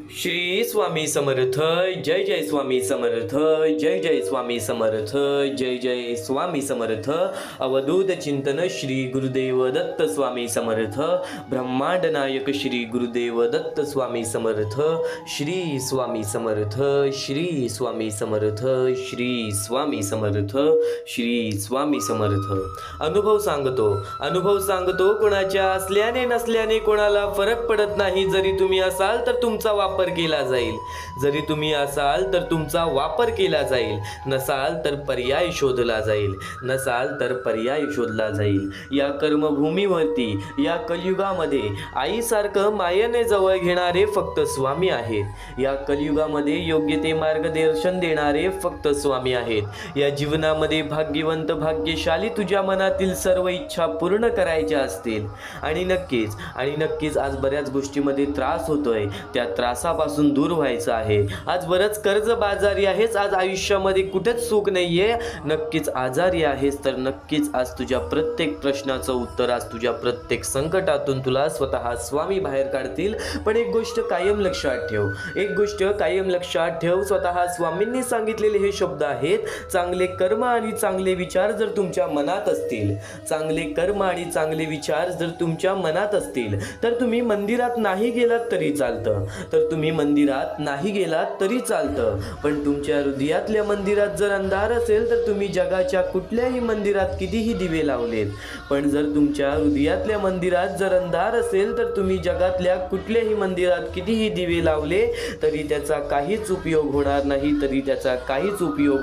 श्री स्वामी समर्थ. जय जय स्वामी समर्थ. जय जय स्वामी समर्थ. जय जय स्वामी समर्थ. अवधूत चिंतन श्री गुरुदेव दत्त स्वामी समर्थ. ब्रह्मांड नायक श्री गुरुदेव दत्त स्वामी समर्थ. श्री स्वामी समर्थ. श्री स्वामी समर्थ. श्री स्वामी समर्थ. श्री स्वामी समर्थ. अनुभव सांगतो कोणाच्या असल्याने नसल्याने कोणाला फरक पडत नाही. जरी तुम्ही असाल तर तुमचा वापर केला जाईल. जरी तुम्ही असाल तर तुमचा वापर केला जाईल. नसाल तर पर्याय शोधला जाईल. नसाल तर पर्याय शोधला जाईल. या कर्मभूमीवरती या कलियुगामध्ये आईसारखं मायेने जवळ घेणारे फक्त स्वामी आहेत. या कलियुगामध्ये योग्य ते मार्गदर्शन देणारे फक्त स्वामी आहेत. या जीवनामध्ये भाग्यवंत भाग्यशाली तुझ्या मनातील सर्व इच्छा पूर्ण करायच्या असतील आणि नक्कीच आज बऱ्याच गोष्टीमध्ये त्रास होतोय. त्या त्रासापासून दूर व्हायचं आहे. आज बरंच कर्ज बाजारी आहेस. आज आयुष्यामध्ये कुठेच सुख नाहीये. नक्कीच आजारी आहेस तर नक्कीच आज तुझ्या प्रत्येक प्रश्नाचं उत्तर, आज तुझ्या प्रत्येक संकटातून तुला स्वतः स्वामी बाहेर काढतील. पण एक गोष्ट कायम लक्षात ठेव. स्वतः स्वामींनी सांगितलेले हे शब्द आहेत. चांगले कर्म आणि चांगले विचार जर तुमच्या मनात असतील, चांगले कर्म आणि चांगले विचार जर तुमच्या मनात असतील तर तुम्ही मंदिरात नाही गेलात तरी चालतं. पण तुमच्या हृदयातल्या मंदिरात जर अंधार असेल तर तुम्ही जगाच्या कुठल्याही मंदिरात कितीही दिवे लावलेत, पण जर तुमच्या हृदयातल्या मंदिरात जर अंधार असेल तर तुम्ही जगातल्या कुठल्याही मंदिरात कितीही दिवे लावले तरी त्याचा काहीच उपयोग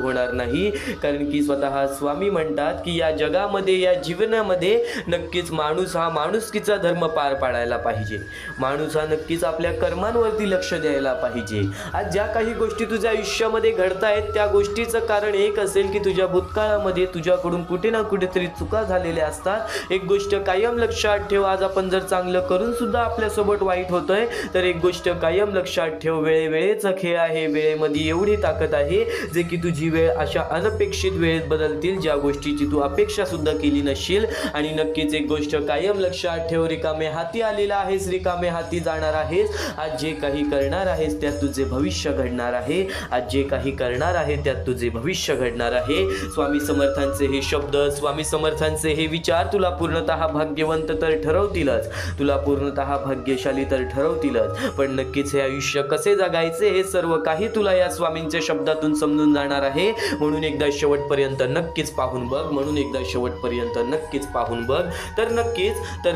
होणार नाही. कारण की स्वतः स्वामी म्हणतात की या जगामध्ये, या जीवनामध्ये नक्कीच माणूस हा माणुसकीचा धर्म पार पाडायला पाहिजे. माणूस हा नक्कीच आपल्या कर्मांवरती लक्ष द्यायला पाहिजे. आज ज्या काही गोष्टी तुझ्या आयुष्यामध्ये घडतायत त्या गोष्टीचं कारण एक असेल की तुझ्या भूतकाळामध्ये तुझ्याकडून कुठे ना कुठेतरी चुका झालेल्या असतात. एक गोष्ट कायम लक्षात ठेव. आज आपण जर चांगलं करून सुद्धा आपल्यासोबत वाईट होतंय तर एक गोष्ट कायम लक्षात ठेव. वेळेचा खेळ आहे. वेळेमध्ये एवढी ताकद आहे जे की तुझी वेळ अशा अनपेक्षित वेळेत बदलतील ज्या गोष्टीची तू अपेक्षा सुद्धा केली नसशील. आणि नक्कीच एक गोष्ट कायम लक्षात ठेव. रिकामे हाती आलेला आहेस, रिकामे हाती जाणार आहेस. आज जे काही करणार आहेस त्यात तुझे भविष्य घडणार आहे. स्वामी समर्थांचे हे शब्द, स्वामी समर्थांचे हे विचार तुला पूर्णतः भाग्यवंत तर ठरवतीलच, तुला पूर्णतः भाग्यशाली तर ठरवतीलच. पण नक्कीच हे आयुष्य कसे जगायचे हे सर्व काही तुला या स्वामींच्या शब्दातून समजून जाणार आहे. म्हणून एकदा शेवटपर्यंत नक्कीच पाहून बघ. तर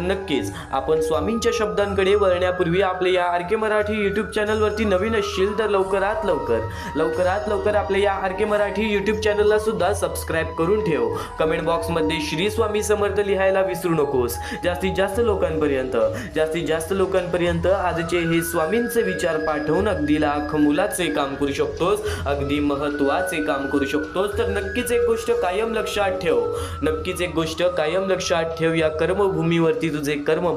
नक्कीच आपण स्वामींच्या शब्दांकडे वळण्यापूर्वी आपल्या या आर के मराठी यूट्यूब चॅनलवरती नवीन असशील तर लवकरात लवकर आपल्या या आर के मराठी यूट्यूब चॅनलला सुद्धा सबस्क्राईब करून ठेव. कमेंट बॉक्समध्ये श्री स्वामी समर्थ लिहायला विसरू नकोस. जास्तीत जास्त लोकांपर्यंत आजचे हे स्वामींचे विचार पाठवून अगदी लाख मुलाचे काम करू शकतोस, अगदी महत्त्वाचे काम करू शकतोस. तर नक्कीच एक गोष्ट कायम लक्षात ठेव. या कर्मभूमीवरती तुझे कर्म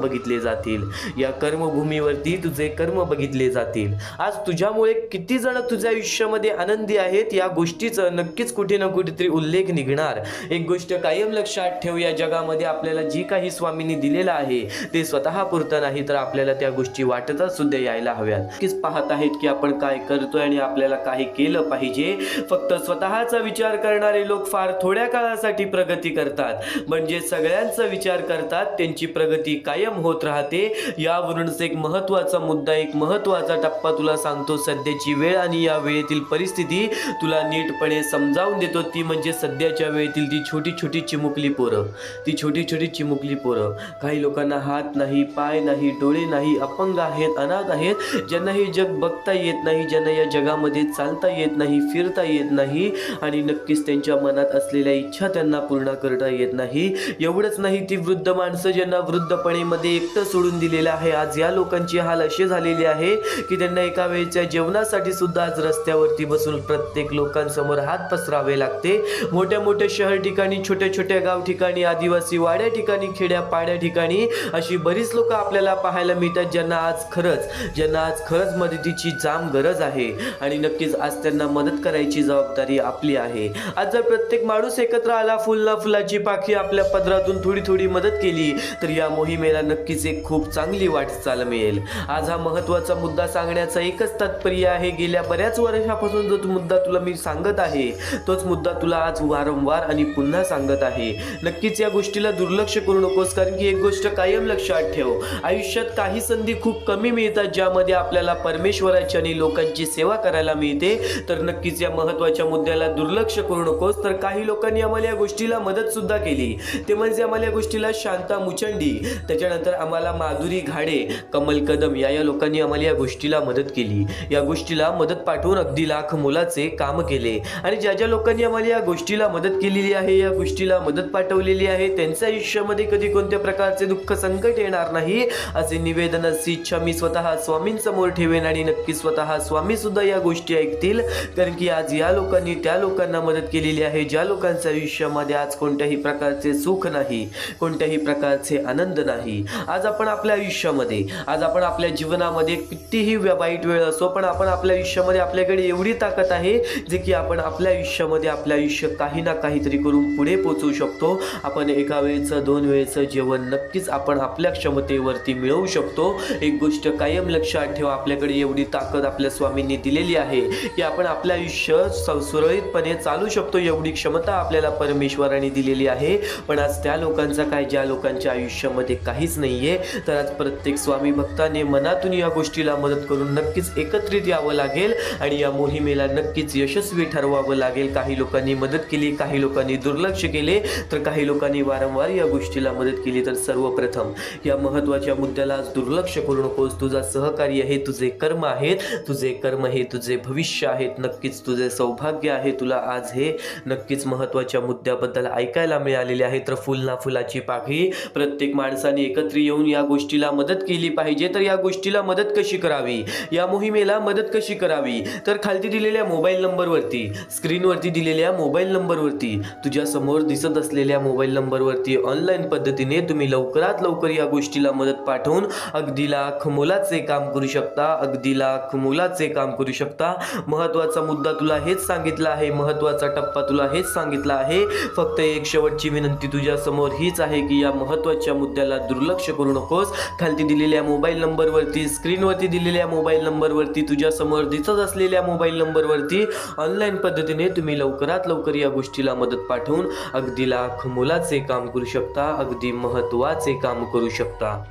बघितले जातील. आज तुझ्यामुळे किती जण तुझ्या आयुष्यामध्ये आनंदी आहेत या गोष्टीचं नक्कीच कुठे ना कुठेतरी उल्लेख निघणार. एक गोष्ट कायम लक्षात ठेव. या जगामध्ये आपल्याला जी काही स्वामींनी दिलेलं आहे ते स्वतः पुरतं नाही तर आपल्याला त्या गोष्टी वाटतच सुद्धा यायला हव्यात. नक्कीच पाहत आहेत की आपण काय करतोय आणि आपल्याला काय केलं पाहिजे. फक्त स्वतःचा विचार करणारे लोक फार थोड्या काळासाठी प्रगती करतात, म्हणजे सगळ्यांचा विचार करतात, त्यांची प्रगती कायम होत राहते. यावरूनच एक महत्त्वाचा मुद्दा, एक महत्त्वाचा टप्पा तुला सांगतो. सध्याची वेळ आणि या वेळेतील परिस्थिती तुला नीटपणे समजावून देतो. ती म्हणजे सध्याच्या वेळेतील ती छोटी छोटी चिमुकली पोरं. काही लोकांना हात नाही, पाय नाही, डोळे नाही, अपंग आहेत, अनाथ आहेत, ज्यांना हे जग बघता येत नाही, ज्यांना या जगामध्ये चालता येत नाही, फिरता येत नाही आणि नक्कीच त्यांच्या मनात असलेल्या इच्छा त्यांना पूर्ण करता येत नाही. एवढंच नाही, ती वृद्ध माणसं ज्यांना वृद्धपणेमध्ये एकटं सोडून दिलेलं आहे. आज या लोकांची हाल असे झालेले आहे की त्यांना एका वेळच्या जेवणासाठी सुद्धा आज रस्त्यावरती बसून प्रत्येक लोकांसमोर हात पसरावे लागते. मोठ्या शहर ठिकाणी, छोट्या गाव ठिकाणी, आदिवासी वाड्या ठिकाणी, खेड्या पाड्या ठिकाणी अशी बरीच लोक आपल्याला पाहायला मिळतात ज्यांना आज खरंच मदतीची जाम गरज आहे. आणि नक्कीच आज त्यांना मदत करायची जबाबदारी आपली आहे. आज जर प्रत्येक माणूस एकत्र आला, फुलाची पाखी आपल्या पदरातून थोडी मदत केली तर या मोहिमेला नक्कीच एक खूप चांगली वाटचाल मिळेल. आज हा महत्त्वाचा मुद्दा मुद्दा सांगण्याचा एकच तात्पर्य आहे, गेल्या बऱ्याच वर्षापासून जो मुद्दा तुला मी सांगत आहे तोच मुद्दा तुला आज वारंवार आणि पुन्हा सांगत आहे. नक्कीच या गोष्टीला दुर्लक्ष करू नकोस, कारण की एक गोष्ट कायम लक्षात ठेव, आयुष्यात काही संधी खूप कमी मिळतात ज्यामध्ये आपल्याला परमेश्वराची आणि लोकांची सेवा करायला मिळते. तर नक्कीच या महत्त्वाच्या मुद्द्याला दुर्लक्ष करू नकोस. तर काही लोकांनी आम्हाला या गोष्टीला मदत सुद्धा केली, ते म्हणजे आम्हाला या गोष्टीला शांता मुचंडी, त्याच्यानंतर आम्हाला माधुरी घाडे, कमल कदम या लोकांनी आम्हाला या गोष्टीला मदत केली. या गोष्टीला मदत पाठवून अगदी लाख मोलाचे काम केले. आणि ज्या ज्या लोकांनी आम्हाला या गोष्टीला मदत केलेली आहे, या गोष्टीला मदत पाठवलेली आहे, त्यांच्या आयुष्यामध्ये कधी कोणत्या प्रकारचे दुःख संकट येणार नाही असे निवेदन, अशी इच्छा मी स्वतः स्वामींसमोर ठेवेन. आणि नक्की स्वतः स्वामी सुद्धा या गोष्टी ऐकतील, कारण की आज या लोकांनी त्या लोकांना मदत केलेली आहे ज्या लोकांच्या आयुष्यामध्ये आज कोणत्याही प्रकारचे सुख नाही, कोणत्याही प्रकारचे आनंद नाही. आज आपण आपल्या आयुष्यामध्ये, आज आपण आपल्या जीवनामध्ये कितीही वाईट वेळ असो, पण आपण आपल्या आयुष्यामध्ये आपल्याकडे एवढी ताकद आहे जे की आपण आपल्या आयुष्यामध्ये आपलं आयुष्य काही ना काहीतरी करून पुढे पोहोचवू शकतो. आपण एका वेळेचं 2 वेळेचं जेवण नक्कीच आपण आपल्या क्षमतेवरती मिळवू शकतो. एक गोष्ट कायम लक्षात ठेवा, आपल्याकडे एवढी ताकद आपल्या स्वामींनी दिलेली आहे की आपण आपलं आयुष्य सुरळीतपणे चालू शकतो. एवढी क्षमता आपल्याला परमेश्वराने दिलेली आहे. पण आज त्या लोकांचा काय, ज्या लोकांच्या आयुष्यामध्ये काहीच नाहीये. तर आज प्रत्येक स्वामी भक्ताने मनातून या गोष्टीला मदत करून नक्कीच एकत्रित यावं लागेल आणि या मोहिमेला नक्कीच यशस्वी ठरवावं लागेल. काही लोकांनी मदत केली, काही लोकांनी दुर्लक्ष केले, तर काही लोकांनी वारंवार या गोष्टीला मदत केली. तर सर्वप्रथम या महत्त्वाच्या मुद्द्याला आज दुर्लक्ष करू नकोस. तुझा सहकारी आहे, तुझे कर्म आहेत, तुझे कर्म हे तुझे भविष्य आहेत, नक्कीच तुझे सौभाग्य आहे. तुला आज हे नक्कीच महत्त्वाच्या मुद्द्याबद्दल ऐकायला मिळालेले आहे. तर फुल ना फुलाची पाकळी, प्रत्येक माणसाने एकत्र येऊन या गोष्टीला मदत केली पाहिजे. तर या गोष्टीला मदत कशी करावी, या मोहिमेला मदत कशी करावी, तर खालती दिलेल्या मोबाईल नंबरवरती, स्क्रीनवरती दिलेल्या मोबाईल नंबरवरती, तुझ्या समोर दिसत असलेल्या मोबाईल नंबरवरती ऑनलाईन पद्धतीने तुम्ही लवकरात लवकर या गोष्टीला मदत पाठवून अगदी लाख मोलाचे काम करू शकता, अगदी लाख मोलाचे काम करू शकता. महत्त्वाचा मुद्दा तुला हेच सांगितला आहे, महत्त्वाचा टप्पा तुला हेच सांगितला आहे. फक्त एक शेवटची विनंती तुझ्या समोर हीच आहे की या महत्त्वाच्या मुद्द्याला दुर्लक्ष करू नकोस. खालती दिलेल्या मोबाईल नंबरवरती, स्क्रीनवरती दिलेल्या मोबाईल नंबरवरती, तुझ्या समोर दिसत असलेल्या मोबाईल नंबरवरती ऑनलाईन पद्धतीने तुम्ही लवकरात लवकर या गोष्टीला मदत पाठवून अगदी लाख मोलाचे काम करू शकता, अगदी महत्त्वाचे काम करू शकता.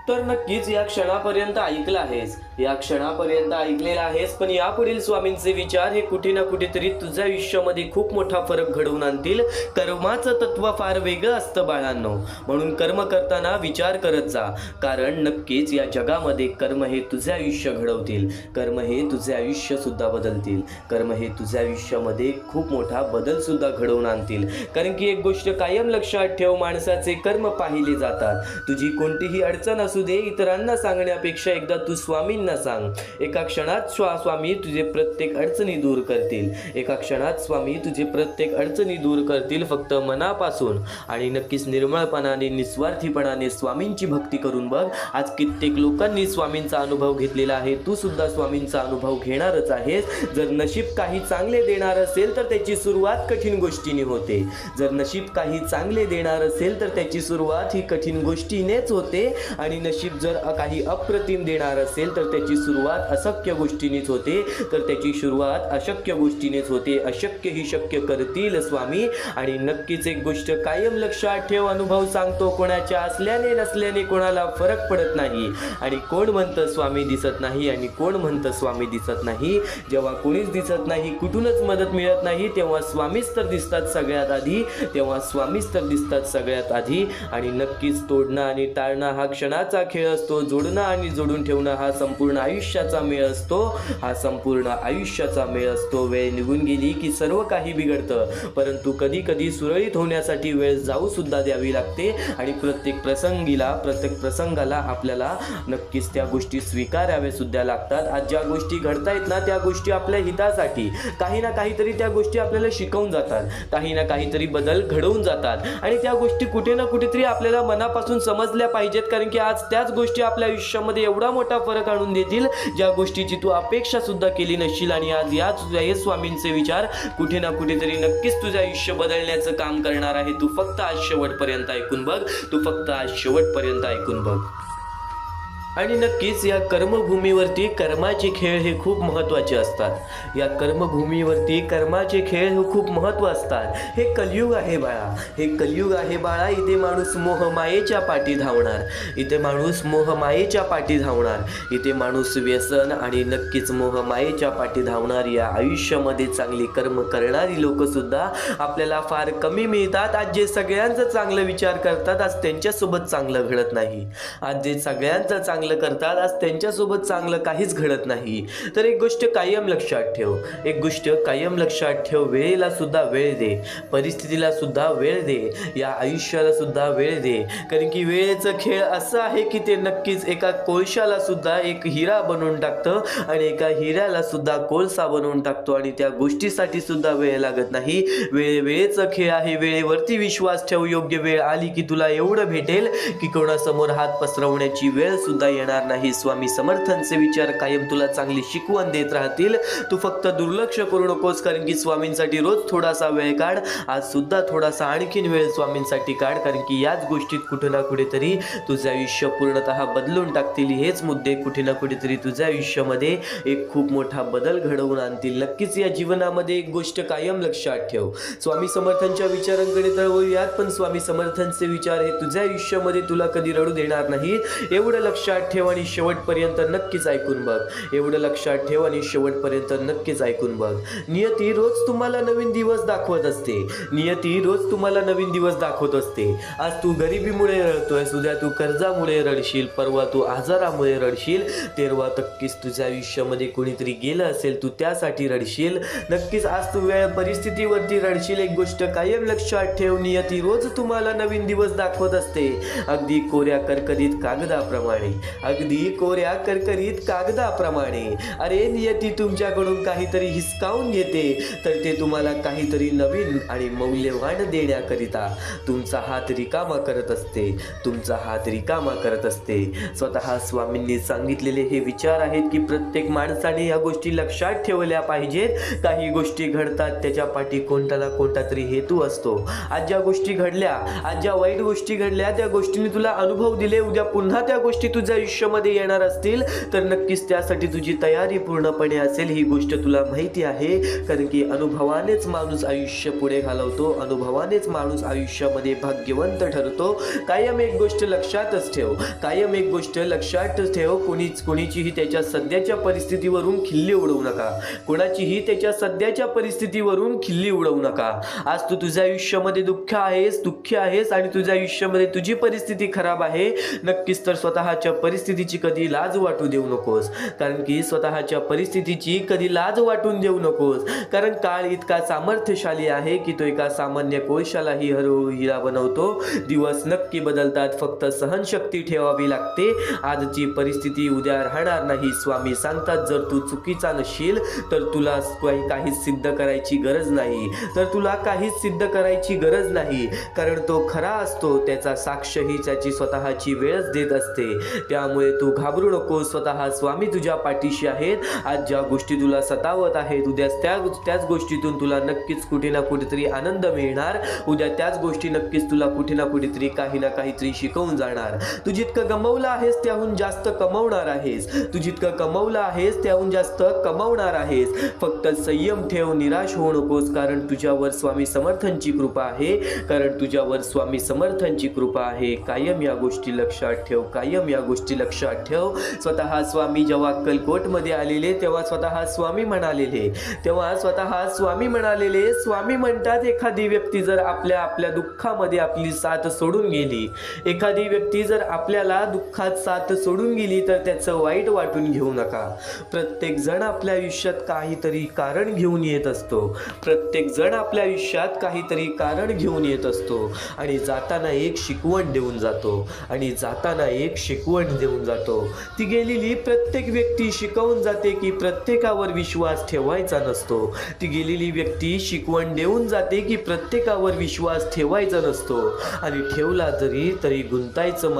तर नक्कीच या क्षणापर्यंत ऐकलं आहेस, या क्षणापर्यंत ऐकलेला आहेस, पण यापुढील स्वामींचे विचार हे कुठे ना कुठेतरी तुझ्या आयुष्यामध्ये खूप मोठा फरक घडवून आणतील. कर्माचं तत्व फार वेगळं असतं बाळांनो, म्हणून कर्म करताना विचार करत जा, कारण नक्कीच या जगामध्ये कर्म हे तुझे आयुष्य घडवतील, कर्म हे तुझे आयुष्य सुद्धा बदलतील, कर्म हे तुझ्या आयुष्यामध्ये खूप मोठा बदल सुद्धा घडवून आणतील. कारण की एक गोष्ट कायम लक्षात ठेव, माणसाचे कर्म पाहिले जातात. तुझी कोणतीही अडचण असू दे, इतरांना सांगण्यापेक्षा एकदा तू स्वामींना सांग. एका क्षणात स्वामी तुझे प्रत्येक अडचणी दूर करतील, एका क्षणात स्वामी तुझे प्रत्येक अडचणी दूर करतील. फक्त मनापासून आणि नक्कीच निर्मळपणाने, निस्वार्थीपणाने स्वामींची भक्ती करून बघ. आज कित्येक लोकांनी स्वामींचा अनुभव घेतलेला आहे, तू सुद्धा स्वामींचा अनुभव घेणारच आहेस. जर नशीब काही चांगले देणार असेल तर त्याची सुरुवात कठीण गोष्टीने होते, जर नशीब काही चांगले देणार असेल तर त्याची सुरुवात ही कठीण गोष्टीनेच होते. आणि नशीब जर काही अप्रतिम देणार असेल तर त्याची सुरुवात अशक्य गोष्टीनेच होते, तर त्याची सुरुवात अशक्य गोष्टीनेच होते. अशक्य ही शक्य करतील स्वामी. आणि नक्कीच एक गोष्ट कायम लक्षात ठेव, अनुभव सांगतो, कोणाच्या असल्याने नसल्याने कोणाला फरक पडत नाही. आणि कोण म्हणतं स्वामी दिसत नाही, आणि कोण म्हणतं स्वामी दिसत नाही. जेव्हा कोणीच दिसत नाही, कुठूनच मदत मिळत नाही, तेव्हा स्वामीच तर दिसतात सगळ्यात आधी, तेव्हा स्वामीच तर दिसतात सगळ्यात आधी. आणि नक्कीच तोडणं आणि टाळणं हा क्षणाचा खेळ असतो, जोडणं आणि जोडून ठेवणं हा संपूर्ण आयुष्याचा मेळ असतो, हा संपूर्ण आयुष्याचा मेळ असतो. वेळ निघून गेली की सर्व काही बिघडतं, परंतु कधी कधी सुरळीत होण्यासाठी वेळ जाऊ सुद्धा द्यावी लागते. आणि प्रत्येक प्रसंगाला आपल्याला नक्कीच त्या गोष्टी स्वीकाराव्या सुद्धा लागतात. आज ज्या गोष्टी घडतायत ना, त्या गोष्टी आपल्या हितासाठी, काही ना काहीतरी त्या गोष्टी आपल्याला शिकवून जातात, काही ना काहीतरी बदल घडवून जातात. आणि त्या गोष्टी कुठे ना कुठेतरी आपल्याला मनापासून समजल्या पाहिजेत, कारण की आज त्याच गोष्टी आपल्या आयुष्यामध्ये एवढा मोठा फरक आणून देतील ज्या गोष्टीची तू अपेक्षा सुद्धा केली नसशील. आणि आज याच स्वामींचे विचार कुठे ना कुठेतरी नक्कीच तुझं आयुष्य बदलण्याचं काम करणार आहे. तू फक्त आज शेवटपर्यंत ऐकून बघ, तू फक्त आज शेवटपर्यंत ऐकून बघ. आणि नक्कीच या कर्मभूमीवरती कर्माचे खेळ हे खूप महत्त्वाचे असतात. या कर्मभूमीवरती कर्माचे खेळ हे खूप महत्त्व असतात. हे कलियुग आहे बाळा, हे कलियुग आहे बाळा. इथे माणूस मोहमायेच्या पाठी धावणार, इथे माणूस मोहमायेच्या पाठी धावणार, इथे माणूस व्यसन आणि नक्कीच मोहमायेच्या पाठी धावणार. या आयुष्यामध्ये चांगली कर्म करणारी लोक सुद्धा आपल्याला फार कमी मिळतात. आज जे सगळ्यांचं चांगलं विचार करतात आज त्यांच्यासोबत चांगलं घडत नाही. आज जे सगळ्यांचं चांगलं करतात आज त्यांच्यासोबत चांगलं काहीच घडत नाही. तर एक गोष्ट कायम लक्षात ठेव, एक गोष्ट कायम लक्षात ठेव. वेळेला सुद्धा वेळ दे, परिस्थितीला सुद्धा वेळ दे, या आयुष्याला सुद्धा वेळ दे. कारण की वेळेचं खेळ असं आहे की ते नक्कीच एका कोळशाला सुद्धा एक हिरा बनवून टाकतं आणि एका हिऱ्याला सुद्धा कोळसा बनवून टाकतो. आणि त्या गोष्टीसाठी सुद्धा वेळ लागत नाही. वेळेचा खेळ आहे. वेळेवरती विश्वास ठेव. योग्य वेळ आली की तुला एवढं भेटेल की कोणासमोर हात पसरवण्याची वेळ सुद्धा येणार नाही. स्वामी समर्थांचे विचार कायम तुला चांगली शिकवण देत राहतील. तू फक्त दुर्लक्ष करू नकोस. कारण की स्वामींसाठी रोज थोडासा वेळ काढ. आज सुद्धा थोडासा आणखीन वेळ स्वामींसाठी काढ. कारण की याच गोष्टीत कुठे ना कुठेतरी तुझं आयुष्य पूर्णतः बदलून टाकतील. हेच मुद्दे कुठे ना कुठेतरी तुझ्या आयुष्यामध्ये एक खूप मोठा बदल घडवून आणतील. नक्कीच या जीवनामध्ये एक गोष्ट कायम लक्षात ठेव. स्वामी समर्थांच्या विचारांकडे तर वळूयात, पण स्वामी समर्थांचे विचार हे तुझ्या आयुष्यामध्ये तुला कधी रडू देणार नाही. एवढं लक्षात ठेव आणि शेवटपर्यंत नक्कीच ऐकून बघ. एवढं लक्षात ठेव आणि शेवटपर्यंत नक्कीच ऐकून बघ. नियती रोज तुम्हाला नवीन दिवस दाखवत असते. नियती रोज तुम्हाला नवीन दिवस दाखवत असते. आज तू गरिबीमुळे रडतोय, उद्या तू कर्जामुळे रडशील, परवा तू आजारामुळे रडशील, तेरवा नक्कीच तुझ्या आयुष्यामध्ये कोणीतरी गेलं असेल तू त्यासाठी रडशील. नक्कीच आज तू वेळ परिस्थितीवरती रडशील. एक गोष्ट कायम लक्षात ठेव, नियती रोज तुम्हाला नवीन दिवस दाखवत असते. अगदी कोऱ्या करकरीत कागदाप्रमाणे, अगदी कोऱ्या करकरीत कागदाप्रमाणे. अरे नियती तुमच्याकडून काहीतरी हिसकावून घेते तर ते तुम्हाला काहीतरी नवीन आणि मौल्यवान देण्याकरिता तुमचा हात रिकामा करत असते, तुमचा हात रिकामा करत असते. स्वतः स्वामींनी सांगितलेले हे विचार आहेत की प्रत्येक माणसाने या गोष्टी लक्षात ठेवल्या पाहिजेत. काही गोष्टी घडतात त्याच्या पाठी कोणता ना कोणता तरी हेतू असतो. आज ज्या गोष्टी घडल्या, आज ज्या वाईट गोष्टी घडल्या, त्या गोष्टींनी तुला अनुभव दिले. उद्या पुन्हा त्या गोष्टी तुझ्या आयुष्यामध्ये येणार असतील तर नक्कीच त्यासाठी तुझी तयारी पूर्णपणे असेल. ही गोष्ट तुला माहिती आहे. कारण की अनुभवानेच माणूस आयुष्य पुढे घालवतो, अनुभवानेच माणूस आयुष्यामध्ये भाग्यवंत ठरतो. कायम एक गोष्ट लक्षातच ठेव, कायम एक गोष्ट लक्षातच ठेव. कोणीचीही त्याच्या सध्याच्या परिस्थितीवरून खिल्ली उडवू नका. कोणाचीही त्याच्या सध्याच्या परिस्थितीवरून खिल्ली उडवू नका. आज तू तुझ्या आयुष्यामध्ये दुःखी आहेस आणि तुझ्या आयुष्यामध्ये तुझी परिस्थिती खराब आहे. नक्कीच तर स्वतःच्या परिस्थितीची कधी लाज वाटू देऊ नकोस. कारण की स्वतःच्या परिस्थितीची कधी लाज वाटून देऊ नकोस. कारण काळ इतका सामर्थ्यशाली आहे की तो एका सामान्य कोळशालाही हळूहळू हिरा बनवतो. दिवस नक्की बदलतात, फक्त सहनशक्ती ठेवावी लागते. आजची परिस्थिती उद्या राहणार नाही. स्वामी सांगतात जर तू चुकीचा नसशील तर तुला काहीच सिद्ध करायची गरज नाही, तर तुला काहीच सिद्ध करायची गरज नाही. कारण तो खरा असतो, त्याचा साक्षही त्याची स्वतःची वेळच देत असते. त्यामुळे तू घाबरू नको. स्वतः स्वामी तुझ्या पाठीशी आहेत. आज ज्या गोष्टी तुला सतावत आहेत उद्या त्याच गोष्टीतून तुला नक्कीच कुठे ना कुठेतरी आनंद मिळणार. उद्या त्याच गोष्टी नक्कीच तुला कुठे ना कुठेतरी काही ना काहीतरी शिकवून जाणार. तू जितकं गमवलं आहेस त्याहून जास्त कमवणार आहेस. तू जितकं कमवलं आहेस त्याहून जास्त कमवणार आहेस. फक्त संयम ठेव, निराश होऊ नकोस. कारण तुझ्यावर स्वामी समर्थांची कृपा आहे. कारण तुझ्यावर स्वामी समर्थांची कृपा आहे. कायम या गोष्टी लक्षात ठेव, कायम या गोष्टी लक्षात ठेव. स्वतः स्वामी जेव्हा अक्कलकोटमध्ये आलेले तेव्हा स्वतः स्वामी म्हणालेले, स्वामी म्हणतात एखादी व्यक्ती जर आपल्या दुःखामध्ये आपली साथ सोडून गेली, एखादी व्यक्ती जर आपल्याला दुःखात साथ सोडून गेली तर त्याचं वाईट वाटून घेऊ नका. प्रत्येक जण आपल्या आयुष्यात काहीतरी कारण घेऊन येत असतो. प्रत्येक जण आपल्या आयुष्यात काहीतरी कारण घेऊन येत असतो आणि जाताना एक शिकवण देऊन जातो. ती गेलेली प्रत्येक व्यक्ती शिकवून जाते की प्रत्येकावर विश्वास ठेवायचा नसतो. ती गेलेली व्यक्ती शिकवण देऊन जाते की प्रत्येकावर विश्वास ठेवायचा नसतो. आणि ठेवला जरी तरी गुंतायचं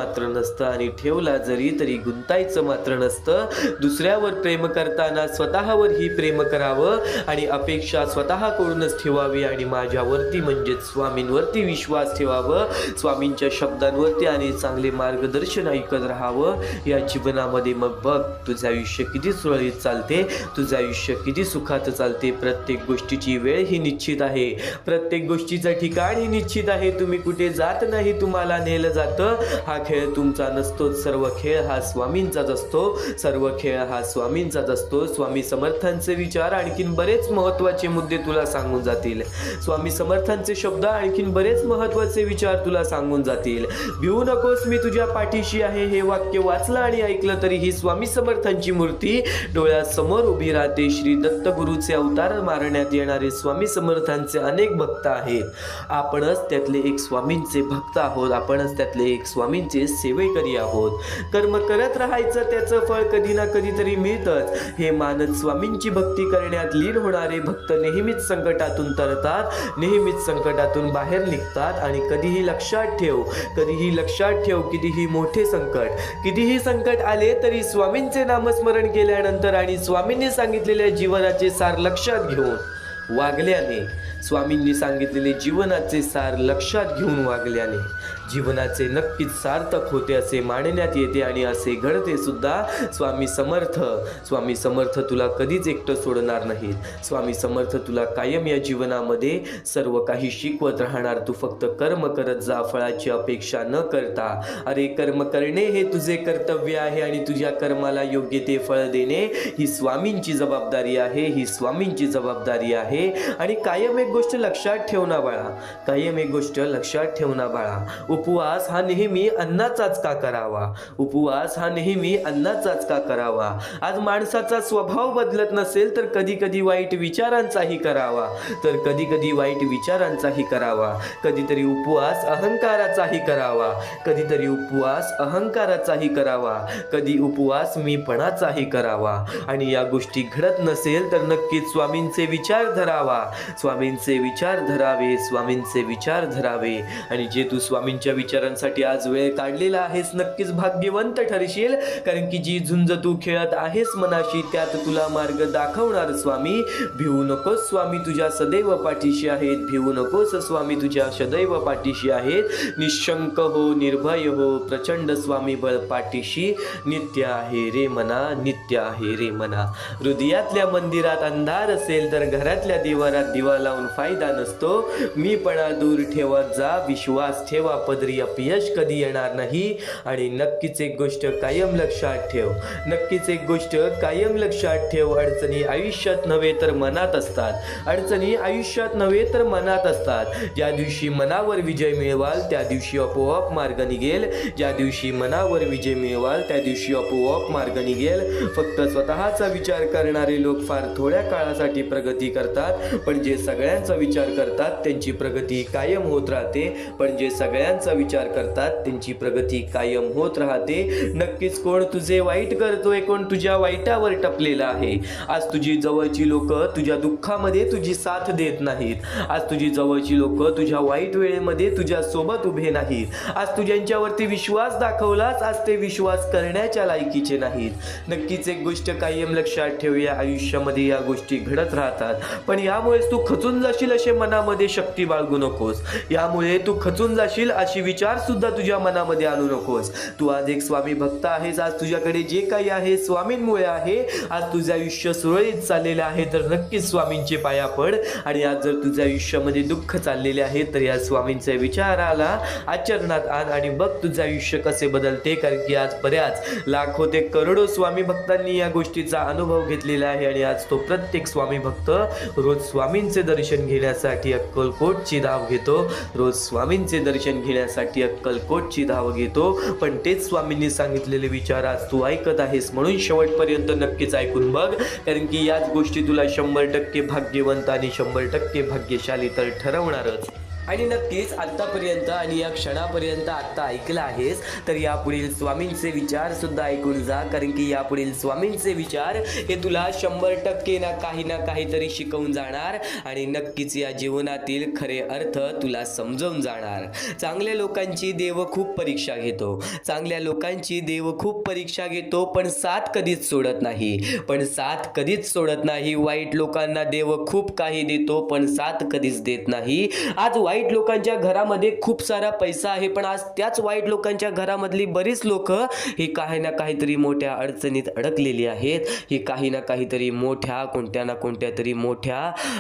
मात्र नसतं. दुसऱ्यावर प्रेम करताना स्वतःवरही प्रेम करावं आणि अपेक्षा स्वतःकडूनच ठेवावी आणि माझ्यावरती म्हणजेच स्वामींवरती विश्वास ठेवावं. स्वामींच्या शब्दांवरती आणि चांगले मार्गदर्शन ऐकत राहावं. करावं या जीवनामध्ये, मग बघ तुझं आयुष्य किती सुरळीत चालते, तुझं आयुष्य किती सुखात चालते. प्रत्येक गोष्टीची वेळ ही निश्चित आहे, प्रत्येक गोष्टीचं ठिकाण ही निश्चित आहे. तुम्ही कुठे जात नाही, तुम्हाला नेलं जातं. हा खेळ तुमचा नसतो, सर्व खेळ हा स्वामींचाच असतो, सर्व खेळ हा स्वामींचाच असतो. स्वामी समर्थांचे विचार आणखीन बरेच महत्त्वाचे मुद्दे तुला सांगून जातील. स्वामी समर्थांचे शब्द आणखीन बरेच महत्त्वाचे विचार तुला सांगून जातील. भिवू नकोस, मी तुझ्या पाठीशी आहे. हे वाक्य वाचलं आणि ऐकलं तरी ही स्वामी समर्थांची मूर्ती डोळ्यासमोर उभी राहते. श्री दत्तगुरूचे अवतार मारण्यात येणारे स्वामी समर्थांचे अनेक भक्त आहेत. आपणच त्यातले एक स्वामींचे भक्त आहोत, आपणच त्यातले एक स्वामींचे सेवेकरी आहोत. कर्म करत राहायचं, त्याचं फळ कधी ना कधीतरी मिळतंच. हे मानत स्वामींची भक्ती करण्यात लीन होणारे भक्त नेहमीच संकटातून तरतात, नेहमीच संकटातून बाहेर निघतात. आणि कधीही लक्षात ठेव, कधीही लक्षात ठेव, कितीही मोठे संकट, कितीही संकट आले तरी स्वामींचे नामस्मरण केल्यानंतर आणि स्वामींनी सांगितलेल्या जीवनाचे सार लक्षात घेऊन वागल्याने, स्वामींनी सांगितलेले जीवनाचे सार लक्षात घेऊन वागल्याने जीवनाचे नक्कीच सार्थक होते असे मानण्यात येते आणि असे घडते सुद्धा. स्वामी समर्थ तुला कधीच एकटं सोडणार नाहीत. स्वामी समर्थ तुला कायम या जीवनामध्ये सर्व काही शिकवत राहणार. तू फक्त कर्म करत जा, फळाची अपेक्षा न करता. अरे कर्म करणे हे तुझे कर्तव्य आहे आणि तुझ्या कर्माला योग्य ते फळ देणे ही स्वामींची जबाबदारी आहे, ही स्वामींची जबाबदारी आहे. आणि कायम एक गोष्ट लक्षात ठेव ना बाळा, कायम एक गोष्ट लक्षात ठेव ना बाळा, उपवास हा नेहमी अन्नाचाच का करावा, उपवास हा नेहमी अन्नाचाच का करावा. आज माणसाचा स्वभाव बदलत नसेल तर कधी कधी वाईट विचारांचाही करावा, तर कधी कधी वाईट विचारांचाही करावा. कधीतरी उपवास अहंकाराचाही करावा, कधीतरी उपवास अहंकाराचाही करावा, कधी उपवास मीपणाचाही करावा. आणि या गोष्टी घडत नसेल तर नक्कीच स्वामींचे विचार धरावा, स्वामींचे विचार धरावे, स्वामींचे विचार धरावे. आणि जे तू स्वामींच्या विचारांसाठी आज वेळ काढलेला आहेस नक्कीच भाग्यवंत ठरशील. कारण की जी झुंज तू खेळत आहेस मनाशी त्यात तुला मार्ग दाखवणार स्वामी. भिवू नकोस, स्वामी तुझ्या सदैव पाठीशी आहेत. भिवू नकोस, स्वामी तुझ्या सदैव पाठीशी आहेत. निशंक हो, निर्भय हो, प्रचंड स्वामी बळ पाठीशी नित्य आहे रे मना, नित्य आहे रे मना. हृदयातल्या मंदिरात अंधार असेल तर घरातल्या दिवारात दिवा लावून फायदा नसतो. मीपणा दूर ठेवत जा, विश्वास ठेवा, पदरी अपयश कधी येणार नाही. आणि नक्कीच एक गोष्ट कायम लक्षात ठेव, नक्कीच एक गोष्ट कायम लक्षात ठेव. अडचणी आयुष्यात नव्हे तर मनात असतात, अडचणी आयुष्यात नव्हे तर मनात असतात. ज्या दिवशी मनावर विजय मिळवाल त्या दिवशी आपोआप मार्ग निघेल, ज्या दिवशी मनावर विजय मिळवाल त्या दिवशी आपोआप मार्ग निघेल. फक्त स्वतःचा विचार करणारे लोक फार थोड्या काळासाठी प्रगती करतात, पण जे सगळ्यांचा विचार करतात त्यांची प्रगती कायम होत राहते. पण जे सगळ्यांचा विचार करतात त्यांची प्रगती कायम होत राहते. नक्कीच कोण तुझे वाईट करतोय, कोण तुझ्या वाईटावर टपलेला आहे. आज तुझी जवळची लोक तुझ्या दुःखामध्ये तुझी साथ देत नाहीत. आज तुझी जवळची लोक तुझ्या वाईट वेळेमध्ये तुझ्या सोबत उभे नाहीत. आज तू ज्यांच्यावरती विश्वास दाखवलास आज ते विश्वास करण्याच्या लायकीचे नाहीत. नक्कीच एक गोष्ट कायम लक्षात ठेवूया, आयुष्यामध्ये या गोष्टी घडत राहतात. पण यामुळेच तू खचून जाशील असे मनामध्ये शक्ती बाळगू नकोस. यामुळे तू खचून जाशील अशी विचार सुद्धा तुझ्या मनामध्ये आणू नकोस. तू आज एक स्वामी भक्त आहेस, आज तुझ्याकडे जे काही आहे स्वामींमुळे आहे. आज तुझं आयुष्य सुरळीत चाललेलं आहे तर नक्कीच स्वामींचे पाया पड. आणि आज जर तुझ्या आयुष्यामध्ये दुःख चाललेले आहे तर या स्वामींच्या विचाराला आचरणात आण आणि बघ तुझं आयुष्य कसे बदलते. कारण की आज बऱ्याच लाखो ते करोडो स्वामी भक्तांनी या गोष्टीचा अनुभव घेतलेला आहे. आणि आज तो प्रत्येक स्वामी भक्त रोज स्वामींचे दर्शन घेण्यासाठी अक्कलकोटची धाव घेतो, रोज स्वामींचे दर्शन घेण्यासाठी अक्कलकोटची धाव घेतो. पण तेच स्वामींनी सांगितलेले विचार आज तू ऐकत आहेस म्हणून शेवटपर्यंत नक्कीच ऐकून बघ. कारण की याच गोष्टी तुला 100% भाग्यवंत आणि 100% भाग्यशाली तर ठरवणारच. आणि नक्कीच आत्तापर्यंत आणि या क्षणापर्यंत आत्ता ऐकलं आहेस तर यापुढील स्वामींचे विचार सुद्धा ऐकून जा. कारण की यापुढील स्वामींचे विचार हे तुला 100% ना काहीतरी शिकवून जाणार आणि नक्कीच या जीवनातील खरे अर्थ तुला समजवून जाणार. चांगल्या लोकांची देव खूप परीक्षा घेतो, चांगल्या लोकांची देव खूप परीक्षा घेतो, पण साथ कधीच सोडत नाही, पण साथ कधीच सोडत नाही. वाईट लोकांना देव खूप काही देतो पण साथ कधीच देत नाही. आज वाईट लोकांच्या घरामध्ये खूप सारा पैसा आहे, पण आज त्याच वाईट लोकांच्या घरामधली बरीच लोक ही काही ना काहीतरी मोठ्या अडचणीत अडकलेली आहेत. ही काही ना काहीतरी कोणत्या ना कोणत्या तरी मोठ्या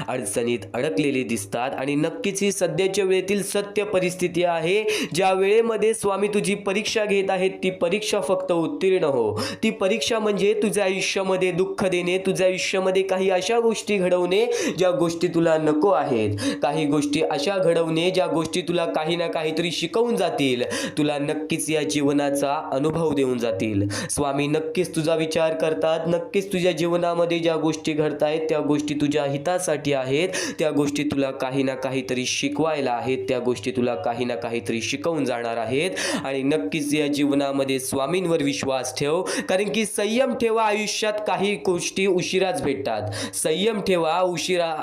अडचणीत अडकलेली दिसतात. आणि नक्कीच ही सध्याच्या वेळेतील सत्य परिस्थिती आहे. ज्या वेळेमध्ये स्वामी तुझी परीक्षा घेत आहेत, ती परीक्षा फक्त उत्तीर्ण हो. ती परीक्षा म्हणजे तुझ्या आयुष्यामध्ये दुःख देणे, तुझ्या आयुष्यामध्ये काही अशा गोष्टी घडवणे ज्या गोष्टी तुला नको आहेत, काही गोष्टी अशा घडवणे ज्या गोष्टी तुला काही ना काहीतरी शिकवून जातील, तुला नक्कीच या जीवनाचा अनुभव देऊन जातील. स्वामी नक्कीच तुझा विचार करतात. नक्कीच तुझ्या जीवनामध्ये ज्या गोष्टी घडत आहेत त्या गोष्टी तुझ्या हितासाठी आहेत. त्या गोष्टी तुला काही ना काहीतरी शिकवायला आहेत, त्या गोष्टी तुला काही ना काहीतरी शिकवून जाणार आहेत. आणि नक्कीच या जीवनामध्ये स्वामींवर विश्वास ठेव, कारण की संयम ठेवा. आयुष्यात काही गोष्टी उशिराच भेटतात. संयम ठेवा.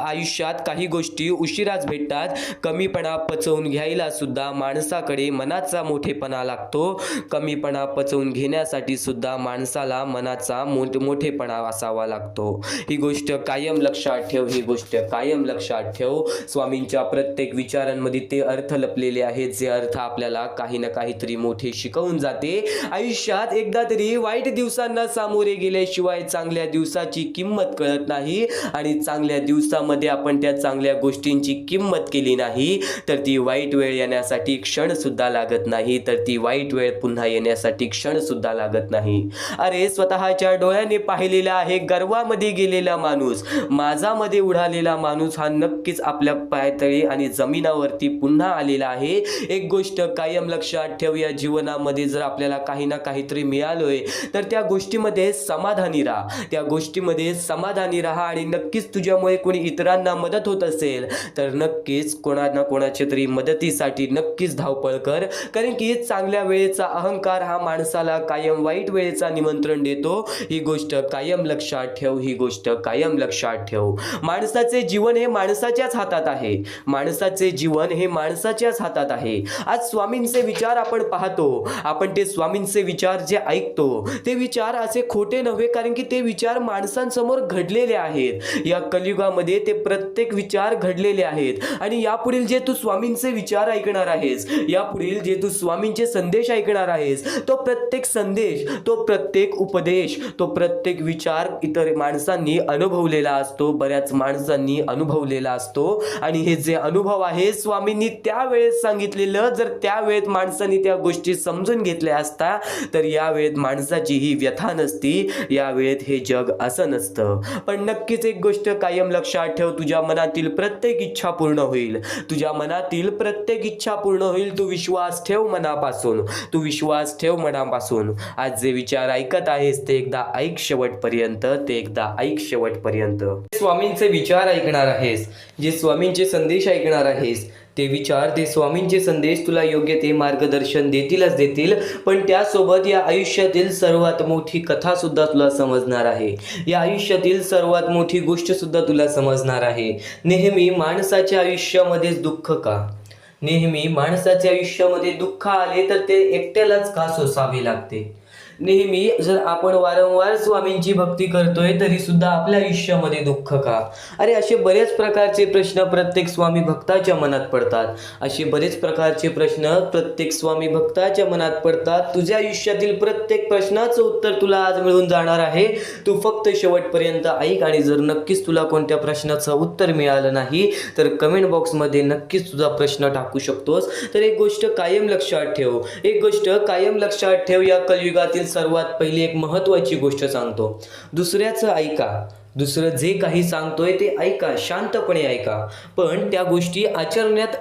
आयुष्यात काही गोष्टी उशिराच भेटतात. कमीपणा पचवून घ्यायला सुद्धा माणसाकडे मनाचा मोठेपणा लागतो. कमीपणा पचवून घेण्यासाठी सुद्धा माणसाला मनाचा मोठेपणा असावा लागतो. ही गोष्ट कायम लक्षात ठेव. ही गोष्ट कायम लक्षात ठेव. स्वामींच्या प्रत्येक विचारांमध्ये ते अर्थ लपलेले आहेत, जे अर्थ आपल्याला काही ना काहीतरी मोठे शिकवून जाते. आयुष्यात एकदा तरी वाईट दिवसांना सामोरे गेल्याशिवाय चांगल्या दिवसाची किंमत कळत नाही. आणि चांगल्या दिवसामध्ये आपण त्या चांगल्या गोष्टींची किंमत केली नाही तर ती वाईट वेळ येण्यासाठी क्षण सुद्धा लागत नाही. तर ती वाईट वेळ पुन्हा येण्यासाठी क्षण सुद्धा लागत नाही. अरे स्वतःच्या डोळ्याने पाहिलेला आहे गर्वामध्ये गेलेला माणूस, माझामध्ये उडालेला माणूस हा नक्कीच आपल्या पायतळी आणि जमिनावरती पुन्हा आलेला आहे. एक गोष्ट कायम लक्षात ठेव. या जीवनामध्ये जर आपल्याला काही ना काहीतरी मिळालोय तर त्या गोष्टीमध्ये समाधानी राहा. त्या गोष्टीमध्ये समाधानी राहा. आणि नक्कीच तुझ्यामुळे कोणी इतरांना मदत होत असेल तर नक्कीच कोणा कोणाच्या तरी मदतीसाठी नक्कीच धावपळ कर. कारण की चांगल्या वेळेचा अहंकार हा माणसाला कायम वाईट वेळेचा निमंत्रण देतो. ही गोष्ट कायम लक्षात ठेव. ही गोष्ट कायम लक्षात ठेव. माणसाचे जीवन हे माणसाच्याच हातात आहे. माणसाचे जीवन हे माणसाच्याच हातात आहे. आज स्वामींचे विचार आपण पाहतो, आपण ते स्वामींचे विचार जे ऐकतो ते विचार असे खोटे नव्हे, कारण की ते विचार माणसांसमोर घडलेले आहेत. या कलियुगामध्ये ते प्रत्येक विचार घडलेले आहेत. आणि यापुढील जे तू स्वामींचे विचार ऐकणार आहेस, यापुढील जे तू स्वामींचे संदेश ऐकणार आहेस, तो प्रत्येक संदेश, तो प्रत्येक उपदेश, तो प्रत्येक विचार इतर माणसांनी अनुभवलेला असतो. बऱ्याच माणसांनी अनुभवलेला असतो. आणि हे जे अनुभव आहे स्वामींनी त्यावेळेस सांगितलेलं, जर त्यावेळेत माणसांनी त्या गोष्टी समजून घेतल्या असता तर या वेळेत माणसाची ही व्यथा नसती, या वेळेत हे जग असं नसतं. पण नक्कीच एक गोष्ट कायम लक्षात ठेव. तुझ्या मनातील प्रत्येक इच्छा पूर्ण होईल. तुझ्या मनातील प्रत्येक इच्छा पूर्ण होईल. तू विश्वास ठेव मनापासून. तू विश्वास ठेव मनापासून. आज जे विचार ऐकत आहेस ते एकदा ऐक शेवटपर्यंत. ते एकदा ऐक शेवटपर्यंत. स्वामींचे विचार ऐकणार आहेस, जे स्वामींचे संदेश ऐकणार आहेस, ते विचार, ते स्वामींचे संदेश तुला योग्य ते मार्गदर्शन देतीलच देतील. पण त्यासोबत या आयुष्यातील सर्वात मोठी कथा सुद्धा तुला समजणार आहे. या आयुष्यातील सर्वात मोठी गोष्ट सुद्धा तुला समजणार आहे. नेहमी माणसाच्या आयुष्यामध्येच दुःख का? नेहमी माणसाच्या आयुष्यामध्ये दुःख आले तर ते एकट्यालाच का सोसावे लागते? नेहमी जर आपण वारंवार स्वामींची भक्ती करतोय तरी सुद्धा आपल्या आयुष्यामध्ये दुःख का? अरे असे बरेच प्रकारचे प्रश्न प्रत्येक स्वामी भक्ताच्या मनात पडतात. असे बरेच प्रकारचे प्रश्न प्रत्येक स्वामी भक्ताच्या मनात पडतात. तुझ्या आयुष्यातील प्रत्येक प्रश्नाचं उत्तर तुला आज मिळून जाणार आहे. तू फक्त शेवटपर्यंत ऐक. आणि जर नक्कीच तुला कोणत्या प्रश्नाचं उत्तर मिळालं नाही तर कमेंट बॉक्समध्ये नक्कीच तुझा प्रश्न टाकू शकतोस. तर एक गोष्ट कायम लक्षात ठेव. एक गोष्ट कायम लक्षात ठेव. या कलियुगातील सर्वात पहिली एक महत्त्वाची गोष्ट सांगतो. दुसऱ्याचं ऐका. दुसरं जे काही सांगतोय ते ऐका, शांतपणे ऐका. पण त्या गोष्टी आचरणात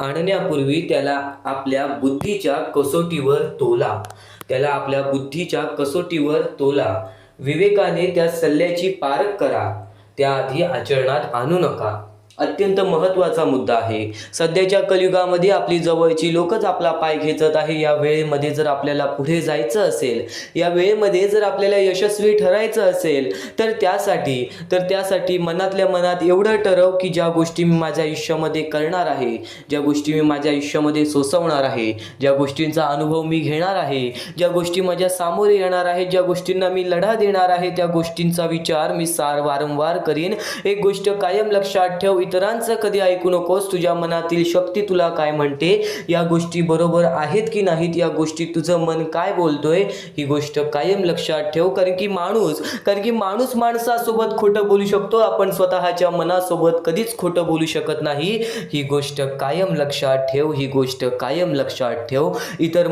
आणण्यापूर्वी त्याला आपल्या बुद्धीच्या कसोटीवर तोला. त्याला आपल्या बुद्धीच्या कसोटीवर तोला. विवेकाने त्या सल्ल्याची पारख करा. त्याआधी आचरणात आणू नका. अत्यंत महत्त्वाचा मुद्दा आहे. सध्याच्या कलियुगामध्ये आपली जवळची लोकच आपला पाय खेचत आहे. या वेळेमध्ये जर आपल्याला पुढे जायचं असेल, या वेळेमध्ये जर आपल्याला यशस्वी ठरायचं असेल तर त्यासाठी मनातल्या मनात एवढं ठरव की ज्या गोष्टी मी माझ्या आयुष्यामध्ये करणार आहे, ज्या गोष्टी मी माझ्या आयुष्यामध्ये सोसवणार आहे, ज्या गोष्टींचा अनुभव मी घेणार आहे, ज्या गोष्टी माझ्या सामोरे येणार आहेत, ज्या गोष्टींना मी लढा देणार आहे, त्या गोष्टींचा विचार मी वारंवार करीन. एक गोष्ट कायम लक्षात ठेव. इतरांचं कधी ऐकू नकोस. तुझ्या मनातील शक्ती तुला काय म्हणते, या गोष्टी बरोबर आहेत की नाहीत, या गोष्टी तुझं मन काय बोलतोय, ही गोष्ट कायम लक्षात ठेव. कारण की माणूस माणसासोबत खोटं बोलू शकतो, आपण स्वतःच्या मनासोबत कधीच खोटं बोलू शकत नाही. ही गोष्ट कायम लक्षात ठेव, ही गोष्ट कायम लक्षात ठेव. इतर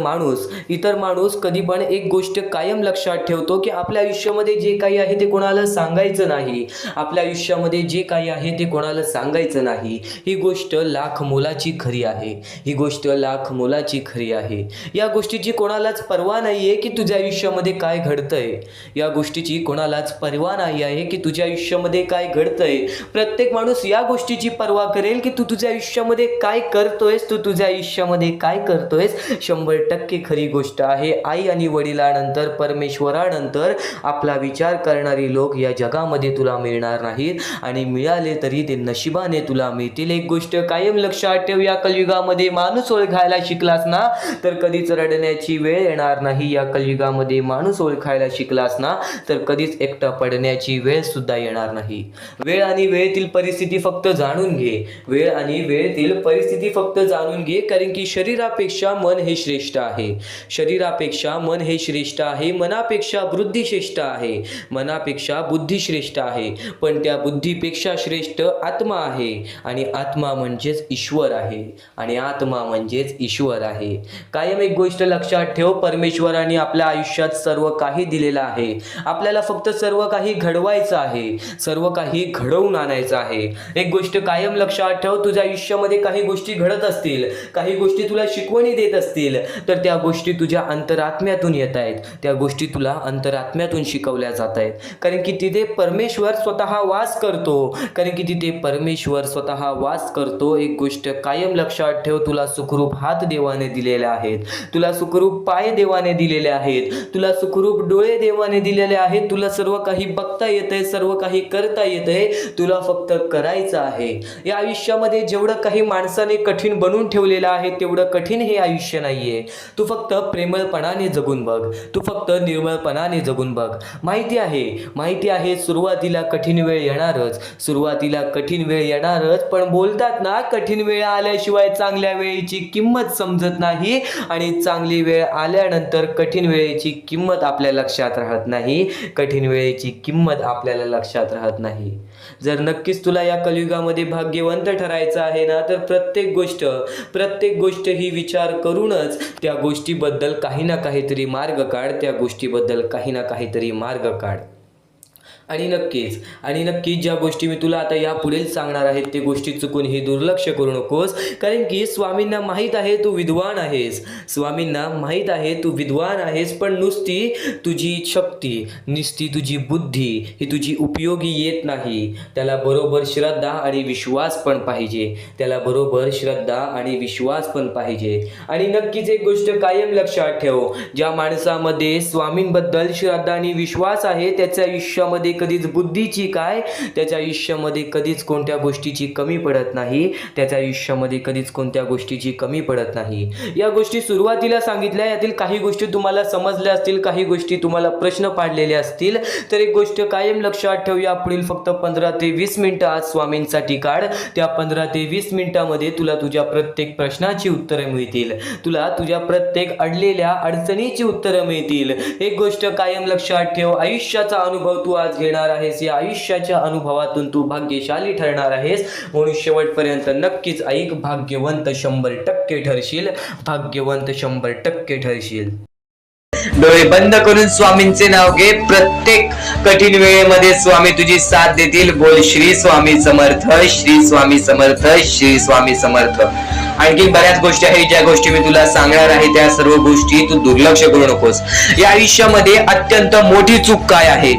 माणूस कधी पण एक गोष्ट कायम लक्षात ठेवतो की आपल्या आयुष्यामध्ये जे काही आहे ते कोणाला सांगायचं नाही. आपल्या आयुष्यामध्ये जे काही आहे ते कोणाला सांगायचं नाही. ही गोष्ट लाख मोलाची खरी आहे. ही गोष्ट लाख मोलाची खरी आहे. या गोष्टीची कोणालाच पर्वा नाही आहे की तुझ्या आयुष्यामध्ये काय घडतंय. या गोष्टीची कोणालाच पर्वा नाही आहे की तुझ्या आयुष्यामध्ये काय घडतंय. प्रत्येक माणूस या गोष्टीची पर्वा करेल की तू तुझ्या आयुष्यामध्ये काय करतोयस, तू तुझ्या आयुष्यामध्ये काय करतोयस. 100% खरी गोष्ट आहे. आई आणि वडिलांनंतर, परमेश्वरानंतर आपला विचार करणारी लोक या जगामध्ये तुला मिळणार नाहीत, आणि मिळाले तरी ते नशिबाने तुला मिळतील. एक गोष्ट कायम लक्षात ठेव, या कलियुगामध्ये माणूस ओळखायला शिकलास ना तर कधीच रडण्याची वेळ येणार नाही. या कलियुगामध्ये माणूस ओळखायला शिकलास ना तर कधीच एकटा पडण्याची वेळ सुद्धा येणार नाही. वेळ आणि वेळेतील परिस्थिती फक्त जाणून घे. वेळ आणि वेळेतील परिस्थिती फक्त जाणून घे. कारण की शरीरापेक्षा मन हे श्रेष्ठ आहे. शरीरापेक्षा मन हे श्रेष्ठ आहे. मनापेक्षा बुद्धी श्रेष्ठ आहे. मनापेक्षा बुद्धी श्रेष्ठ आहे. पण त्या बुद्धीपेक्षा श्रेष्ठ आत्मा आहे. आणि आत्मा म्हणजेच ईश्वर आहे. आणि आत्मा म्हणजेच ईश्वर आहे. कायम एक गोष्ट लक्षात ठेव, परमेश्वराने आपल्या आयुष्यात सर्व काही दिलेलं आहे. आपल्याला फक्त सर्व काही घडवायचं आहे, सर्व काही घडवून आणायचं आहे. एक गोष्ट कायम लक्षात ठेव, तुझ्या आयुष्यामध्ये काही गोष्टी घडत असतील, काही गोष्टी तुला शिकवणी देत असतील, तर त्या गोष्टी तुझ्या अंतरात्म्यातून येत आहेत. त्या गोष्टी तुला अंतरात्म्यातून शिकवल्या जात आहेत. कारण की तिथे परमेश्वर स्वतः वास करतो. कारण की तिथे परमेश्वर स्वतः वास करतो. एक गोष्ट कायम लक्षात ठेव, तुला सुखरूप हात देवाने दिलेले आहेत, तुला सुखरूप पाय देवाने दिलेले आहेत, तुला सुखरूप डोळे देवाने दिलेले आहेत. तुला सर्व काही बघता येतंय, सर्व काही करता येतंय. तुला फक्त करायचं आहे. या आयुष्यामध्ये जेवढं काही माणसाने कठीण बनवून ठेवलेलं आहे तेवढं कठीण हे आयुष्य नाहीये. तू फक्त प्रेमळपणाने जगून बघ. तू फक्त निर्मळपणाने जगून बघ. माहिती आहे सुरुवातीला कठीण वेळ येणारच, सुरुवातीला कठीण वेळ येणारच. पण बोलतात ना, कठीण वेळ आल्याशिवाय चांगल्या वेळेची किंमत समजत नाही, आणि चांगली वेळ आल्यानंतर कठीण वेळेची किंमत आपल्या लक्षात राहत नाही. कठीण वेळेची किंमत आपल्याला लक्षात राहत नाही. जर नक्कीच तुला या कलियुगामध्ये भाग्यवंत ठरायचं आहे ना तर प्रत्येक गोष्ट ही विचार करूनच त्या गोष्टीबद्दल काही ना काहीतरी मार्ग काढ. त्या गोष्टीबद्दल काही ना काहीतरी मार्ग काढ. आणि नक्कीच ज्या गोष्टी मी तुला आता यापुढे सांगणार आहेत ते गोष्टी चुकून ही दुर्लक्ष करू नकोस. कारण की स्वामींना माहीत आहे तू विद्वान आहेस. स्वामींना माहीत आहे तू विद्वान आहेस. पण नुसती तुझी शक्ती, नुसती तुझी बुद्धी ही तुझी उपयोगी येत नाही. त्याला बरोबर श्रद्धा आणि विश्वास पण पाहिजे. त्याला बरोबर श्रद्धा आणि विश्वास पण पाहिजे. आणि नक्कीच एक गोष्ट कायम लक्षात ठेव, ज्या माणसामध्ये स्वामींबद्दल श्रद्धा आणि विश्वास आहे त्याच्या आयुष्यामध्ये कधीच बुद्धीची काय, त्याच्या आयुष्यामध्ये कधीच कोणत्या गोष्टीची कमी पडत नाही. त्याच्या आयुष्यामध्ये कधीच कोणत्या गोष्टीची कमी पडत नाही. या गोष्टी सुरुवातीला सांगितल्या, यातील काही गोष्टी तुम्हाला समजल्या असतील, काही गोष्टी तुम्हाला प्रश्न पाडलेले असतील. तर एक गोष्ट कायम लक्षात ठेव, या पुढील फक्त 15 ते 20 मिनिटं आज स्वामींसाठी काढ. त्या 15 ते 20 मिनिटांमध्ये तुला तुझ्या प्रत्येक प्रश्नाची उत्तरे मिळतील. तुला तुझ्या प्रत्येक अडलेल्या अडचणीची उत्तरं मिळतील. एक गोष्ट कायम लक्षात ठेव, आयुष्याचा अनुभव तू आज घेणार आहेस. या आयुष्याच्या अनुभवातून तू भाग्यशाली ठरणार आहेस. म्हणून शेवटपर्यंत नक्कीच ऐक. भाग्यवंत 100% ठरशील. भाग्यवंत 100% ठरशील. डोळे बंद करून स्वामींचे नाव घे. प्रत्येक कठीण वेळेमध्ये स्वामी तुझी साथ देतील. बोल श्री स्वामी समर्थ, श्री स्वामी समर्थ, श्री स्वामी समर्थ. आणखी बऱ्याच गोष्टी आहेत ज्या गोष्टी मी तुला सांगणार आहे. त्या सर्व गोष्टी तू दुर्लक्ष करू नकोस. या आयुष्यामध्ये अत्यंत मोठी चूक काय आहे,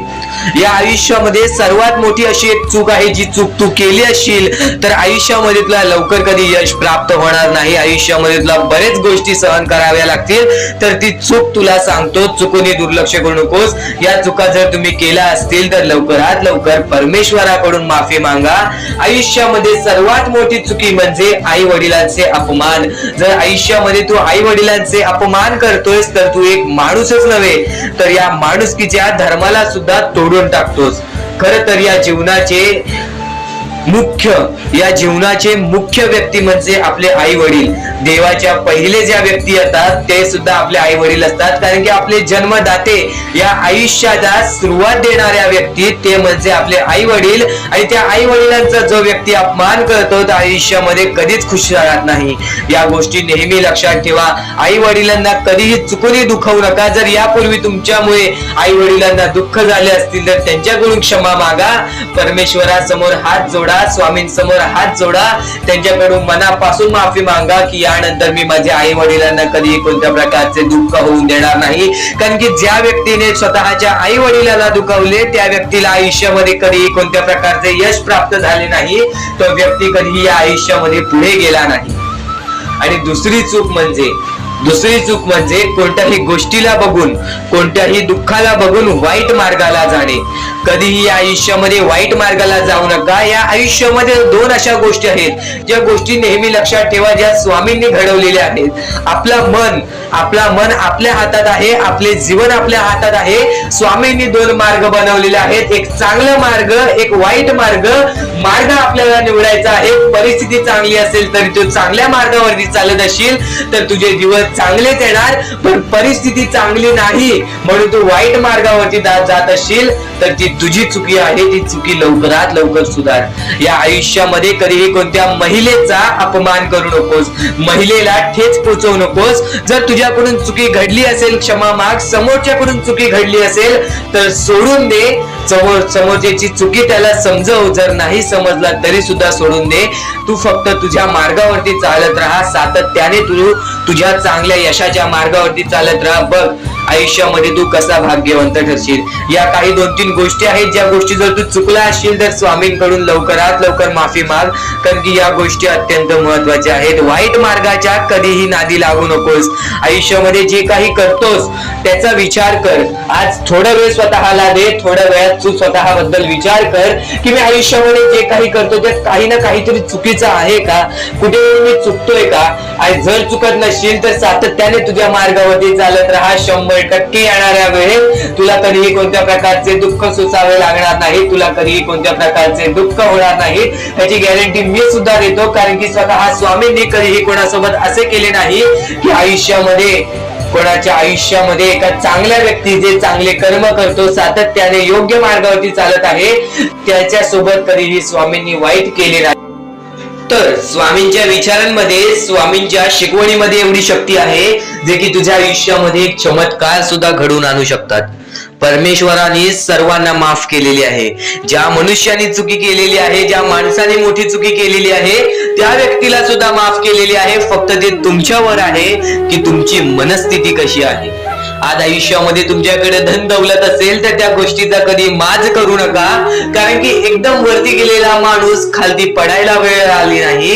या आयुष्यामध्ये सर्वात मोठी अशी एक चूक आहे, जी चूक तू केली असशील तर आयुष्यामध्ये तुला लवकर कधी यश प्राप्त होणार नाही. आयुष्यामध्ये तुला बरेच गोष्टी सहन कराव्या लागतील. तर ती चूक तुला सांगतो, चुकूनही दुर्लक्ष करू नकोस. या चुका जर तुम्ही केल्या असतील तर लवकरात लवकर परमेश्वराकडून माफी मागा. आयुष्यामध्ये सर्वात मोठी चुकी म्हणजे आई वडिलांचे अपमान. जर आयुष्यामध्ये तू आई वडिलांचे अपमान करतोयस तर तू एक माणूसच नव्हे तर या माणुसकीच्या धर्माला सुद्धा तोडून टाकतोस. खरं तर या जीवनाचे मुख्य या जीवनाचे मुख्य व्यक्ती म्हणजे आपले आई वडील. देवाच्या पहिले ज्या व्यक्ती येतात ते सुद्धा आपले आई वडील असतात, कारण की आपले जन्मदाते या आयुष्याला सुरुवात देणाऱ्या व्यक्ती ते म्हणजे आपले आई वडील. आणि त्या आई वडिलांचा जो व्यक्ती अपमान करतो तर आयुष्यामध्ये कधीच खुश राहत नाही. या गोष्टी नेहमी लक्षात ठेवा. आई वडिलांना कधीही चुकूनही दुखवू नका. जर यापूर्वी तुमच्यामुळे आई वडिलांना दुःख झाले असतील तर त्यांच्याकडून क्षमा मागा. परमेश्वरासमोर हात जोडा, स्वामींसमोर हात जोडा, त्यांच्याकडून मनापासून माफी मागा की यानंतर मी माझ्या आई वडिलांना कधीही कोणत्या प्रकारचे दुःख होऊन देणार नाही. कारण की ज्या व्यक्तीने स्वतःच्या आई वडिलाला दुखावले त्या व्यक्तीला आयुष्यामध्ये कधीही कोणत्या प्रकारचे यश प्राप्त झाले नाही. तो व्यक्ती कधीही या आयुष्यामध्ये पुढे गेला नाही. आणि दुसरी चूक म्हणजे कोणत्याही गोष्टीला बघून, कोणत्याही दुःखाला बघून वाईट मार्गाला जाणे. कधीही या आयुष्यामध्ये वाईट मार्गाला जाऊ नका. या आयुष्यामध्ये दोन अशा गोष्टी आहेत ज्या गोष्टी नेहमी लक्षात ठेवा, ज्या स्वामींनी घडवलेल्या आहेत. आपलं मन आपल्या हातात आहे, आपले जीवन आपल्या हातात आहे. स्वामींनी दोन मार्ग बनवलेले आहेत, एक चांगला मार्ग, एक वाईट मार्ग. मार्ग आपल्याला निवडायचा आहे. परिस्थिती चांगली असेल तर तू चांगल्या मार्गावरती चालत असशील तर तुझे दिवस चांगलेच येणार. पण परिस्थिती चांगली नाही म्हणून तू वाईट मार्गावरती जात असशील तर ती तुझी चुकी आहे. ती चुकी लवकरात लवकर सुधार. या आयुष्यामध्ये कधीही कोणत्या महिलेचा अपमान करू नकोस, महिलेला ठेच पोचवू नकोस. जर तुझ्याकडून चुकी घडली असेल क्षमा माग. समोरच्याकडून चुकी घडली असेल तर सोडून दे. समोरच्याची चुकी त्याला समजव. जर नाही समजला तरी सुद्धा सोडून दे. तू फक्त तुझ्या मार्गावरती चालत राहा. सातत्याने तू तुझ्या चांगल्या यशाच्या मार्गावरती चालत राहा. बघ आयुष्यामध्ये तू कसा भाग्यवंत ठरशील. या काही 2-3 गोष्टी आहेत ज्या गोष्टी जर तू चुकला असशील तर स्वामींकडून लवकरात लवकर माफी माग. कारण की या गोष्टी अत्यंत महत्वाच्या आहेत. वाईट मार्गाच्या कधीही नादी लागू नकोस. आयुष्यामध्ये जे काही करतोस त्याचा विचार कर. आज थोडा वेळ स्वतःला दे. थोड्या वेळात तू स्वतःबद्दल विचार कर की मी आयुष्यामध्ये जे काही करतो त्यात काही ना काहीतरी चुकीचं आहे का, कुठे मी चुकतोय का. आणि जर चुकत नसशील तर सातत्याने तुझ्या मार्गावरती चालत राहा. 100% येणाऱ्या वेळेत तुला कधीही कोणत्या प्रकारचे दुःख सोसावे लागणार नाही. तुला कधीही कोणत्या प्रकारचे दुःख होणार नाही याची गॅरंटी मी सुद्धा देतो. कारण की स्वतः स्वामींनी कधीही कोणासोबत असे केले नाही की कोणाच्या आयुष्यामध्ये एका चांगल्या व्यक्ती जे चांगले कर्म करतो, सातत्याने योग्य मार्गावरती चालत आहे, त्याच्यासोबत कधीही स्वामींनी वाईट केले नाही. तर स्वामींच्या विचारांमध्ये, स्वामींच्या शिकवणीमध्ये एवढी शक्ती आहे जे की तुझ्या आयुष्यामध्ये एक चमत्कार सुद्धा घडवून आणू शकतात. परमेश्वराने सर्वांना माफ केलेली आहे. ज्या मनुष्याने चुकी केलेली आहे, ज्या माणसाने मोठी चुकी केलेली आहे त्या व्यक्तीला सुद्धा माफ केलेली आहे. फक्त ते तुमच्यावर आहे की तुमची मनस्थिती कशी आहे. आज आयुष्यामध्ये तुमच्याकडे धन दौलत असेल तर त्या गोष्टीचा कधी माज करू नका. कारण की एकदम वरती गेलेला माणूस खालती पडायला वेळ आली नाही.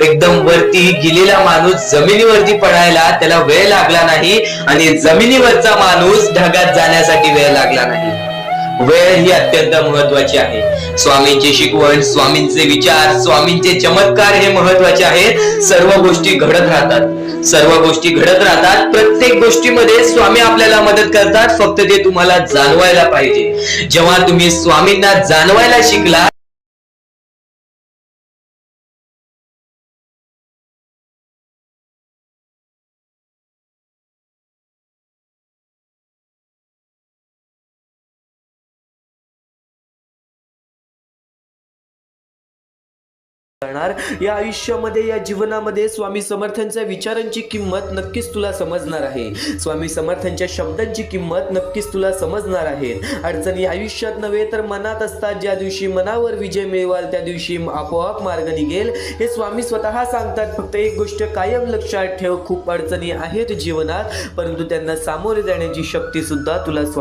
एकदम वरती गेलेला माणूस जमिनीवरती पडायला त्याला वेळ लागला नाही. आणि जमिनीवरचा माणूस ढगात जाण्यासाठी वेळ लागला नाही. वेळ ही अत्यंत महत्वाची आहे. स्वामींची शिकवण, स्वामींचे विचार, स्वामींचे चमत्कार हे महत्वाचे आहेत. सर्व गोष्टी घडत राहतात. प्रत्येक गोष्टीमध्ये स्वामी आपल्याला मदत करतात. फक्त ते तुम्हाला जाणवायला पाहिजे. जेव्हा तुम्ही स्वामींना जाणवायला शिकला या आयुष्यामध्ये, या जीवनामध्ये स्वामी समर्थांच्या विचारांची किंमत नक्कीच तुला समजणार आहे. स्वामी समर्थांच्या शब्दांची किंमत नक्कीच तुला समजणार आहे. अडचणी आयुष्यात नव्हे तर मनात असतात. ज्या दिवशी मनावर विजय मिळवाल त्या दिवशी आपोआप मार्ग निघेल हे स्वामी स्वतः सांगतात. फक्त एक गोष्ट कायम लक्षात ठेव, खूप अडचणी आहेत जीवनात, परंतु त्यांना सामोरे जाण्याची शक्ती सुद्धा तुला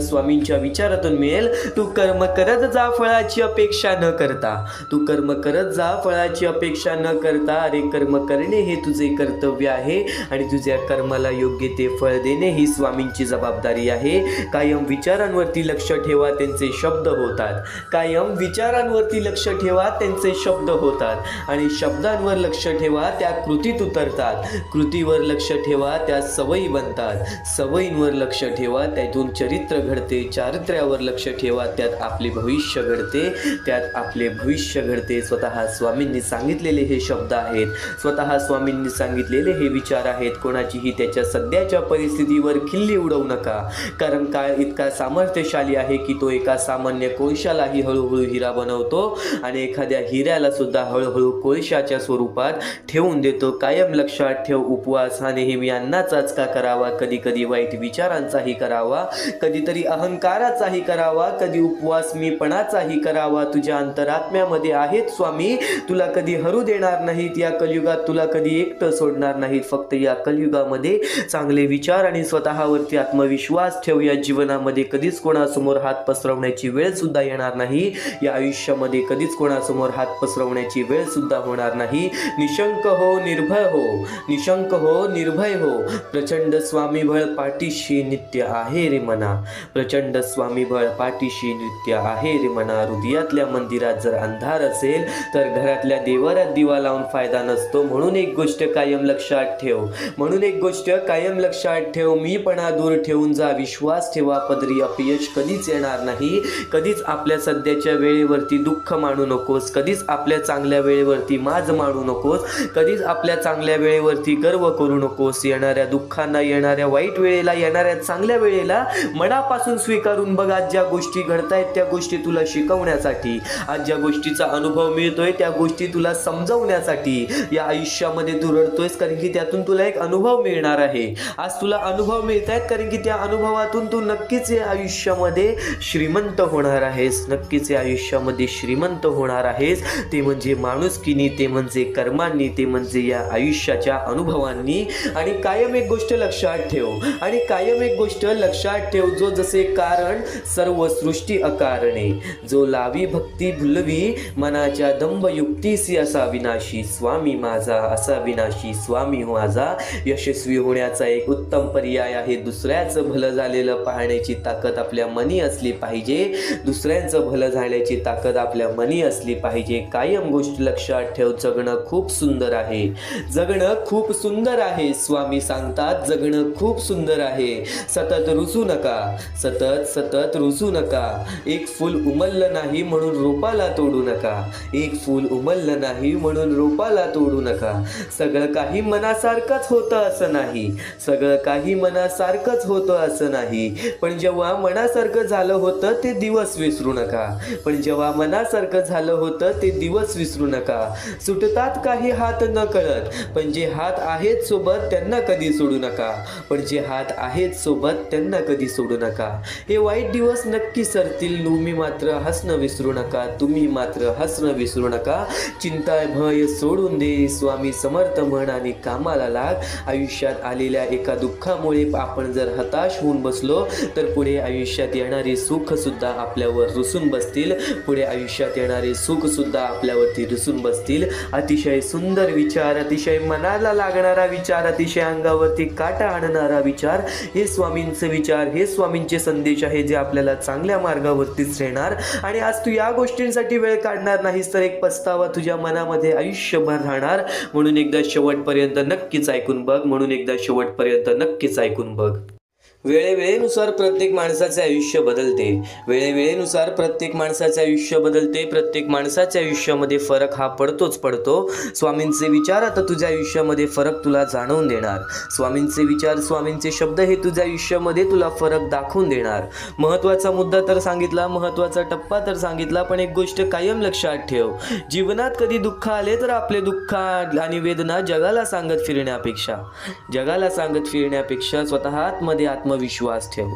स्वामींच्या विचारातून मिळेल. तू कर्म करत जा फळाची अपेक्षा न करता, तू कर्म करत जा फळाची अपेक्षा न करता. अरे कर्म करणे हे तुझे कर्तव्य आहे आणि तुझ्या कर्माला योग्य ते फळ देणे ही स्वामींची जबाबदारी आहे. कायम विचारांवरती लक्ष ठेवा, त्यांचे शब्द होतात. कायम विचारांवरती लक्ष ठेवा, त्यांचे शब्द होतात. आणि शब्दांवर लक्ष ठेवा, त्या कृतीत उतरतात. कृतीवर लक्ष ठेवा, त्या सवयी बनतात. सवयींवर लक्ष ठेवा, त्यातून चरित्र घडते. चारित्र्यावर लक्ष ठेवा, त्यात आपले भविष्य घडते. त्यात आपले भविष्य घडते. स्वतः स्वामींनी सांगितलेले हे शब्द आहेत. स्वतः स्वामींनी सांगितलेले हे विचार आहेत. कोणाचीही त्याच्या सध्याच्या परिस्थितीवर खिल्ली उडवू नका, कारण काळ इतका सामर्थ्यशाली आहे की तो एका सामान्य कोळशालाही हळूहळू हिरा बनवतो आणि एखाद्या हिऱ्याला सुद्धा हळूहळू कोळशाच्या स्वरूपात ठेवून देतो. कायम लक्षात ठेव, उपवास हा नेहमी अन्नाचाच का करावा, कधी कधी वाईट विचारांचाही करावा, कधीतरी अहंकाराचाही करावा, कधी उपवास मीपणाचाही करावा. तुझ्या अंतरात्म्यामध्ये आहेत स्वामी, तुला कधी हरू देणार नाहीत. या कलियुगात तुला कधी एकटं सोडणार नाहीत. फक्त या कलियुगामध्ये चांगले विचार आणि स्वतःवरती आत्मविश्वास ठेव. या जीवनामध्ये कधीच कोणासमोर हात पसरवण्याची वेळ सुद्धा येणार नाही. या आयुष्यामध्ये कधीच कोणासमोर हात पसरवण्याची वेळ सुद्धा होणार नाही. निशंक हो, निर्भय हो, निशंक हो, निर्भय हो. प्रचंड स्वामीबळ पाठीशी नित्य आहे रे मना. प्रचंड स्वामीबळ पाठीशी नित्य आहे रे मना. हृदयातल्या मंदिरात जर अंधार असेल तर घरातल्या देवाऱ्यात दिवा लावून फायदा नसतो. म्हणून एक गोष्ट कायम लक्षात ठेव, म्हणून एक गोष्ट कायम लक्षात ठेव. मीपणा दूर ठेवून जा, विश्वास ठेवा. पदरी अपयश कधीच येणार नाही. कधीच आपल्या सध्याच्या वेळेवरती दुःख मानू नकोस. कधीच आपल्या चांगल्या वेळेवरती माज मानू नकोस. कधीच आपल्या चांगल्या वेळेवरती गर्व करू नकोस. येणाऱ्या दुःखांना, येणाऱ्या वाईट वेळेला, येणाऱ्या चांगल्या वेळेला मनापासून स्वीकारून बघ. आज ज्या गोष्टी घडतायत त्या गोष्टी तुला शिकवण्यासाठी, आज ज्या गोष्टीचा अनुभव मिळतोय त्या गोष्टी तुला समजवण्यासाठी या आयुष्यामध्ये तू रडतोयस, कारण की त्यातून तुला एक अनुभव मिळणार आहे. आज तुला अनुभव मिळत आहेत कारण की त्या अनुभवातून तू नक्कीच या आयुष्यामध्ये श्रीमंत होणार आहेस. नक्कीच या आयुष्यामध्ये श्रीमंत होणार आहेस. ते म्हणजे माणुसकीनी, ते म्हणजे कर्मांनी, ते म्हणजे या आयुष्याच्या अनुभवांनी. आणि कायम एक गोष्ट लक्षात ठेव, आणि कायम एक गोष्ट लक्षात ठेव, जो जसे कारण सर्व सृष्टी अकारणे, जो लावी भक्ती भुलवी मनाच्या दंभ युक्तीसी असा विनाशी स्वामी माझा, असा विनाशी स्वामी माझा. यशस्वी होण्याचा एक उत्तम पर्याय आहे दुसऱ्याचं भलं झालेलं पाहण्याची ताकद आपल्या मनी असली पाहिजे. दुसऱ्यांचं भलं झाल्याची ताकद आपल्या मनी असली पाहिजे. कायम गोष्ट लक्षात ठेव, जगणं खूप सुंदर आहे. जगणं खूप सुंदर आहे. स्वामी सांगतात जगणं खूप सुंदर आहे. सतत रुसू नका, सतत सतत रुसू नका. एक फूल उमललं नाही म्हणून रोपाला तोडू नका. एक फूल उमललं नाही म्हणून रोपाला तोडू नका. सगळं काही मनासारखंच होतं असं नाही. सगळं काही मनासारखंच होतं असं नाही. पण जेव्हा मनासारखं झालं होतं ते दिवस विसरू नका. पण जेव्हा मनासारखं झालं होतं ते दिवस विसरू नका. सुटतात काही हात न कळत, पण जे हात आहेत सोबत त्यांना कधी सोडू नका. पण जे हात आहेत सोबत त्यांना कधी सोडू नका. हे वाईट दिवस नक्की सरतील. तुम्ही मात्र हसणं विसरू नका. तुम्ही मात्र हसणं विसरू नका. चिंता भय सोडून दे. स्वामी समर्थ म्हण आणि कामाला लाग. आयुष्यात आलेल्या एका दुःखामुळे आपण जर हताश होऊन बसलो तर पुढे आयुष्यात येणारे सुख सुद्धा आपल्यावर रुसून बसतील. पुढे आयुष्यात येणारे सुख सुद्धा आपल्यावरती रुसून बसतील. अतिशय सुंदर विचार, अतिशय मनाला लागणारा विचार, अतिशय अंगावरती काटा आणणारा विचार, हे स्वामींचे विचार, हे स्वामींचे संदेश आहे जे आपल्याला चांगल्या मार्गावरतीच नेणार. आणि आज तू या गोष्टींसाठी वेळ काढणार नाहीस तर एक पस्तावा तुझ्या मनामध्ये आयुष्यभर राहणार. म्हणून एकदा शेवटपर्यंत नक्कीच ऐकून बघ. म्हणून एकदा शेवटपर्यंत नक्कीच ऐकून बघ. वेळेवेळेनुसार प्रत्येक माणसाचे आयुष्य बदलते. वेळेवेळेनुसार प्रत्येक माणसाचे आयुष्य बदलते. प्रत्येक माणसाच्या आयुष्यामध्ये फरक हा पडतोच पडतो. स्वामींचे विचार आता तुझ्या आयुष्यामध्ये फरक तुला जाणवून देणार. स्वामींचे विचार, स्वामींचे शब्द हे तुझ्या आयुष्यामध्ये तुला फरक दाखवून देणार. महत्त्वाचा मुद्दा तर सांगितला, महत्त्वाचा टप्पा तर सांगितला, पण एक गोष्ट कायम लक्षात ठेव. जीवनात कधी दुःख आले तर आपले दुःख आणि वेदना जगाला सांगत फिरण्यापेक्षा स्वतः आतमध्ये आत्मविश्वास ठेव,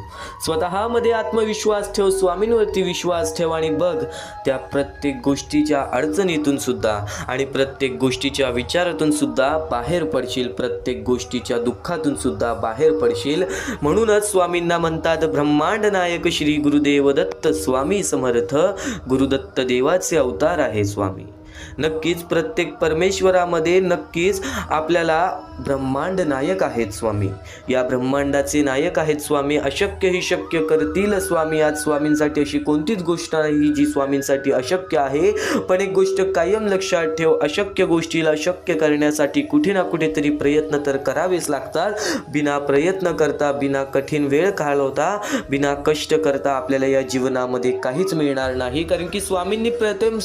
स्वतःमध्ये आत्मविश्वास ठेव, स्वामींवरती विश्वास ठेव आणि बघ त्या प्रत्येक गोष्टीच्या अडचणीतून सुद्धा आणि प्रत्येक गोष्टीच्या विचारातून सुद्धा बाहेर पडशील, प्रत्येक गोष्टीच्या दुःखातून सुद्धा बाहेर पडशील. म्हणूनच स्वामींना म्हणतात ब्रह्मांड नायक श्री गुरुदेव दत्त स्वामी समर्थ. गुरुदत्त देवाचे अवतार आहे स्वामी. नक्कीच प्रत्येक परमेश्वरामध्ये नक्कीच आपल्याला ब्रह्मांड नायक आहेत स्वामी. या ब्रह्मांडाचे नायक आहेत स्वामी. अशक्य ही शक्य करतील स्वामी. आज स्वामींसाठी अशी कोणतीच गोष्ट नाही जी स्वामींसाठी अशक्य आहे. पण एक गोष्ट कायम लक्षात ठेव, अशक्य गोष्टीला शक्य करण्यासाठी कुठे ना कुठेतरी प्रयत्न तर करावेच लागतात. बिना प्रयत्न करता, बिना कठीण वेळ घालवता, बिना कष्ट करता आपल्याला या जीवनामध्ये काहीच मिळणार नाही. कारण की स्वामींनी प्रथम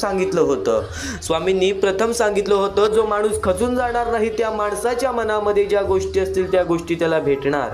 सांगितलं होतं जो माणूस खचून जाणार नाही त्या माणसाच्या मनामध्ये ज्या गोष्टी असतील त्या गोष्टी त्याला भेटणार.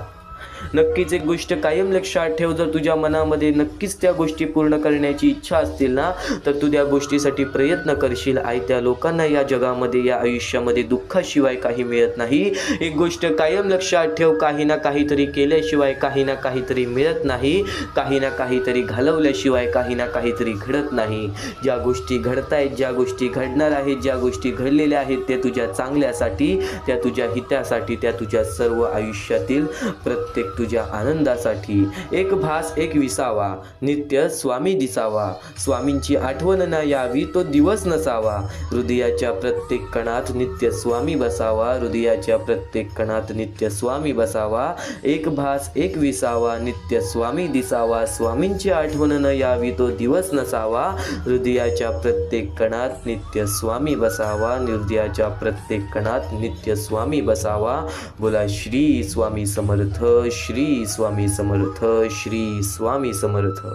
नक्कीच एक गोष्ट कायम लक्षात ठेव, जर तुझ्या मनामध्ये नक्कीच त्या गोष्टी पूर्ण करण्याची इच्छा असतील ना तर तू त्या गोष्टीसाठी प्रयत्न करशील. त्या लोकांना या जगामध्ये, या आयुष्यामध्ये दुःखाशिवाय काही मिळत नाही. एक गोष्ट कायम लक्षात ठेव, काही ना काहीतरी केल्याशिवाय काही ना काहीतरी मिळत नाही. काही ना काहीतरी घालवल्याशिवाय काही ना काहीतरी घडत नाही. ज्या गोष्टी घडतायत, ज्या गोष्टी घडणार आहेत, ज्या गोष्टी घडलेल्या आहेत त्या तुझ्या चांगल्यासाठी, त्या तुझ्या हितासाठी, त्या तुझ्या सर्व आयुष्यातील प्रत्येक तुझ्या आनंदासाठी. एक भास एक विसावा, नित्य स्वामी दिसावा. स्वामींची आठवण न यावी तो दिवस नसावा. हृदयाच्या प्रत्येक कणात नित्य स्वामी बसावा. हृदयाच्या प्रत्येक कणात नित्य स्वामी बसावा. एक भास एक विसावा, नित्य स्वामी दिसावा. स्वामींची आठवण न यावी तो दिवस नसावा. हृदयाच्या प्रत्येक कणात नित्य स्वामी बसावा. हृदयाच्या प्रत्येक कणात नित्य स्वामी बसावा. बोला श्री स्वामी समर्थ, श्री स्वामी समर्थ, श्री स्वामी समर्थ.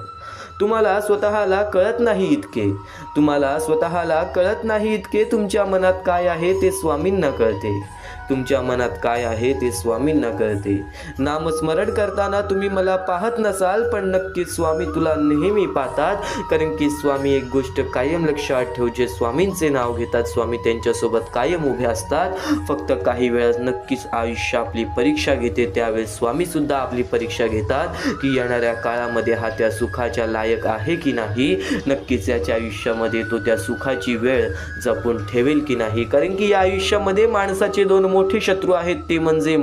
तुम्हाला स्वतःला कळत नाही इतके, तुमच्या मनात काय आहे ते स्वामींना कळते. तुमच्या मनात काय आहे ते स्वामींना कळते. नामस्मरण करताना तुम्ही मला पाहत नसाल पण नक्कीच स्वामी तुला नेहमी पाहतात. कारण की स्वामी एक गोष्ट कायम लक्षात ठेव, जे स्वामींचे नाव घेतात स्वामी त्यांच्यासोबत कायम उभे असतात. फक्त काही वेळात नक्कीच आयुष्य आपली परीक्षा घेते. त्यावेळेस स्वामी सुद्धा आपली परीक्षा घेतात की येणाऱ्या काळामध्ये हा त्या सुखाच्या लायक आहे की नाही. नक्कीच याच्या आयुष्यामध्ये तो त्या सुखाची वेळ जपून ठेवेल की नाही. कारण की या आयुष्यामध्ये माणसाचे दोन मोठे शत्रू आहेत, ते म्हणजे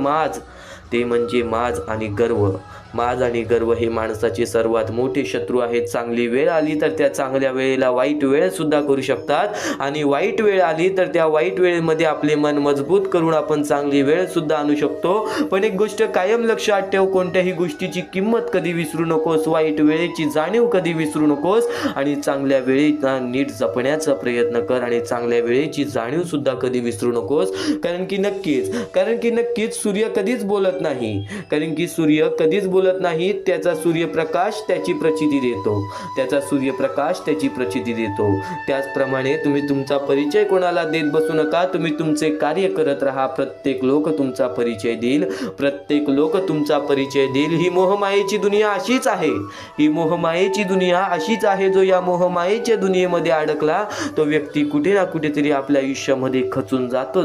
माज आणि गर्व. माज आणि गर्व हे माणसाचे सर्वात मोठे शत्रू आहेत. चांगली वेळ आली तर त्या चांगल्या वेळेला वाईट वेळ सुद्धा करू शकतात आणि वाईट वेळ आली तर त्या वाईट वेळेमध्ये आपले मन मजबूत करून आपण चांगली वेळ सुद्धा आणू शकतो. पण एक गोष्ट कायम लक्षात ठेव, कोणत्याही गोष्टीची किंमत कधी विसरू नकोस, वाईट वेळेची जाणीव कधी विसरू नकोस आणि चांगल्या वेळेला नीट जपण्याचा प्रयत्न कर आणि चांगल्या वेळेची जाणीव सुद्धा कधी विसरू नकोस. कारण की नक्कीच सूर्य कधीच बोलत नाही. त्याचा सूर्यप्रकाश त्याची प्रचिती देतो. त्याचप्रमाणे तुम्ही तुमचा परिचय कोणाला देत बसू नका. तुम्ही तुमचे कार्य करत राहा. प्रत्येक लोक तुमचा परिचय देईल. ही मोहमायेची दुनिया अशीच आहे. जो या मोहमायेच्या दुनियेमध्ये अडकला तो व्यक्ती कुठे ना कुठेतरी आपल्या आयुष्यामध्ये खचून जातो.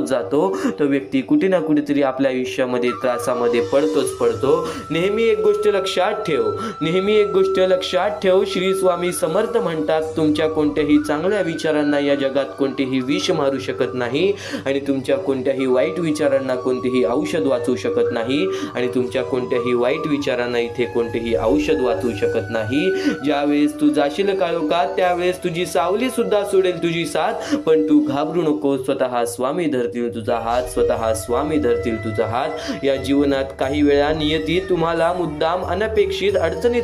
तो व्यक्ती कुठे ना कुठेतरी आपल्या आयुष्यामध्ये त्रासामध्ये पडतो. नेहमी एक गोष्ट लक्षात ठेव, श्री स्वामी समर्थ म्हणतात तुमच्या कोणत्याही चांगल्या विचारांना या जगात कोणतेही विष मारू शकत नाही आणि तुमच्या कोणत्याही वाईट विचारांना कोणतेही औषध वाचू शकत नाही आणि तुमच्या कोणत्याही वाईट विचारांना इथे कोणतेही औषध वाचू शकत नाही. ज्यावेळेस तू जाशील काळोखात त्यावेळेस तुझी सावली सुद्धा सोडेल तुझी साथ. पण तू घाबरू नको, स्वतः स्वामी धरतील तुझा हात. या जीवनात काही वेळा नियती तुम्हाला मुद्दाम अनपेक्षित अडचणीत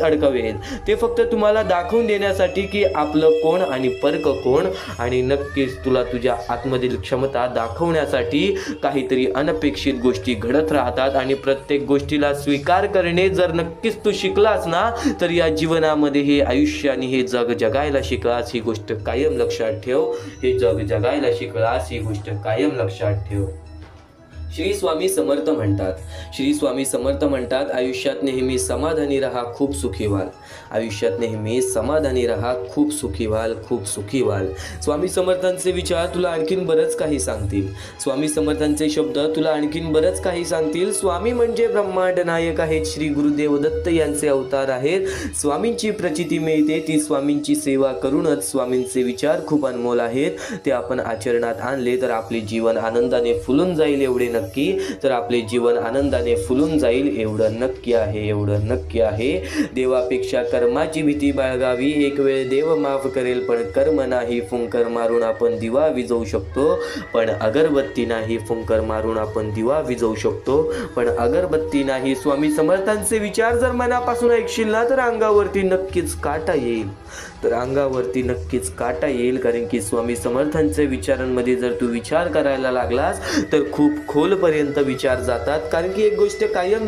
अडकवेल. ते फक्त तुम्हाला दाखवून देण्यासाठी की आपलं कोण आणि परक कोण. आणि नक्कीच तुला तुझ्या आतमधील क्षमता दाखवण्यासाठी काहीतरी अनपेक्षित गोष्टी घडत राहतात आणि प्रत्येक गोष्टीला स्वीकार करणे जर नक्कीच तू शिकलास ना तर या जीवनामध्ये हे आयुष्य आणि हे जग जगायला शिकलास. ही गोष्ट कायम लक्षात ठेव. श्री स्वामी समर्थ म्हणतात आयुष्यात नेहमी समाधानी राहा, खूप सुखी व्हाल. आयुष्यात नेहमी समाधानी राहा, खूप सुखी व्हाल, खूप सुखी व्हाल. स्वामी समर्थांचे विचार तुला आणखीन बरंच काही सांगतील. स्वामी समर्थांचे शब्द तुला आणखीन बरंच काही सांगतील. स्वामी म्हणजे ब्रह्मांड नायक आहेत. श्री गुरुदेव दत्त यांचे अवतार आहेत. स्वामींची प्रचिती मिळते ती स्वामींची सेवा करूनच. स्वामींचे विचार खूप अनमोल आहेत. ते आपण आचरणात आणले तर आपले जीवन आनंदाने फुलून जाईल एवढे नक्की. तर आपले जीवन आनंदाने फुलून जाईल एवढं नक्की आहे, एवढं नक्की आहे. देवापेक्षा कर्माची भीती बाळगावी. एक वेळ देव माफ करेल पण कर्म नाही. फुंकर मारून आपण दिवा विझवू शकतो पण अगरबत्ती नाही. फुंकर मारून आपण दिवा विझवू शकतो पण अगरबत्ती नाही. स्वामी समर्थांचे विचार जर मनापासून ऐकशील ना तर अंगावरती नक्कीच काटा येईल. तर अंगावरती नक्कीच काटा येईल. कारण की स्वामी समर्थांच्या विचारांमध्ये जर तू विचार करायला लागलास तर खूप खोलपर्यंत विचार जातात. कारण की एक गोष्ट कायम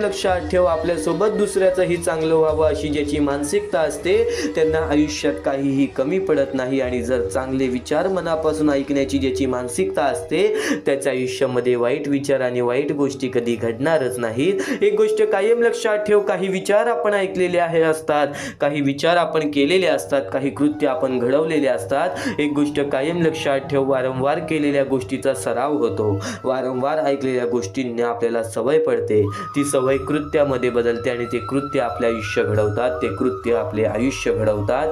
लक्षात ठेव, आपल्यासोबत दुसऱ्याचंही चांगलं व्हावं अशी ज्याची मानसिकता असते त्यांना आयुष्यात काहीही कमी पडत नाही. आणि जर चांगले विचार मनापासून ऐकण्याची ज्याची मानसिकता असते त्याच्या आयुष्यामध्ये वाईट विचार आणि वाईट गोष्टी कधी घडणारच नाहीत. एक गोष्ट कायम लक्षात ठेव, काही विचार आपण ऐकलेले असतात, काही विचार आपण केलेले असतात, काही कृत्य आपण घडवलेले असतात. एक गोष्ट कायम लक्षात ठेव, वारंवार केलेल्या गोष्टीचा सराव होतो. वारंवार ऐकलेल्या गोष्टींना आपल्याला सवय पडते. ती सवय कृत्यामध्ये बदलते आणि ते कृत्य आपले आयुष्य घडवतात. ते कृत्य आपले आयुष्य घडवतात.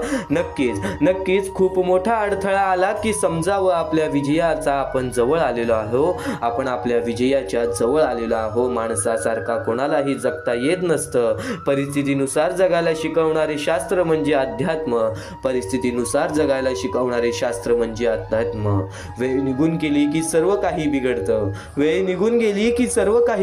नक्कीच खूप मोठा अडथळा आला की समजावं आपल्या विजयाचा आपण जवळ आलेलो आहोत. आपण आपल्या विजयाच्या जवळ आलेलो आहोत. माणसासारखा कोणालाही जगता येत नसतं. परिस्थितीनुसार जगायला शिकवणारे शास्त्र म्हणजे अध्यात्म. परिस्थितीनुसार जगायला शिकवणारे शास्त्र म्हणजे अध्यात्म. वेळ निघून गेली की सर्व काही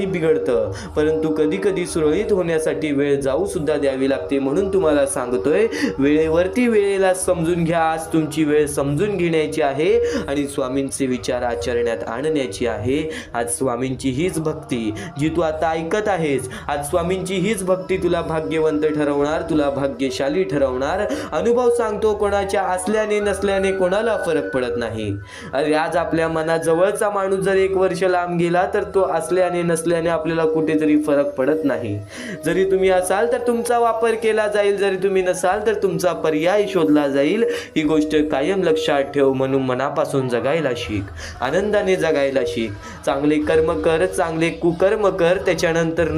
बिघडतं. परंतु कधी कधी सुरळीत होण्यासाठी वेळ जाऊ सुद्धा द्यावी लागते. म्हणून तुम्हाला सांगतोय वेळेवरती वेळेला समजून घ्या. आज तुमची वेळ समजून घेण्याची आहे आणि स्वामींचे विचार आचरण्यात आणण्याची आहे. आज स्वामींची हीच भक्ती जी तू आता ऐकत आहेस, आज स्वामींची हीच भक्ती तुला भाग्यवंत ठरवणार, तुला भाग्यशाली ठरवणार. अनुभव सांगतो, कोणाच्या असल्याने नसल्याने कोणाला फरक पडत नाही. अरे आज आपल्या मनाजवळचा माणूस जर 1 वर्ष लांब गेला तर तो असल्याने नसल्याने आपल्याला कुठेतरी फरक पडत नाही. जरी तुम्ही असाल तर तुमचा वापर केला जाईल, जरी तुम्ही नसाल तर तुमचा पर्याय शोधला जाईल. ही गोष्ट कायम लक्षात ठेव. म्हणून मनापासून जगायला शिक, आनंदाने जगायला शिक. चांगले कर्म कर, चांगले कुकर्म कर. त्याच्यानंतर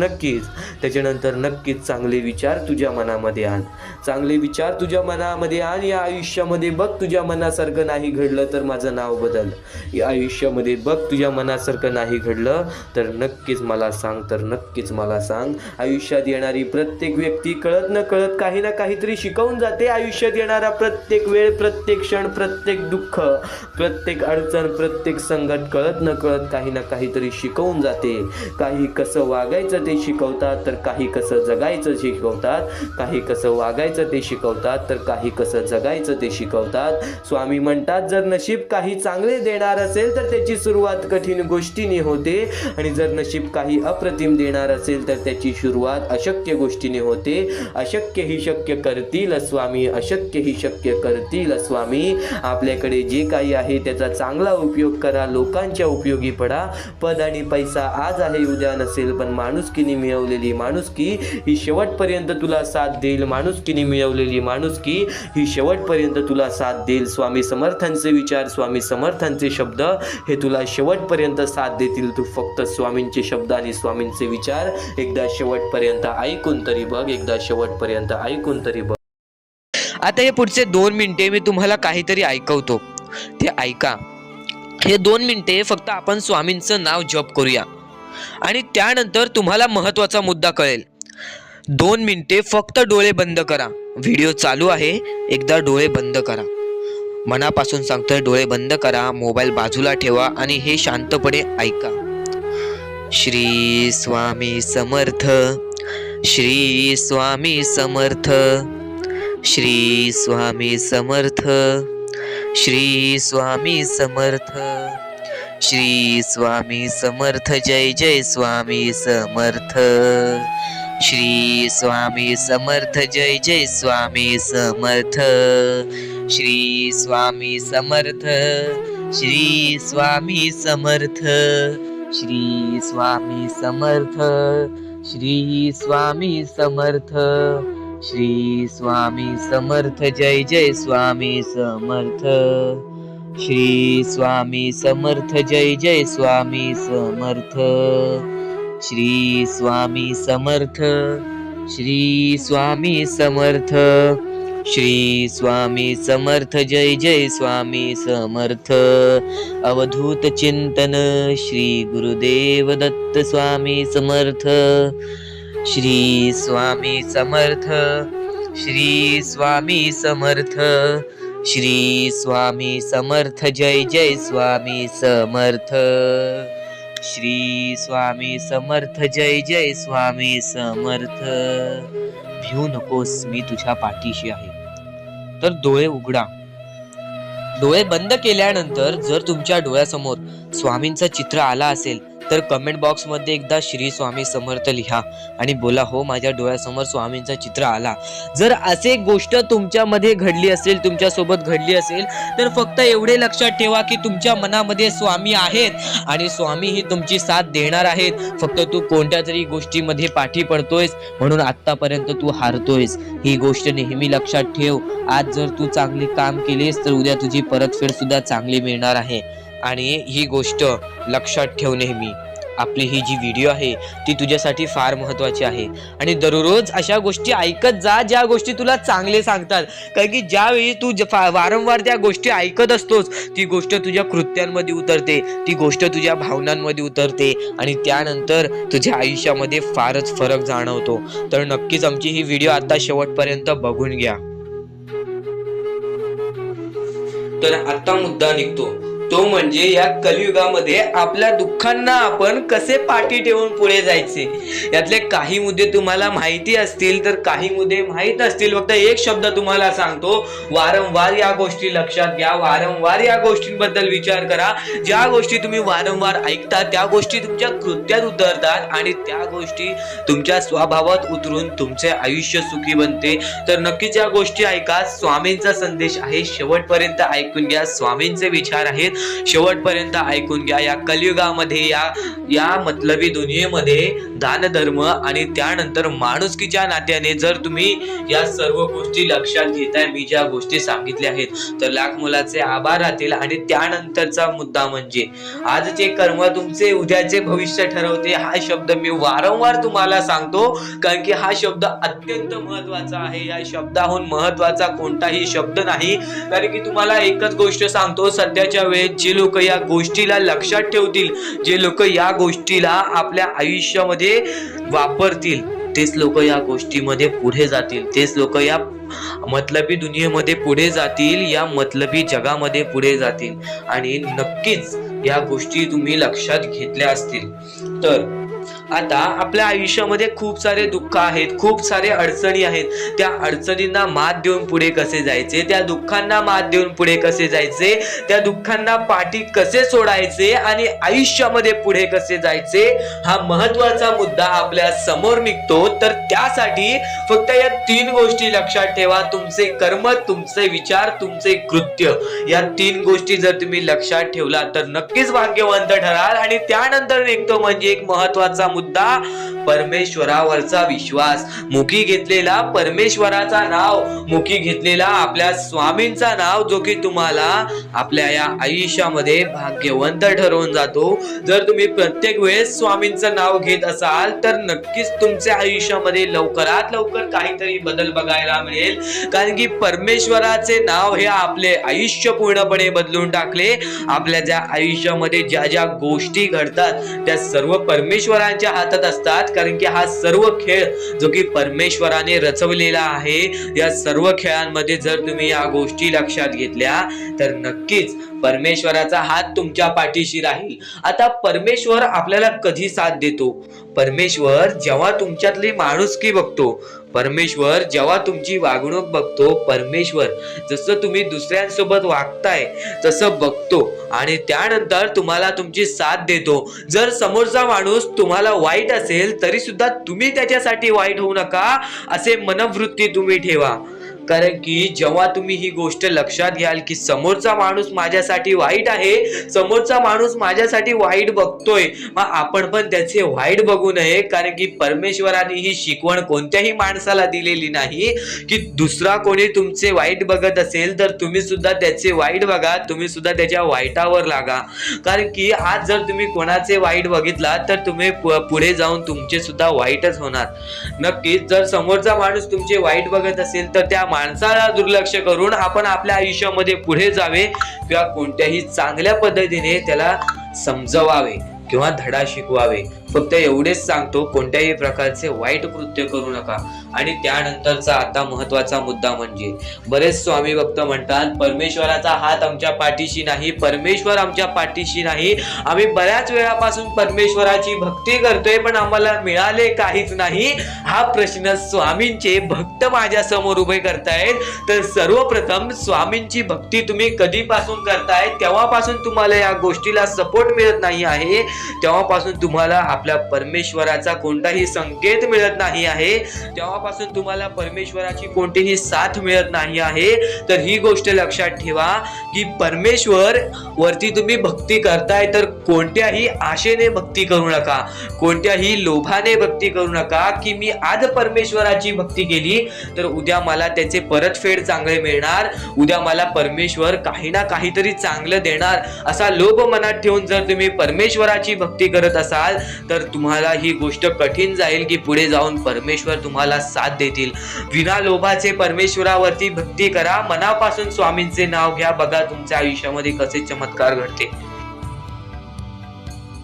नक्कीच चांगले विचार तुझ्या मनामध्ये आण. चांगले विचार तुझ्या मनामध्ये आण. या आयुष्यामध्ये बघ तुझ्या मनासारखं नाही घडलं तर माझं नाव बदल. या आयुष्यामध्ये बघ तुझ्या मनासारखं नाही घडलं तर नक्कीच मला सांग. आयुष्यात येणारी प्रत्येक व्यक्ती कळत न कळत काही ना काहीतरी शिकवून जाते. आयुष्यात येणारा प्रत्येक वेळ, प्रत्येक क्षण, प्रत्येक दुःख, प्रत्येक अडचण, प्रत्येक संकट कळत न कळत काही ना काहीतरी शिकवून जाते. काही कसं वागायचं ते शिकवतात तर काही कसं जगायचं शिकवतात. काही कसं वागायचं ते शिकवतात तर काही कसं जगायचं ते शिकवतात. स्वामी म्हणतात जर नशीब काही चांगले देणार असेल तर त्याची सुरुवात कठीण गोष्टीने होते आणि जर नशीब काही अप्रतिम देणार असेल तर त्याची सुरुवात अशक्य गोष्टीने होते. अशक्य ही शक्य करतील स्वामी, अशक्य ही शक्य करतील स्वामी. आपल्याकडे जे काही आहे त्याचा चांगला उपयोग करा, लोकांच्या उपयोगी पडा. पद आणि पैसा आज आहे उद्या नसेल, पण माणुसकीने मिळवलेली माणुसकी ही शेवटपर्यंत तुला साथ देईल. माणुसकीने मिळवलेली माणुसकी ही शेवटपर्यंत तुला साथ देईल. स्वामी समर्थांचे विचार, स्वामी समर्थांचे शब्द हे तुला शेवटपर्यंत साथ देतील. तू फक्त स्वामींचे शब्द आणि स्वामींचे विचार एकदा शेवटपर्यंत ऐकून तरी बघ. आता हे पुढचे 2 मिनिटे मी तुम्हाला काहीतरी ऐकवतो, ते ऐका. हे 2 मिनिटे फक्त आपण स्वामींचं नाव जप करूया आणि त्यानंतर तुम्हाला महत्वाचा मुद्दा कळेल. 2 मिनिटे फक्त डोळे बंद करा. व्हिडिओ चालू आहे, एकदा डोळे बंद करा. मनापासून सांगतोय, डोळे बंद करा, मोबाईल बाजूला ठेवा आणि हे शांतपणे ऐका. श्री स्वामी समर्थ, श्री स्वामी समर्थ, श्री स्वामी समर्थ, श्री स्वामी समर्थ, श्री स्वामी समर्थ. जय जय स्वामी समर्थ. श्री स्वामी समर्थ. जय जय स्वामी समर्थ. श्री स्वामी समर्थ. श्री स्वामी समर्थ, श्री स्वामी समर्थ, श्री स्वामी समर्थ, श्री स्वामी समर्थ, जय जय स्वामी समर्थ, श्री स्वामी समर्थ, जय जय स्वामी समर्थ, श्री स्वामी समर्थ, श्री स्वामी समर्थ, श्री स्वामी समर्थ, जय जय स्वामी समर्थ. अवधूत चिंतन श्री गुरुदेव दत्त स्वामी समर्थ. श्री स्वामी समर्थ, श्री स्वामी समर्थ, श्री स्वामी समर्थ, जय जय स्वामी समर्थ, श्री स्वामी समर्थ, जय जय स्वामी समर्थ. भिऊ नकोस, मी तुझ्या पाठीशी आहे. तर डोळे उघडा. डोळे बंद केल्यानंतर जर तुमच्या डोळ्यासमोर स्वामींचं चित्र आला असेल तर कमेंट बॉक्स मध्ये एकदा श्री स्वामी समर्थ लिहा आणि बोला, हो माझ्या डोळ्यासमोर स्वामींचं चित्र आला. जर असे गोष्ट तुमच्यामध्ये घडली असेल, तुमच्या सोबत घडली असेल, तर फक्त एवढे लक्षात ठेवा की तुमच्या मनामध्ये स्वामी आहेत आणि स्वामी ही तुमची साथ देणार आहेत. फक्त तू कोणत्या तरी गोष्टीमध्ये पाठी पडतोयस म्हणून आतापर्यंत तू हारतोयस. ही गोष्ट नेहमी लक्षात ठेव. आज जर तू चांगली काम केलीस तर उद्या तुझी परतफेड सुद्धा चांगली मिळणार आहे. आणि ही गोष्ट लक्षात ठेव नेहमी. आपली ही जी व्हिडिओ आहे ती तुझ्यासाठी फार महत्वाची आहे आणि दररोज अशा गोष्टी ऐकत जा ज्या गोष्टी तुला चांगले सांगतात. कारण की ज्यावेळी तू वारंवार त्या गोष्टी ऐकत असतोस ती गोष्ट तुझ्या कृत्यांमध्ये उतरते, ती गोष्ट तुझ्या भावनांमध्ये उतरते आणि त्यानंतर तुझ्या आयुष्यामध्ये फारच फरक जाणवतो. तर नक्कीच आमची ही व्हिडिओ आता शेवटपर्यंत बघून घ्या. तर आता मुद्दा निघतो तो म्हणजे या कलियुगामध्ये आपल्या दुःखांना आपण कसे पाठी ठेवून पुढे जायचे. यातले काही मुद्दे तुम्हाला माहिती असतील तर काही मुद्दे माहित असतील. फक्त एक शब्द तुम्हाला सांगतो, वारंवार या गोष्टी लक्षात घ्या, वारंवार या गोष्टींबद्दल विचार करा. ज्या गोष्टी तुम्ही वारंवार ऐकता त्या गोष्टी तुमच्या कृत्यात उतरतात आणि त्या गोष्टी तुमच्या स्वभावात उतरून तुमचे आयुष्य सुखी बनते. तर नक्कीच या गोष्टी ऐका. स्वामींचा संदेश आहे, शेवटपर्यंत ऐकून घ्या. स्वामींचे विचार आहेत, शेवटपर्यंत ऐकून घ्या. या कलियुगामध्ये या मतलबी दुनियेमध्ये दान धर्म आणि त्यानंतर माणुसकीच्या नात्याने जर तुम्ही या सर्व गोष्टी लक्षात घेताय, मी ज्या गोष्टी सांगितल्या आहेत, तर लाख मुलाचे आभार राहतील. आणि त्यानंतरचा मुद्दा म्हणजे आजचे कर्म तुमचे उद्याचे भविष्य ठरवते. हा शब्द मी वारंवार तुम्हाला सांगतो कारण की हा शब्द अत्यंत महत्वाचा आहे. या शब्दाहून महत्वाचा कोणताही शब्द नाही. कारण की तुम्हाला एकच गोष्ट सांगतो, सध्याच्या वेळेत जे लोक या गोष्टीला लक्षात ठेवतील, जे लोक या गोष्टीला आपल्या आयुष्यामध्ये वापरतील, तेच लोक या गोष्टीमध्ये पुढे जातील, तेच लोक या मतलबी दुनियेमध्ये पुढे जातील, या मतलबी जगामध्ये पुढे जातील. आणि नक्कीच या गोष्टी तुम्ही लक्षात घेतल्या असतील. तर आता आपल्या आयुष्यामध्ये खूप सारे दुःख आहेत, खूप सारे अडचणी आहेत. त्या अडचणींना मात देऊन पुढे कसे जायचे, त्या दुःखांना मात देऊन पुढे कसे जायचे, त्या दुःखांना पाठी कसे सोडायचे आणि आयुष्यामध्ये पुढे कसे जायचे, हा महत्वाचा मुद्दा आपल्या समोर निघतो. तर त्यासाठी फक्त या 3 गोष्टी लक्षात ठेवा. तुमचे कर्म, तुमचे विचार, तुमचे कृत्य, या 3 गोष्टी जर तुम्ही लक्षात ठेवला तर नक्कीच भाग्यवंत ठराल. आणि त्यानंतर निघतो म्हणजे एक महत्वाचा मुद्दा, परमेश्वरावरचा विश्वास. मुखी घेतलेला परमेश्वराचा नाव, मुखी घेतलेला आपल्या स्वामींचा नाव, जो की तुम्हाला आपल्या या आयुष्यामध्ये भाग्यवंत ठरवून जातो. जर तुम्ही प्रत्येक वेळेस स्वामींचं नाव घेत असाल तर नक्कीच तुमच्या आयुष्यामध्ये लवकरात लवकर काहीतरी बदल बघायला मिळेल. कारण की परमेश्वराचे नाव हे आपले आयुष्य पूर्णपणे बदलून टाकले. आपल्या ज्या आयुष्यामध्ये ज्या ज्या गोष्टी घडतात त्या सर्व परमेश्वरांच्या हातात असतात. कारण की हा सर्व खेळ जो की परमेश्वराने रचवलेला आहे, या सर्व खेळांमध्ये जर तुम्ही या गोष्टी लक्षात घेतल्या तर नक्कीच परमेश्वराचा हात तुमच्या पाठीशी राहील. आता परमेश्वर आपल्याला कधी साथ देतो? परमेश्वर जेव्हा तुमच्यातली माणुसकी बघतो, परमेश्वर जेव्हा तुमची वागणूक बघतो, परमेश्वर जसं तुम्ही दुसऱ्यांसोबत वागताय तसं बघतो आणि त्यानंतर तुम्हाला तुमची साथ देतो. जर समोरचा माणूस तुम्हाला वाईट असेल तरी सुद्धा तुम्ही त्याच्यासाठी वाईट होऊ नका असे मनोवृत्ती तुम्ही ठेवा. कारण की जेव्हा तुम्ही ही गोष्ट लक्षात घ्याल की समोरचा माणूस माझ्यासाठी वाईट आहे, समोरचा माणूस माझ्यासाठी वाईट बघतोय, मग आपण पण त्याचे वाईट बघू नये. कारण की परमेश्वराने ही शिकवण कोणत्याही माणसाला दिलेली नाही की दुसरा कोणी तुमचे वाईट बघत असेल तर तुम्ही सुद्धा त्याचे वाईट बघा, तुम्ही सुद्धा त्याच्या वाईटावर लागा. कारण की आज जर तुम्ही कोणाचे वाईट बघितला तर तुम्ही पुढे जाऊन तुमचे सुद्धा वाईटच होणार. नक्कीच जर समोरचा माणूस तुमचे वाईट बघत असेल तर त्या माणसाला दुर्लक्ष करून आपण आपल्या आयुष्यामध्ये पुढे जावे किंवा कोणत्याही चांगल्या पद्धतीने त्याला समजवावे किंवा धडा शिकवावे. फक्त एवढेच सांगतो, कोणत्याही प्रकारचे वाईट कृत्य करू नका. आणि त्यानंतरचा आता महत्वाचा मुद्दा म्हणजे बरेच स्वामी भक्त म्हणतात परमेश्वराचा हात आमच्या पाठीशी नाही, परमेश्वर आमच्या पाठीशी नाही. आम्ही बऱ्याच वेळापासून परमेश्वराची भक्ती करतोय पण आम्हाला मिळाले काहीच नाही. हा प्रश्न स्वामींचे भक्त माझ्या समोर उभे करतायत. तर सर्वप्रथम स्वामींची भक्ती तुम्ही कधीपासून करताय, तेव्हापासून तुम्हाला या गोष्टीला सपोर्ट मिळत नाही आहे, तेव्हापासून तुम्हाला आपल्या परमेश्वराचा कोणताही संकेत मिळत नाही आहे, तेव्हापासून तुम्हाला परमेश्वराची कोणतीही साथ मिळत नाही आहे. तर ही गोष्ट लक्षात ठेवा की परमेश्वर वरती तुम्ही भक्ती करताय तर कोणत्याही आशेने भक्ती करू नका, कोणत्याही लोभाने भक्ती करू नका की मी आज परमेश्वराची भक्ती केली तर उद्या मला त्याचे परतफेड चांगले मिळणार, उद्या मला परमेश्वर काही ना काहीतरी चांगलं देणार, असा लोभ मनात ठेवून जर तुम्ही परमेश्वराची भक्ती करत असाल तर तुम्हाला ही गोष्ट कठीण जाईल की पुढे जाऊन परमेश्वर तुम्हाला साथ देतील. विना लोभाचे परमेश्वरावरती भक्ती करा, मनापासून स्वामींचे नाव घ्या, बघा तुमच्या आयुष्यामध्ये कसे चमत्कार घडते.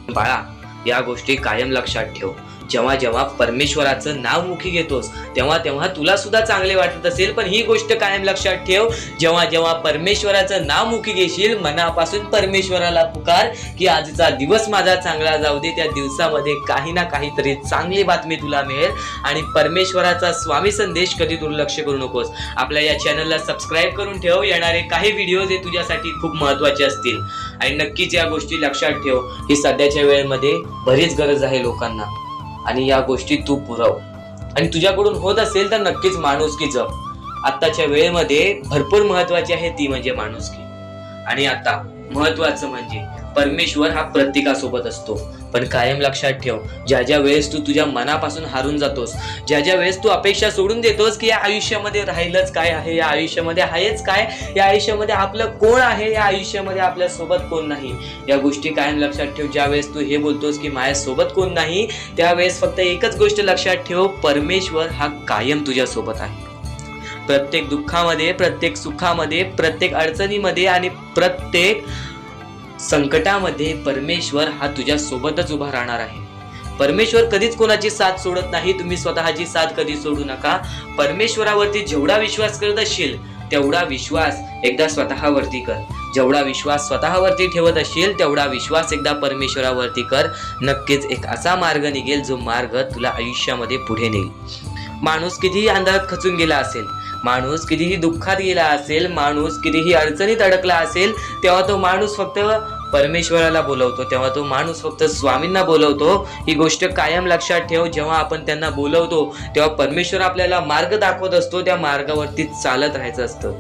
बाळा, या गोष्टी कायम लक्षात ठेव. जेव्हा जेव्हा परमेश्वराचं नाव मुखी घेतोस तेव्हा तेव्हा तुला सुद्धा चांगले वाटत असेल, पण ही गोष्ट कायम लक्षात ठेव, जेव्हा जेव्हा परमेश्वराचं नाव मुखी घेशील मनापासून परमेश्वराला पुकार की आजचा दिवस माझा चांगला जाऊ दे, त्या दिवसामध्ये काही ना काहीतरी चांगली बातमी तुला मिळेल. आणि परमेश्वराचा स्वामी संदेश कधी दुर्लक्ष करू नकोस. आपल्या या चॅनलला सबस्क्राईब करून ठेव, येणारे काही व्हिडिओज हे तुझ्यासाठी खूप महत्वाचे असतील. आणि नक्कीच या गोष्टी लक्षात ठेव की सध्याच्या वेळेमध्ये बरीच गरज आहे लोकांना आणि या गोष्टी तू पुरव. आणि तुझ्याकडून होत असेल तर नक्कीच माणुसकी जप. आत्ताच्या वेळेमध्ये भरपूर महत्वाची आहे ती म्हणजे माणुसकी. आणि आता महत्वाचं म्हणजे परमेश्वर हा प्रत्येकासोबत असतो, पण कायम लक्षात ठेव ज्या ज्या वेळेस तू तुझ्या मनापासून हारून जातोस, ज्या ज्या वेळेस तू अपेक्षा सोडून देतोस की या आयुष्यामध्ये राहिलंच काय आहे, या आयुष्यामध्ये आहेच काय, या आयुष्यामध्ये आपलं कोण आहे, या आयुष्यामध्ये आपल्या सोबत कोण नाही, या गोष्टी कायम लक्षात ठेव. ज्या वेळेस तू हे बोलतोस की माझ्या सोबत कोण नाही, त्यावेळेस फक्त एकच गोष्ट लक्षात ठेव, परमेश्वर हा कायम तुझ्या सोबत आहे. प्रत्येक दुःखामध्ये, प्रत्येक सुखामध्ये, प्रत्येक अडचणीमध्ये आणि प्रत्येक संकटामध्ये परमेश्वर हा तुझ्या सोबतच उभा राहणार आहे. परमेश्वर कधीच कोणाची साथ सोडत नाही. तुम्ही स्वतःची साथ कधी सोडू नका. परमेश्वरावरती जेवढा विश्वास करत असशील तेवढा विश्वास एकदा स्वतःवरती कर. जेवढा विश्वास स्वतःवरती ठेवत असशील तेवढा विश्वास एकदा परमेश्वरावरती कर. नक्कीच एक असा मार्ग निघेल जो मार्ग तुला आयुष्यामध्ये पुढे नेईल. माणूस कितीही अंधारात खचून गेला असेल, माणूस कितीही दुःखात गेला असेल, माणूस कितीही अडचणीत अडकला असेल, तेव्हा तो माणूस फक्त परमेश्वराला बोलवतो, तेव्हा तो माणूस फक्त स्वामींना बोलवतो. ही गोष्ट कायम लक्षात ठेव. जेव्हा आपण त्यांना बोलवतो तेव्हा परमेश्वर आपल्याला मार्ग दाखवत असतो, त्या मार्गावरती चालत राहायचं असतं.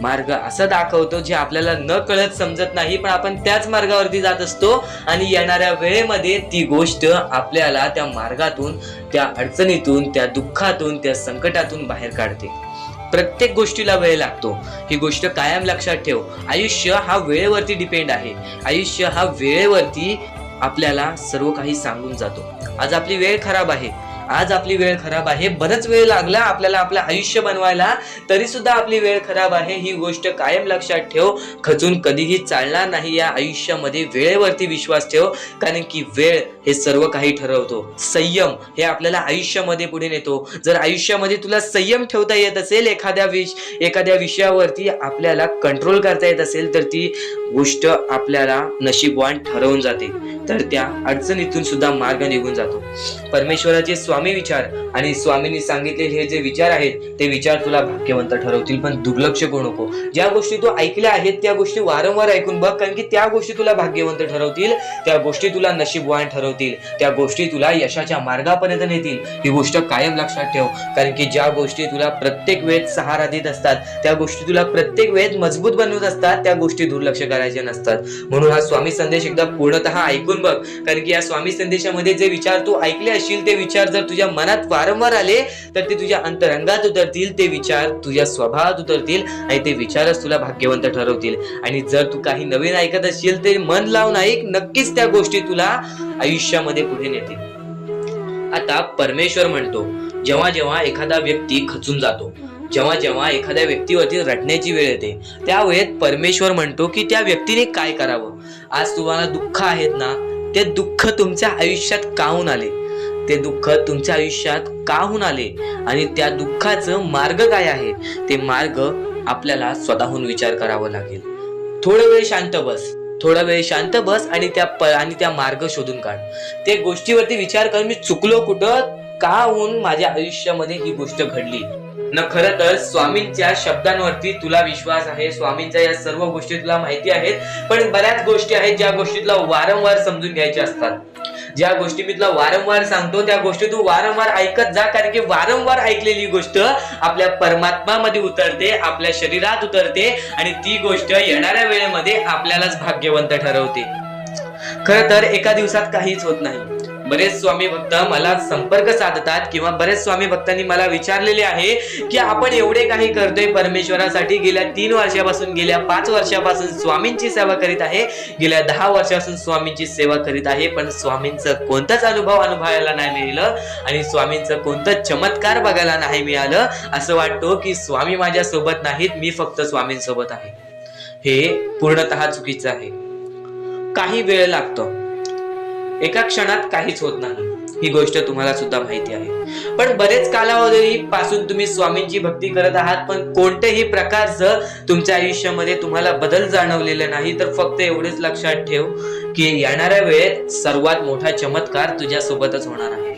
मार्ग असं दाखवतो जे आपल्याला न कळत समजत नाही, पण आपण त्याच मार्गावरती जात असतो आणि येणाऱ्या वेळेमध्ये ती गोष्ट आपल्याला त्या मार्गातून, त्या अडचणीतून, त्या दुःखातून, त्या संकटातून बाहेर काढते. प्रत्येक गोष्टीला वेळ लागतो, ही गोष्ट कायम लक्षात ठेव. आयुष्य हा वेळेवरती डिपेंड आहे. आयुष्य हा वेळेवरती आपल्याला सर्व काही सांगून जातो. आज आपली वेळ खराब आहे, आज आपली वेळ खराब आहे, बरंच वेळ लागला आपल्याला आपलं आयुष्य बनवायला, तरी सुद्धा आपली वेळ खराब आहे. ही गोष्ट कायम लक्षात ठेव. खचून कधीही चालणार नाही या आयुष्यामध्ये. वेळेवरती विश्वास ठेव, कारण की वेळ हे सर्व काही ठरवतो. संयम हे आपल्याला आयुष्यामध्ये पुढे नेतो. जर आयुष्यामध्ये तुला संयम ठेवता येत असेल, एखाद्या विषयावरती आपल्याला कंट्रोल करता येत असेल, तर ती गोष्ट आपल्याला नशीबवान ठरवून जाते, तर त्या अडचणीतून सुद्धा मार्ग निघून जातो. परमेश्वराचे स्वामी विचार आणि स्वामींनी सांगितलेले हे जे विचार आहेत ते विचार तुला भाग्यवंत ठरवतील. पण दुर्लक्ष करू नको. ज्या गोष्टी तू ऐकल्या आहेत त्या गोष्टी वारंवार ऐकून बघ, कारण की त्या गोष्टी तुला भाग्यवंत ठरवतील, त्या गोष्टी तुला नशीबवान ठरवतील, त्या गोष्टी तुला यशाच्या मार्गापर्यंत नेतील. ही गोष्ट कायम लक्षात ठेव, कारण की ज्या गोष्टी तुला प्रत्येक वेळेत सहारा देत असतात, त्या गोष्टी तुला प्रत्येक वेळेत मजबूत बनवत असतात, त्या गोष्टी दुर्लक्ष करायचे नसतात. म्हणून हा स्वामी संदेश एकदा पूर्णतः ऐकून बघ, कारण की या स्वामी संदेशामध्ये जे विचार तू ऐकले असशील ते विचार जर तुझ्या मनात वारंवार आले तर ते तुझ्या अंतरंगात उतरतील, ते विचार तुझ्या स्वभावात उतरतील आणि ते विचारच तुला भाग्यवंत ठरवतील. आणि जर तू काही नवीन ऐकत असशील ते मन लावून ऐक, नक्कीच त्या गोष्टी तुला आयुष्यामध्ये पुढे नेतील. आता परमेश्वर म्हणतो, जेव्हा जेव्हा एखादा व्यक्ती खचून जातो, जेव्हा जेव्हा एखाद्या व्यक्तीवरती रडण्याची वेळ येते, त्यावेळेत परमेश्वर म्हणतो की त्या व्यक्तीने काय करावं. आज तुम्हाला दुःख आहेत ना, ते दुःख तुमच्या आयुष्यात काहून आले, ते दुःख तुमच्या आयुष्यात काहून आले आणि त्या दुःखाचं मार्ग काय आहे, ते मार्ग आपल्याला स्वतःहून विचार करावा लागेल. थोडा वेळ शांत बस, थोडा वेळ शांत बस आणि त्या मार्ग शोधून काढ. त्या गोष्टीवरती विचार कर, मी चुकलो कुठं, का होऊन माझ्या आयुष्यामध्ये ही गोष्ट घडली न. खरं तर स्वामींच्या शब्दांवरती तुला विश्वास आहे, स्वामींच्या या सर्व गोष्टी तुला माहिती आहेत, पण बऱ्याच गोष्टी आहेत ज्या गोष्टी तुला वारंवार समजून घ्यायच्या असतात. ज्या गोष्टी मी तुला वारंवार सांगतो त्या गोष्टी तू वारंवार ऐकत जा, कारण की वारंवार ऐकलेली गोष्ट आपल्या परमात्मामध्ये उतरते, आपल्या शरीरात उतरते आणि ती गोष्ट येणाऱ्या वेळेमध्ये आपल्यालाच भाग्यवंत ठरवते. खरं तर एका दिवसात काहीच होत नाही. बरेच स्वामी भक्त मला संपर्क साधतात किंवा बरेच स्वामी भक्तांनी मला विचारलेले आहे की आपण एवढे काही करतोय परमेश्वरासाठी, गेल्या 3 वर्षापासून, गेल्या 5 वर्षापासून स्वामींची सेवा करीत आहे, गेल्या 10 वर्षापासून स्वामींची सेवा करीत आहे, पण स्वामींचं कोणताच अनुभव अनुभवायला नाही मिळालं आणि स्वामींचं कोणतं चमत्कार बघायला नाही मिळालं. असं वाटतं की स्वामी माझ्या सोबत नाहीत, मी फक्त स्वामींसोबत आहे. हे पूर्णतः चुकीचं आहे. काही वेळ लागतो, एका क्षणात काहीच होत नाही, ही गोष्ट तुम्हाला सुद्धा माहिती आहे. पण बरेच कालावधी पासून तुम्ही स्वामींची भक्ती करत आहात, पण कोणत्याही प्रकारचं तुमच्या आयुष्यामध्ये तुम्हाला बदल जाणवलेला नाही. तर फक्त एवढेच लक्षात ठेव की येणाऱ्या वेळेत सर्वात मोठा चमत्कार तुझ्या सोबतच होणार आहे.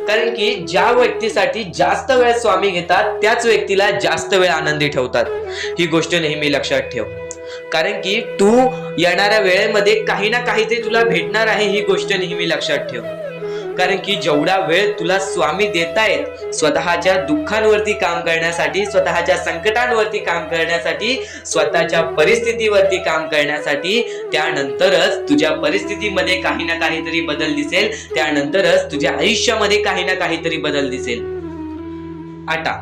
कारण की ज्या व्यक्तीसाठी जास्त वेळ स्वामी घेतात त्याच व्यक्तीला जास्त वेळ आनंदी ठेवतात. ही गोष्ट नेहमी लक्षात ठेव, कारण की तू येणाऱ्या वेळेमध्ये काही ना काहीतरी तुला भेटणार आहे, ही गोष्ट नेहमी लक्षात ठेव. कारण की जेवढा वेळ तुला स्वामी देतायत स्वतःच्या दुःखांवरती काम करण्यासाठी, स्वतःच्या संकटांवरती काम करण्यासाठी, स्वतःच्या परिस्थितीवरती काम करण्यासाठी, त्यानंतरच तुझ्या परिस्थितीमध्ये काही ना काहीतरी बदल दिसेल, त्यानंतरच तुझ्या आयुष्यामध्ये काही ना काहीतरी बदल दिसेल. आता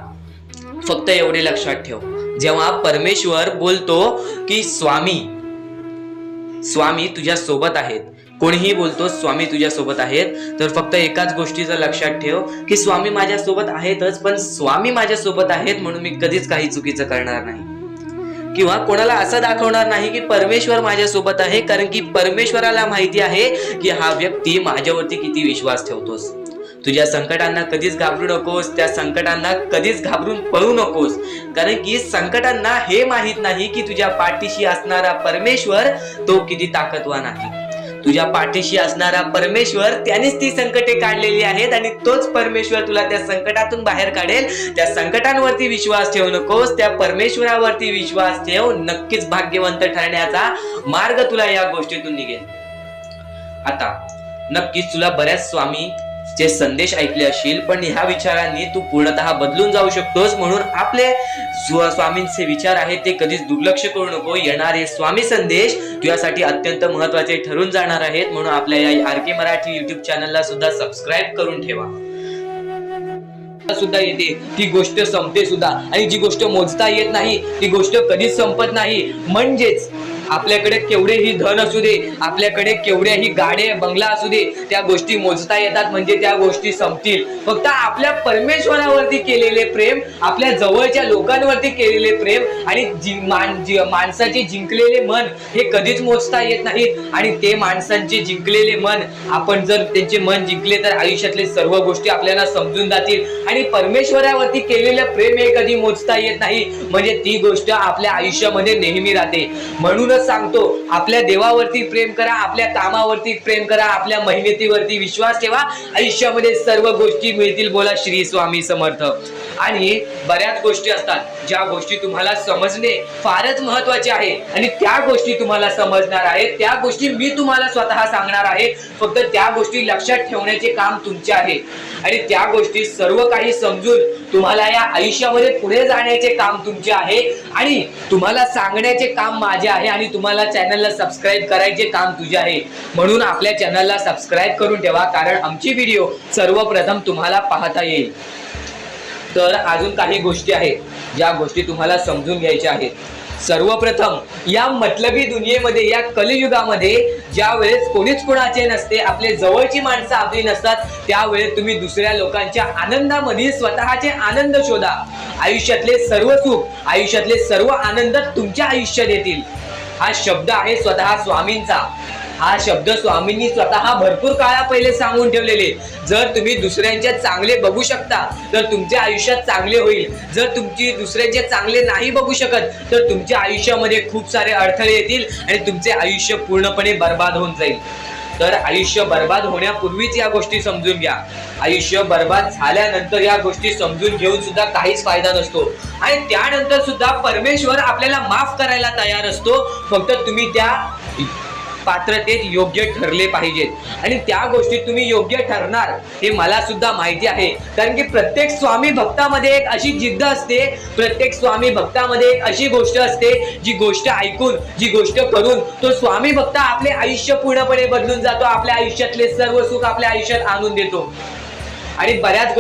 फक्त एवढे लक्षात ठेव, जेव्हा परमेश्वर बोलतो की स्वामी तुझ्या सोबत आहेत, कोणीही बोलतो स्वामी तुझ्या सोबत आहेत, तर फक्त एकाच गोष्टीचं लक्षात ठेव की स्वामी माझ्या सोबत आहेतच, पण स्वामी माझ्या सोबत आहेत म्हणून मी कधीच काही चुकीचं करणार नाही किंवा कोणाला असं दाखवणार नाही की परमेश्वर माझ्या सोबत आहे, कारण की परमेश्वराला माहिती आहे की हा व्यक्ती माझ्यावरती किती विश्वास ठेवतोस. तुझ्या संकटांना कधीच घाबरू नकोस, त्या संकटांना कधीच घाबरून पळू नकोस, कारण की संकटांना हे माहित नाही की तुझ्या पाठीशी असणारा परमेश्वर तो किती ताकदवान आहे. तुझ्या पाठीशी असणारा परमेश्वर त्यानेच ती संकटे काढलेली आहेत आणि तोच परमेश्वर तुला त्या संकटातून बाहेर काढेल. त्या संकटांवरती विश्वास ठेवू नकोस, त्या परमेश्वरावरती विश्वास ठेव. नक्कीच भाग्यवंत ठरण्याचा मार्ग तुला या गोष्टीतून निघेल. आता नक्कीच तुला बऱ्याच स्वामी चे संदेश ऐकले असतील, पण ह्या विचारांनी तू पूर्णतः बदलून जाऊ शकतोस. म्हणून आपले स्वामींचे विचार आहेत ते कधीच दुर्लक्ष करू नको. येणारे स्वामी संदेश तुझ्यासाठी अत्यंत महत्वाचे ठरून जाणार आहेत. म्हणून आपल्या या RK मराठी युट्यूब चॅनलला सुद्धा सबस्क्राईब करून ठेवा. सुद्धा येते ती गोष्ट संपते सुद्धा, आणि जी गोष्ट मोजता येत नाही ती गोष्ट कधीच संपत नाही. म्हणजेच आपल्याकडे केवढेही धन असू दे, आपल्याकडे केवढेही गाडे बंगला असू दे, त्या गोष्टी मोजता येतात म्हणजे त्या गोष्टी संपतील. फक्त आपल्या परमेश्वरावरती केलेले प्रेम, आपल्या जवळच्या लोकांवरती केलेले प्रेम आणि माणसाचे जिंकलेले मन हे कधीच मोजता येत नाहीत. आणि ते माणसांचे जिंकलेले मन, आपण जर त्यांचे मन जिंकले तर आयुष्यातले सर्व गोष्टी आपल्याला समजून जातील. आणि परमेश्वरावरती केलेलं प्रेम हे कधी मोजता येत नाही, म्हणजे ती गोष्ट आपल्या आयुष्यामध्ये नेहमी राहते. म्हणून म्हणूनच सांगतो, आपल्या देवावरती प्रेम करा, आपल्या कामावरती प्रेम करा, आपल्या मेहनतीवरती विश्वास ठेवा, आयुष्यामध्ये सर्व गोष्टी मिळतील. बोला श्री स्वामी समर्थ. आणि बऱ्याच गोष्टी असतात ज्या गोष्टी तुम्हाला समजणे फारच महत्वाचे आहे आणि त्या गोष्टी तुम्हाला समजणार आहेत, त्या गोष्टी मी तुम्हाला स्वतः सांगणार आहे. फक्त त्या गोष्टी लक्षात ठेवण्याचे काम तुमचे आहे आणि त्या गोष्टी सर्व काही समजून तुम्हाला या आयुष्यामध्ये पुढे जाण्याचे काम तुमचे आहे आणि तुम्हाला सांगण्याचे काम माझे आहे आणि तुम्हाला चॅनलला सबस्क्राईब करायचे काम तुझे आहे. म्हणून आपल्या चॅनलला सबस्क्राईब करून ठेवा, कारण आमची व्हिडिओ सर्वप्रथम तुम्हाला पाहता येईल. तर अजून काही गोष्टी आहेत ज्या गोष्टी तुम्हाला समजून घ्यायच्या आहेत. सर्वप्रथम या मतलबी दुनियेमध्ये, या कलियुगामध्ये ज्या वेळेस कोणीच कोणाचे नसते, आपले जवळची माणसं आपली नसतात, त्यावेळेस तुम्ही दुसऱ्या लोकांच्या आनंदामध्ये स्वतःचे आनंद शोधा. आयुष्यातले सर्व सुख, आयुष्यातले सर्व आनंद तुमच्या आयुष्यात येतील. हा शब्द आहे स्वतः स्वामींचा. हा शब्द स्वामींनी स्वतः भरपूर काळा पहिले सांगून ठेवलेले. जर तुम्ही दुसऱ्यांचे चांगले बघू शकता तर तुमच्या आयुष्यात चांगले होईल. जर तुमची दुसऱ्यांचे चांगले नाही बघू शकत तर तुमच्या आयुष्यामध्ये खूप सारे अडथळे येतील आणि तुमचे आयुष्य पूर्णपणे बर्बाद होऊन जाईल. तर आयुष्य बर्बाद होण्यापूर्वीच या गोष्टी समजून घ्या. आयुष्य बर्बाद झाल्यानंतर या गोष्टी समजून घेऊन सुद्धा काहीच फायदा नसतो आणि त्यानंतर सुद्धा परमेश्वर आपल्याला माफ करायला तयार असतो. फक्त तुम्ही त्या पात्रतेत योग्य ठरले पाहिजेत आणि त्या गोष्टीत तुम्ही योग्य ठरणार हे मला सुद्धा माहिती आहे. कारण की प्रत्येक स्वामी भक्तामध्ये एक अशी जिद्द असते, प्रत्येक स्वामी भक्तामध्ये एक अशी गोष्ट असते, जी गोष्ट ऐकून, जी गोष्ट करून तो स्वामी भक्त आपले आयुष्य पूर्णपणे बदलून जातो, आपल्या आयुष्यातले सर्व सुख आपल्या आयुष्यात आणून देतो. आणि बऱ्याच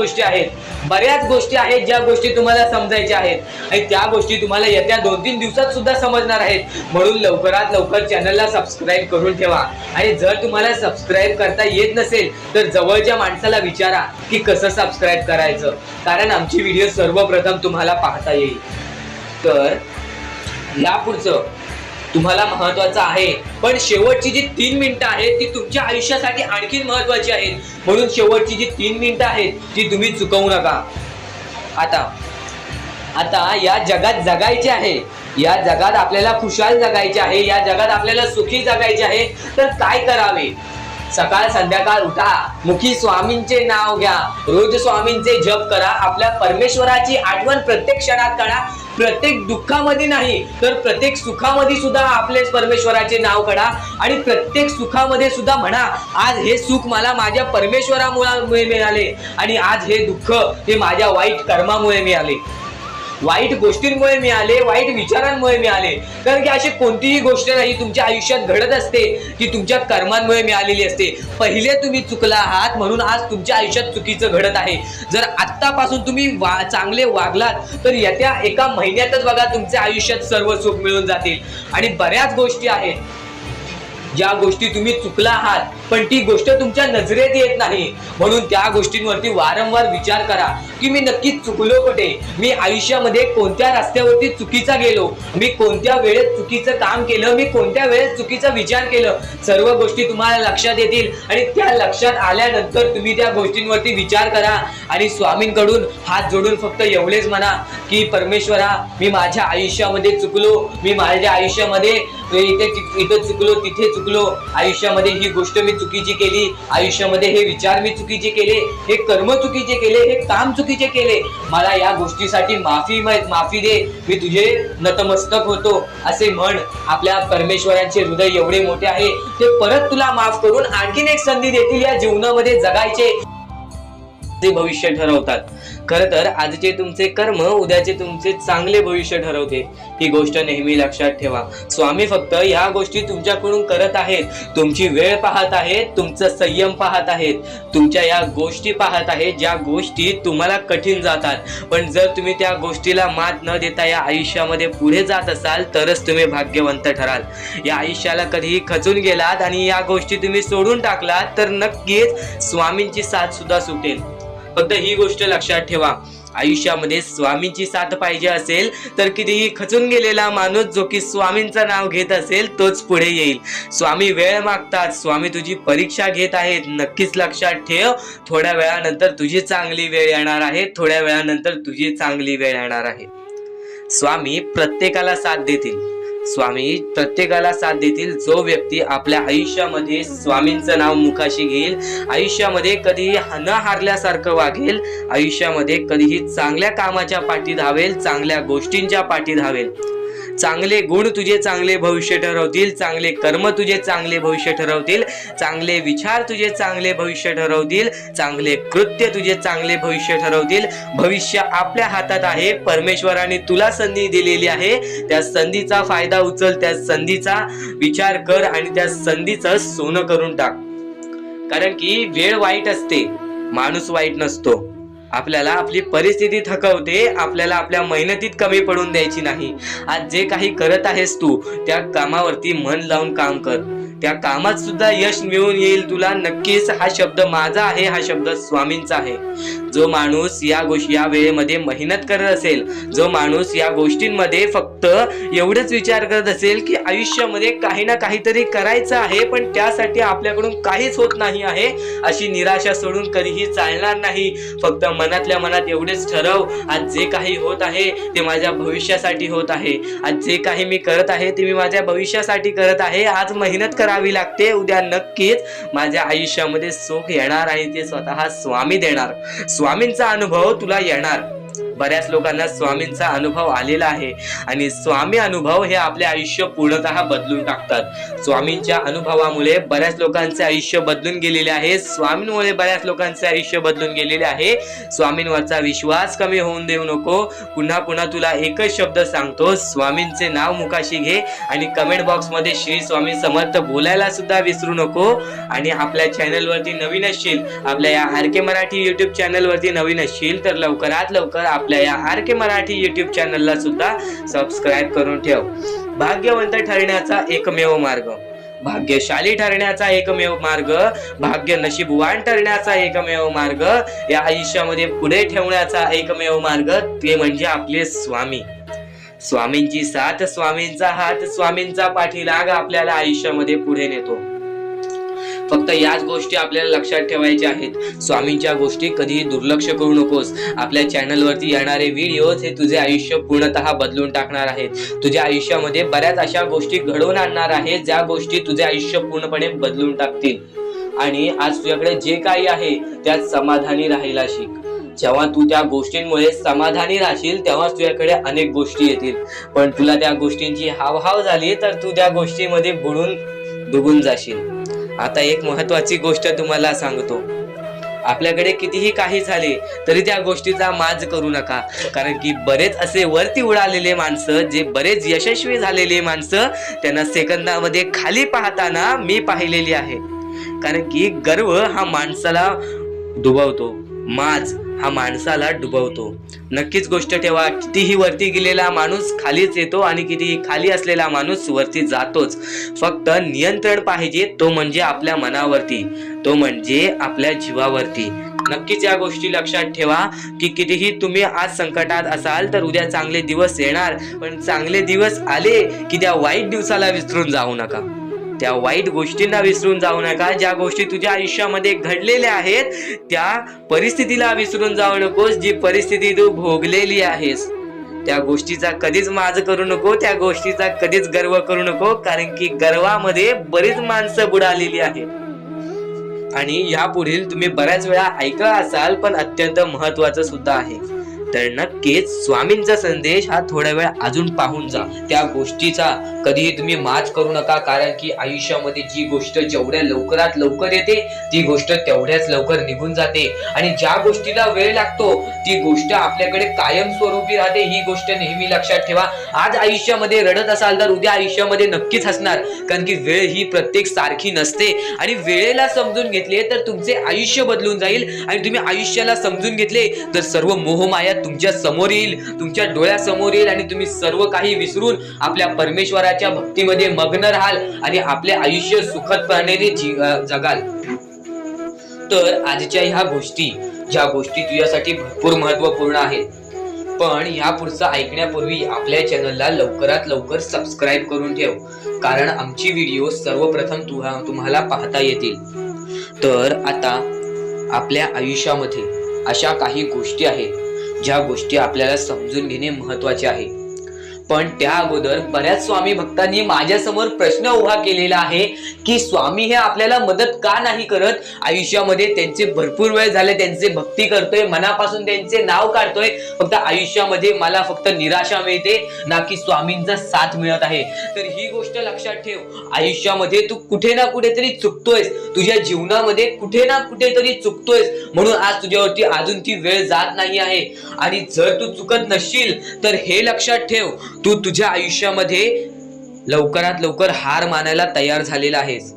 गोष्टी आहेत ज्या गोष्टी तुम्हाला समजायच्या आहेत आणि त्या गोष्टी तुम्हाला येत्या 2-3 दिवसात सुद्धा समजणार आहेत. म्हणून लवकरात लवकर चॅनलला सबस्क्राईब करून ठेवा आणि जर तुम्हाला सबस्क्राईब करता येत नसेल तर जवळच्या माणसाला विचारा की कसं सबस्क्राईब करायचं, कारण आमची व्हिडिओ सर्वप्रथम तुम्हाला पाहता येईल. तर यापुढचं तुम्हाला महत्वाचं आहे, पण शेवटची जी 3 मिनिटं आहेत ती तुमच्या आयुष्यासाठी आणखी महत्वाची आहेत. म्हणून शेवटची जी 3 मिनिटं आहेत ती तुम्ही चुकवू नका. आता या जगात जगायचे आहे, या जगात आपल्याला खुशाल जगायचे आहे, या जगात आपल्याला सुखी जगायचे आहे. तर काय करावे? सकाळ संध्याकाळ उठा, मुखी स्वामींचे नाव घ्या, रोज स्वामींचे जप करा, आपल्या परमेश्वराची आठवण प्रत्येक क्षणात करा. प्रत्येक दुःखामध्ये नाही तर प्रत्येक सुखामध्ये सुद्धा आपले परमेश्वराचे नाव काढा आणि प्रत्येक सुखामध्ये सुद्धा म्हणा, आज हे सुख मला माझ्या परमेश्वरामुळे मिळाले आणि आज हे दुःख हे माझ्या वाईट कर्मामुळे मिळाले, वाईट गोष्टींमुळे मिळाले, वाईट विचारांमुळे मिळाले. कारण की अशी कोणतीही गोष्ट नाही तुमच्या आयुष्यात घडत असते की तुमच्या कर्मांमुळे मिळालेली असते. पहिले तुम्ही चुकला आहात म्हणून आज तुमच्या आयुष्यात चुकीचं घडत आहे. जर आत्तापासून तुम्ही चांगले वागलात तर येत्या 1 महिन्यातच बघा तुमच्या आयुष्यात सर्व सुख मिळून जातील. आणि बऱ्याच गोष्टी आहेत ज्या गोष्टी तुम्ही चुकला आहात पण ती गोष्ट तुमच्या नजरेत येत नाही. म्हणून त्या गोष्टींवरती वारंवार विचार करा की मी नक्की चुकलो कुठे, मी आयुष्यामध्ये कोणत्या रस्त्यावरती चुकीचा गेलो, मी कोणत्या वेळेत चुकीचं काम केलं, मी कोणत्या वेळेत चुकीचा विचार केलं. सर्व गोष्टी तुम्हाला लक्षात येतील आणि त्या लक्षात आल्यानंतर तुम्ही त्या गोष्टींवरती विचार करा आणि स्वामींकडून हात जोडून फक्त एवढेच म्हणा की परमेश्वरा, मी माझ्या आयुष्यामध्ये चुकलो, मी माझ्या आयुष्यामध्ये इथे चुकलो, तिथे चुकलो, आयुष्यामध्ये ही गोष्ट मी चुकीची केली, आयुष्यामध्ये हे विचार मी चुकीचे केले, हे कर्म चुकीचे केले, हे काम चुकीचे केले, मला या गोष्टीसाठी माफी दे, मी तुझे नतमस्तक होतो असे म्हण. आपल्या परमेश्वरांचे हृदय एवढे मोठे आहे, ते परत तुला माफ करून आणखीन एक संधी देतील या जीवनामध्ये जगायचे. ते भविष्य ठरवतात. खरं तर आजचे तुमचे कर्म उद्याचे तुमचे चांगले भविष्य ठरवते. ही गोष्ट नेहमी लक्षात ठेवा. स्वामी फक्त ह्या गोष्टी तुमच्याकडून करत आहेत, तुमची वेळ पाहत आहेत, तुमचा संयम पाहत आहेत, तुमच्या या गोष्टी पाहत आहेत ज्या गोष्टी तुम्हाला कठीण जातात. पण जर तुम्ही त्या गोष्टीला मात न देता या आयुष्यामध्ये पुढे जात असाल तरच तुम्ही भाग्यवंत ठराल. या आयुष्याला कधीही खचून गेलात आणि या गोष्टी तुम्ही सोडून टाकलात तर नक्कीच स्वामींची साथ सुद्धा सुटेल. फक्त ही गोष्ट लक्षात ठेवा, आयुष्यामध्ये स्वामींची साथ पाहिजे असेल तर कितीही खचून गेलेला माणूस जो की स्वामींचं नाव घेत असेल तोच पुढे येईल. स्वामी वेळ मागतात, स्वामी तुझी परीक्षा घेत आहेत. नक्कीच लक्षात ठेव, थोड्या वेळानंतर तुझी चांगली वेळ येणार आहे, थोड्या वेळानंतर तुझी चांगली वेळ येणार आहे. स्वामी प्रत्येकाला साथ देतील, स्वामी प्रत्येकाला साथ देतील जो व्यक्ती आपल्या आयुष्यामध्ये स्वामींचं नाव मुखाशी घेईल, आयुष्यामध्ये कधीही न हारल्यासारखं वागेल, आयुष्यामध्ये कधीही चांगल्या कामाच्या पाठी धावेल, चांगल्या गोष्टींच्या पाठी धावेल. चांगले गुण तुझे चांगले भविष्य ठरवतील, चांगले कर्म तुझे चांगले भविष्य ठरवतील, चांगले विचार तुझे चांगले भविष्य ठरवतील, चांगले कृत्य तुझे चांगले भविष्य ठरवतील. भविष्य आपल्या हातात आहे. परमेश्वराने तुला संधी दिलेली आहे. त्या संधीचा फायदा उचल, त्या संधीचा विचार कर आणि त्या संधीचं सोनं करून टाक. कारण की वेळ वाईट असते, माणूस वाईट नसतो. आपल्याला आपली परिस्थिती थकवते, आपल्याला आपल्या मेहनतीत कमी पडून द्यायची नाही. आज जे काही करत आहेस तू त्या कामावरती मन लावून काम कर. त्या कामात सुद्धा यश मिळून येईल तुला नक्कीच. हा शब्द माझा आहे, हा शब्द स्वामींचा आहे. जो माणूस या वेळेमध्ये मेहनत करत असेल, जो माणूस या गोष्टींमध्ये फक्त एवढंच विचार करत असेल की आयुष्यामध्ये काही ना काहीतरी करायचं आहे पण त्यासाठी आपल्याकडून काहीच होत नाही आहे, अशी निराशा सोडून कधीही चालणार नाही. फक्त मनातल्या मनात एवढेच ठरव, आज जे काही होत आहे ते माझ्या भविष्यासाठी होत आहे. आज जे काही मी करत आहे ते मी माझ्या भविष्यासाठी करत आहे. आज मेहनत करावी लागते, उद्या नक्कीच माझ्या आयुष्यामध्ये सुख येणार आणि ते स्वतः स्वामी देणार. स्वामींचा अनुभव तुला येणार. बऱ्याच लोकांना स्वामींचा अनुभव आलेला आहे आणि स्वामी अनुभव हे आपले आयुष्य पूर्णतः बदलून टाकतात. स्वामींच्या अनुभवामुळे बऱ्याच लोकांचे आयुष्य बदलून गेलेले आहे. स्वामींमुळे बऱ्याच लोकांचे आयुष्य बदलून गेलेले आहे. स्वामींवरचा विश्वास कमी होऊन देऊ नको. पुन्हा पुन्हा तुला एकच शब्द सांगतो, स्वामींचे नाव मुखाशी घे आणि कमेंट बॉक्स मध्ये श्री स्वामी समर्थ बोलायला सुद्धा विसरू नको. आणि आपल्या चॅनलवरती नवीन असशील, आपल्या या आर.के. मराठी युट्यूब चॅनलवरती नवीन असशील तर लवकरात लवकर आपल्या या आर.के. मराठी युट्यूब चॅनलला सुद्धा सबस्क्राईब करून ठेव. भाग्यवंत ठरण्याचा एकमेव मार्ग, भाग्यशाली ठरण्याचा एकमेव मार्ग, भाग्य नशीबवान ठरण्याचा एकमेव मार्ग, या आयुष्यामध्ये पुढे ठेवण्याचा एकमेव मार्ग ते म्हणजे आपले स्वामी. स्वामींची साथ, स्वामींचा हात, स्वामींचा पाठीलाग आपल्याला आयुष्यामध्ये पुढे नेतो. फक्त याच गोष्टी आपल्याला लक्षात ठेवायच्या आहेत. स्वामींच्या गोष्टी कधीही दुर्लक्ष करू नकोस. आपल्या चॅनलवरती येणारे व्हिडिओज हे तुझे आयुष्य पूर्णतः बदलून टाकणार आहेत. तुझ्या आयुष्यामध्ये बऱ्याच अशा गोष्टी घडवून आणणार आहेत ज्या गोष्टी तुझे आयुष्य पूर्णपणे बदलून टाकतील. आणि आज तुझ्याकडे जे काही आहे त्यात समाधानी राहायला शिक. जेव्हा तू त्या गोष्टींमुळे समाधानी राहशील तेव्हा तुझ्याकडे अनेक गोष्टी येतील. पण तुला त्या गोष्टींची हावहाव झाली तर तू त्या गोष्टीमध्ये बुडून डुबून जाशील. आता एक महत्वाची गोष्ट तुम्हाला सांगतो, आपल्याकडे कितीही काही झाले तरी त्या गोष्टीचा माज करू नका. कारण की बरेच असे वरती उडालेले माणसं, जे बरेच यशस्वी झालेले माणसं, त्यांना सेकंदामध्ये खाली पाहताना मी पाहिलेली आहे. कारण की गर्व हा माणसाला डुबवतो, माज हा माणसाला डुबवतो. नक्कीच गोष्ट ठेवा, कितीही वरती गेलेला माणूस खालीच येतो आणि कितीही खाली असलेला माणूस वरती जातोच. फक्त नियंत्रण पाहिजे, तो म्हणजे आपल्या मनावरती, तो म्हणजे आपल्या जीवावरती. नक्कीच या गोष्टी लक्षात ठेवा की कितीही तुम्ही आज संकटात असाल तर उद्या चांगले दिवस येणार. पण चांगले दिवस आले की त्या वाईट दिवसाला विसरून जाऊ नका, त्या वाईट गोष्टींना विसरून जाऊ नका. ज्या गोष्टी तुझ्या आयुष्यामध्ये घडलेल्या आहेत त्या परिस्थितीला विसरून जाऊ नकोस. जी परिस्थिती तू भोगलेली आहेस त्या गोष्टीचा कधीच माज करू नको, त्या गोष्टीचा कधीच गर्व करू नको. कारण की गर्वामध्ये बरीच माणसं बुडालेली आहेत. आणि यापुढील तुम्ही बऱ्याच वेळा ऐकला असाल पण अत्यंत महत्वाचं सुद्धा आहे. तर नक्कीच स्वामींचा संदेश हा थोडा वेळ अजून पाहून जा. त्या गोष्टीचा कधीही तुम्ही माज करू नका. कारण की आयुष्यामध्ये जी गोष्ट जेवढ्या लवकरात लवकर येते ती गोष्ट तेवढ्याच लवकर निघून जाते. आणि ज्या गोष्टीला वेळ लागतो ती गोष्ट आपल्याकडे कायम स्वरूपी राहते. ही गोष्ट नेहमी लक्षात ठेवा. आज आयुष्यामध्ये रडत असाल तर उद्या आयुष्यामध्ये नक्कीच हसणार. कारण की वेळ ही प्रत्येक सारखी नसते आणि वेळेला समजून घेतले तर तुमचे आयुष्य बदलून जाईल. आणि तुम्ही आयुष्याला समजून घेतले तर सर्व मोहमाया तुमच्या समोर येईल, तुमच्या डोळ्यासमोर येईल आणि तुम्ही सर्व काही विसरून आपल्या परमेश्वराच्या भक्तीमध्ये मग्न राहाल आणि आपले आयुष्य सुखदपणे जगाल. तर आजच्या ह्या गोष्टी, ज्या गोष्टी तुझ्यासाठी भरपूर महत्वपूर्ण आहेत, पण ह्या पुढचं ऐकण्यापूर्वी आपल्या चॅनलला लवकरात लवकर सबस्क्राईब करून ठेव. कारण आमची व्हिडिओ सर्वप्रथम तुम्हाला पाहता येतील. तर आता आपल्या आयुष्यामध्ये अशा काही गोष्टी आहेत ज्या गोष्टी आपल्याला समजून घेणे महत्वाचे आहे. पण त्या अगोदर बऱ्याच स्वामी भक्तांनी माझ्यासमोर प्रश्न उभा केलेला आहे की स्वामी हे आपल्याला मदत का नाही करत. आयुष्यामध्ये त्यांचे भरपूर वेळ झाले त्यांचे भक्ती करतोय, मनापासून त्यांचे नाव काढतोय, फक्त आयुष्यामध्ये मला फक्त निराशा मिळते ना की स्वामींचा साथ मिळत आहे. तर ही गोष्ट लक्षात ठेव, आयुष्यामध्ये तू कुठे ना कुठेतरी चुकतोयस, तुझ्या जीवनामध्ये कुठे ना कुठेतरी चुकतोयस, म्हणून आज तुझ्यावरती अजून ती वेळ जात नाही आहे. आणि जर तू चुकत नसशील तर हे लक्षात ठेव, तू तुझ्या आयुष्यामध्ये लवकरात लवकर हार मानायला तयार झालेला आहेस.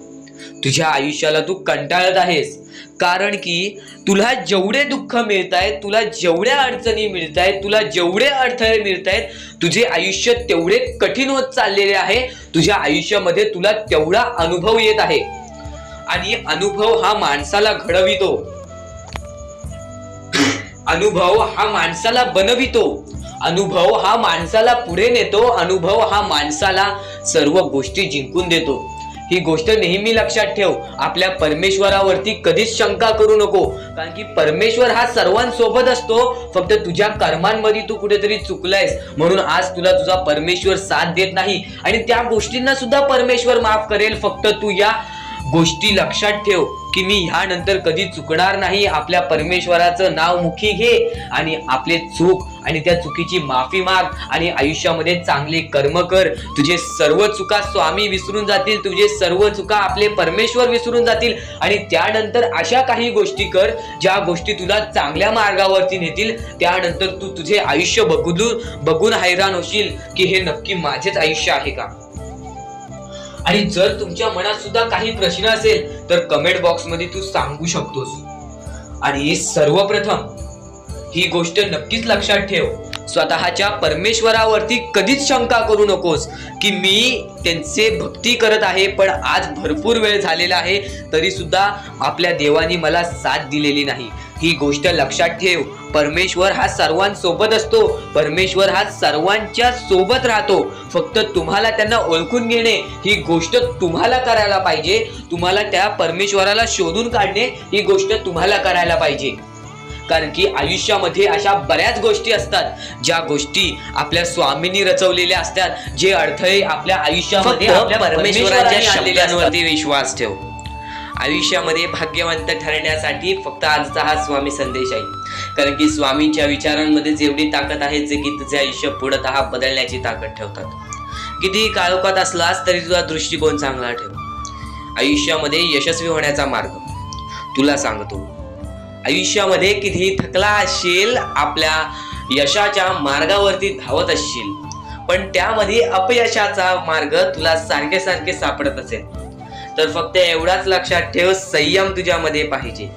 तुझ्या आयुष्याला तू कंटाळत आहेस, कारण की तुला जेवढे दुःख मिळत आहेत, तुला जेवढ्या अडचणी मिळत आहेत, तुला जेवढे अडथळे मिळत आहेत, तुझे आयुष्य तेवढे कठीण होत चाललेले आहे. तुझ्या आयुष्यामध्ये तुला तेवढा अनुभव येत आहे. आणि अनुभव हा माणसाला घडवितो, अनुभव हा माणसाला बनवितो, अनुभव हा माणसाला पुढे नेतो, अनुभव हा माणसाला सर्व गोष्टी जिंकून देतो. ही गोष्ट नेहमी लक्षात ठेव. आपल्या परमेश्वरावरती कधीच शंका करू नको, कारण की परमेश्वर हा सर्वांसोबत असतो. फक्त तुझ्या कर्मांमध्ये तू कुठेतरी चुकलायस म्हणून आज तुला तुझा परमेश्वर साथ देत नाही, आणि त्या गोष्टींना सुद्धा परमेश्वर माफ करेल. फक्त तू या गोष्टी लक्षात ठेव की मी ह्यानंतर कधी चुकणार नाही. आपल्या परमेश्वराचं नाव मुखी घे आणि आपले चूक आणि त्या चुकीची माफी माग आणि आयुष्यामध्ये चांगले कर्म कर. तुझे सर्व चुका स्वामी विसरून जातील, तुझे सर्व चुका आपले परमेश्वर विसरून जातील. आणि त्यानंतर अशा काही गोष्टी कर ज्या गोष्टी तुला चांगल्या मार्गावरती नेतील. त्यानंतर तू तुझे आयुष्य बघून हैराण होशील की हे नक्की माझेच आयुष्य आहे का. आणि जर तुमच्या मनात सुद्धा काही प्रश्न असेल तर कमेंट बॉक्स मध्ये तू सांगू शकतोस. आणि सर्वप्रथम ही गोष्ट नक्कीच लक्षात ठेव, स्वतःच्या परमेश्वरावरती कधीच शंका करू नकोस की मी त्यांचे भक्ती करत आहे पण आज भरपूर वेळ झालेला आहे तरी सुद्धा आपल्या देवानी मला साथ दिलेली नाही. ही गोष्ट लक्षात ठेव, परमेश्वर हा सर्वांसोबत असतो, परमेश्वर हा सर्वांच्या सोबत राहतो. फक्त तुम्हाला त्यांना ओळखून घेणे ही गोष्ट तुम्हाला करायला पाहिजे. तुम्हाला त्या परमेश्वराला शोधून काढणे ही गोष्ट तुम्हाला करायला पाहिजे. कारण की आयुष्यामध्ये अशा बऱ्याच गोष्टी असतात ज्या गोष्टी आपल्या स्वामींनी रचवलेल्या असतात. जे अडथळे आपल्या आयुष्यामध्ये आपल्या परमेश्वराच्या शब्दांवरती विश्वास ठेव. आयुष्यामध्ये भाग्यवंत ठरण्यासाठी फक्त आजचा हा स्वामी संदेश आहे. कारण की स्वामींच्या विचारांमध्ये जेवढी ताकद आहे जे की तुझे आयुष्य पूर्णतः बदलण्याची ताकद ठेवतात. किती काळोखात असलास तरी तुझा दृष्टिकोन चांगला ठेव. आयुष्यामध्ये यशस्वी होण्याचा मार्ग तुला सांगतो. आयुष्यामध्ये किती थकला असशील, आपल्या यशाच्या मार्गावरती धावत असशील पण त्यामध्ये अपयशाचा मार्ग तुला सारखे सारखे सापडत असेल तर फक्त एवढाच लक्षात ठेव, संयम तुझ्यामध्ये पाहिजे,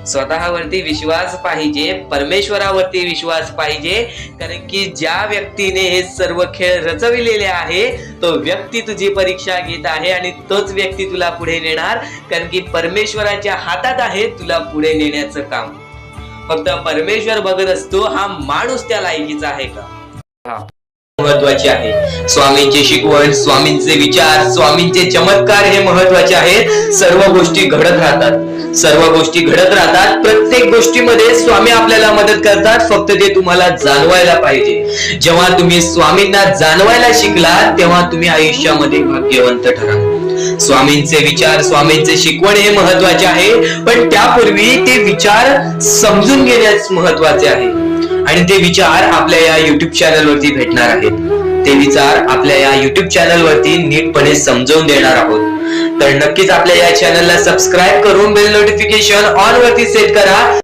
स्वतःवरती विश्वास पाहिजे, परमेश्वरावरती विश्वास पाहिजे. कारण की ज्या व्यक्तीने हे सर्व खेळ रचविलेले आहे तो व्यक्ती तुझी परीक्षा घेत आहे आणि तोच व्यक्ती तुला पुढे नेणार. कारण की परमेश्वराच्या हातात आहे तुला पुढे नेण्याचं काम. फक्त परमेश्वर बघत असतो हा माणूस त्या लायकीचा आहे का. महत्वाचे आहे स्वामींची शिकवण, स्वामींचे विचार, स्वामींचे चमत्कार हे महत्वाचे आहेत. सर्व गोष्टी घडत राहतात, सर्व गोष्टी घडत राहतात. प्रत्येक गोष्टीमध्ये स्वामी आपल्याला मदत करतात, फक्त ते तुम्हाला जाणवायला पाहिजे. जेव्हा तुम्ही स्वामींना जाणवायला शिकला तेव्हा तुम्ही आयुष्यामध्ये भाग्यवंत ठरा. स्वामींचे विचार, स्वामींचे शिकवण हे महत्वाचे आहे, पण त्यापूर्वी ते विचार समजून घेण्यास महत्वाचे आहे. आणि ते विचार आपल्या या युट्यूब चॅनल वरती भेटणार आहेत. ते विचार आपल्या या युट्यूब चॅनल वरती नीटपणे समजावून देणार आहोत. तर नक्कीच आपल्या या चॅनलला सबस्क्राईब करून बेल नोटिफिकेशन ऑन वरती सेट करा.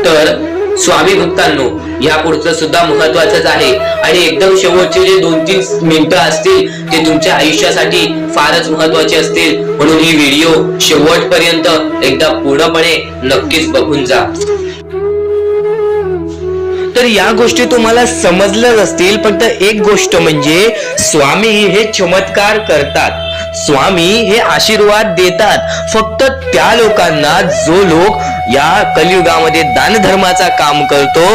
तर स्वामी भक्तांनो, या पुढचं सुद्धा महत्वाचंच आहे आणि एकदम शेवटचे जे 2-3 मिनिटं असतील ते तुमच्या आयुष्यासाठी फारच महत्वाचे असतील. म्हणून ही व्हिडिओ शेवटपर्यंत एकदा पूर्णपणे नक्कीच बघून जा. तर या गोष्टी तुम्हाला समजल्याच असतील, फक्त एक गोष्ट म्हणजे स्वामी हे चमत्कार करतात, स्वामी हे आशीर्वाद देतात फक्त त्या लोकांना जो लोक या कलियुगामध्ये दानधर्माचा काम करतो,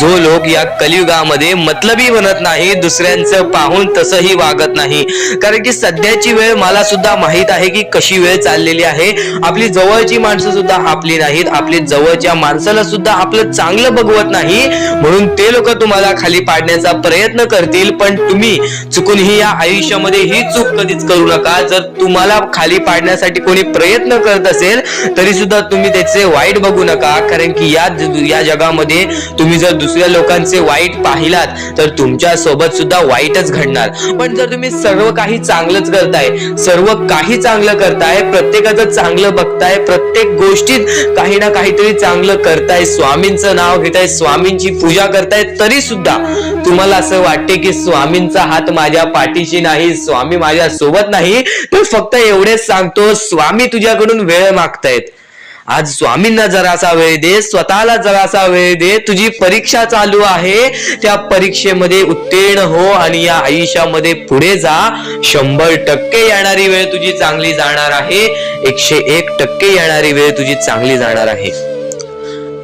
जो लोक या कलियुगामध्ये मतलबी बनत नाही, दुसऱ्यांचं पाहून तसंही वागत नाही. कारण की सध्याची वेळ मला सुद्धा माहित आहे की कशी वेळ चाललेली आहे. आपली जवळची माणसं सुद्धा आपली नाहीत, आपली जवळच्या माणसाला सुद्धा आपलं चांगलं बघवत नाही, म्हणून ते लोक तुम्हाला खाली पाडण्याचा प्रयत्न करतील. पण तुम्ही चुकूनही या आयुष्यामध्ये ही चूक कधीच करू नका. जर तुम्हाला खाली पाडण्यासाठी कोणी प्रयत्न करत असेल तरी सुद्धा तुम्ही त्याचे वाईट बघू नका, कारण की या जगामध्ये तुम्ही जर दुसऱ्या लोकांचे वाईट पाहिलात तर तुमच्या सोबत सुद्धा वाईटच घडणार. पण जर तुम्ही सर्व काही चांगलंच करताय, सर्व काही चांगलं करताय, प्रत्येकाचं चांगलं बघताय, प्रत्येक गोष्टीत काही ना काहीतरी चांगलं करताय, स्वामींचं नाव घेताय, स्वामींची पूजा करताय, तरी सुद्धा तुम्हाला असं वाटते की स्वामींचा हात माझ्या पाठीशी नाही, स्वामी माझ्या सोबत नाही, तर फक्त एवढेच सांगतो, स्वामी तुझ्याकडून वेळ मागतायत. आज स्वामींना जरासा वेळ दे, स्वतःला जरासा वेळ दे. तुझी परीक्षा चालू आहे, त्या परीक्षेमध्ये उत्तीर्ण हो आणि या आयुष्यामध्ये पुढे जा. 100% येणारी वेळ तुझी चांगली जाणार आहे, 101% येणारी वेळ तुझी चांगली जाणार आहे.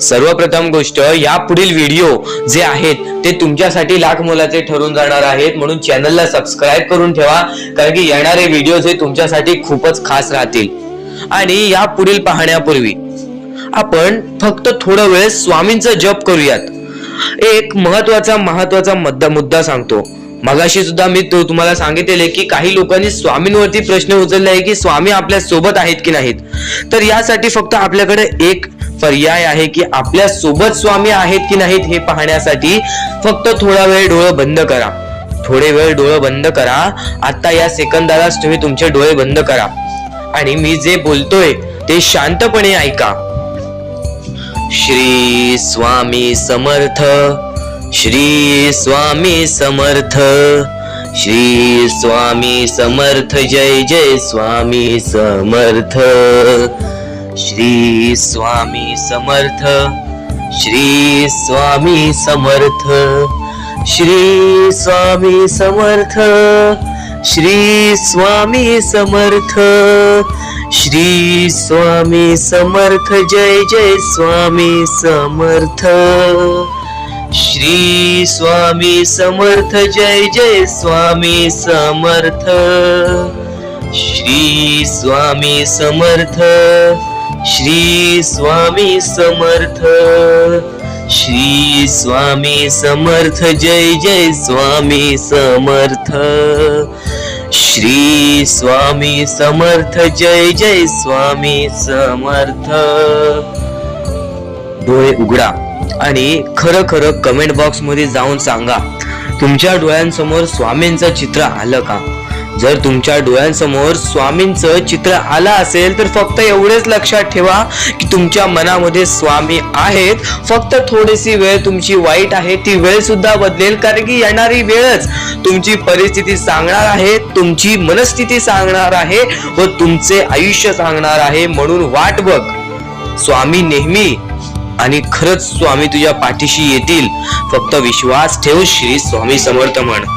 सर्वप्रथम गोष्ट, या पुढील व्हिडिओ जे आहेत ते तुमच्यासाठी लाख मोलाचे ठरून जाणार आहेत, म्हणून चॅनलला सबस्क्राईब करून ठेवा, कारण की येणारे व्हिडिओ हे तुमच्यासाठी खूपच खास राहतील. आणि या पुढील पाहण्यापूर्वी आपण फक्त थोडा वेळ स्वामींचा जप करूयात. एक महत्वाचा मुद्दा सांगतो. मगाशी सुद्धा मी तुम्हाला सांगितले की काही लोकांनी स्वामींवरती प्रश्न उचलले आहे की स्वामी आपल्या सोबत आहेत की नाहीत. तर यासाठी फक्त आपल्याकडे एक पर्याय आहे की आपल्या सोबत स्वामी आहेत की नाहीत हे पाहण्यासाठी फक्त थोडा वेळ डोळे बंद करा. थोडे वेळ डोळे बंद करा. आता या सेकंदालाच तुम्ही तुमचे डोळे बंद करा आणि मी जे बोलतोय ते शांतपणे ऐका. श्री स्वामी समर्थ, श्री स्वामी समर्थ, श्री स्वामी समर्थ, जय जय स्वामी समर्थ. श्री स्वामी समर्थ, श्री स्वामी समर्थ, श्री स्वामी समर्थ, श्री स्वामी समर्थ, श्री स्वामी समर्थ, जय जय स्वामी समर्थ. श्री स्वामी समर्थ, जय जय स्वामी समर्थ. श्री स्वामी समर्थ, श्री स्वामी समर्थ, श्री स्वामी समर्थ, जय जय स्वामी समर्थ. श्री स्वामी समर्थ, जय जय स्वामी समर्थ. डोळे उघडा आणि खरं कमेंट बॉक्स मध्ये जाऊन सांगा, तुमच्या डोळ्यांसमोर स्वामींचं चित्र आलं का? जर तुमच्या डोळ्यांसमोर स्वामींचं चित्र आलं असेल तर फक्त एवढेच लक्षात ठेवा की तुमच्या मनामध्ये स्वामी आहेत. फक्त थोडीशी वेळ तुमची वाईट आहे, ती वेळ सुद्धा बदलेल, कारण की येणारी वेळच तुमची परिस्थिती सांगणार आहे, तुमची मनस्थिती सांगणार आहे व तुमचे आयुष्य सांगणार आहे. म्हणून वाट बघ, स्वामी नेहमी आणि खरंच स्वामी तुझ्या पाठीशी येतील. फक्त विश्वास ठेव. श्री स्वामी समर्थ म्हण.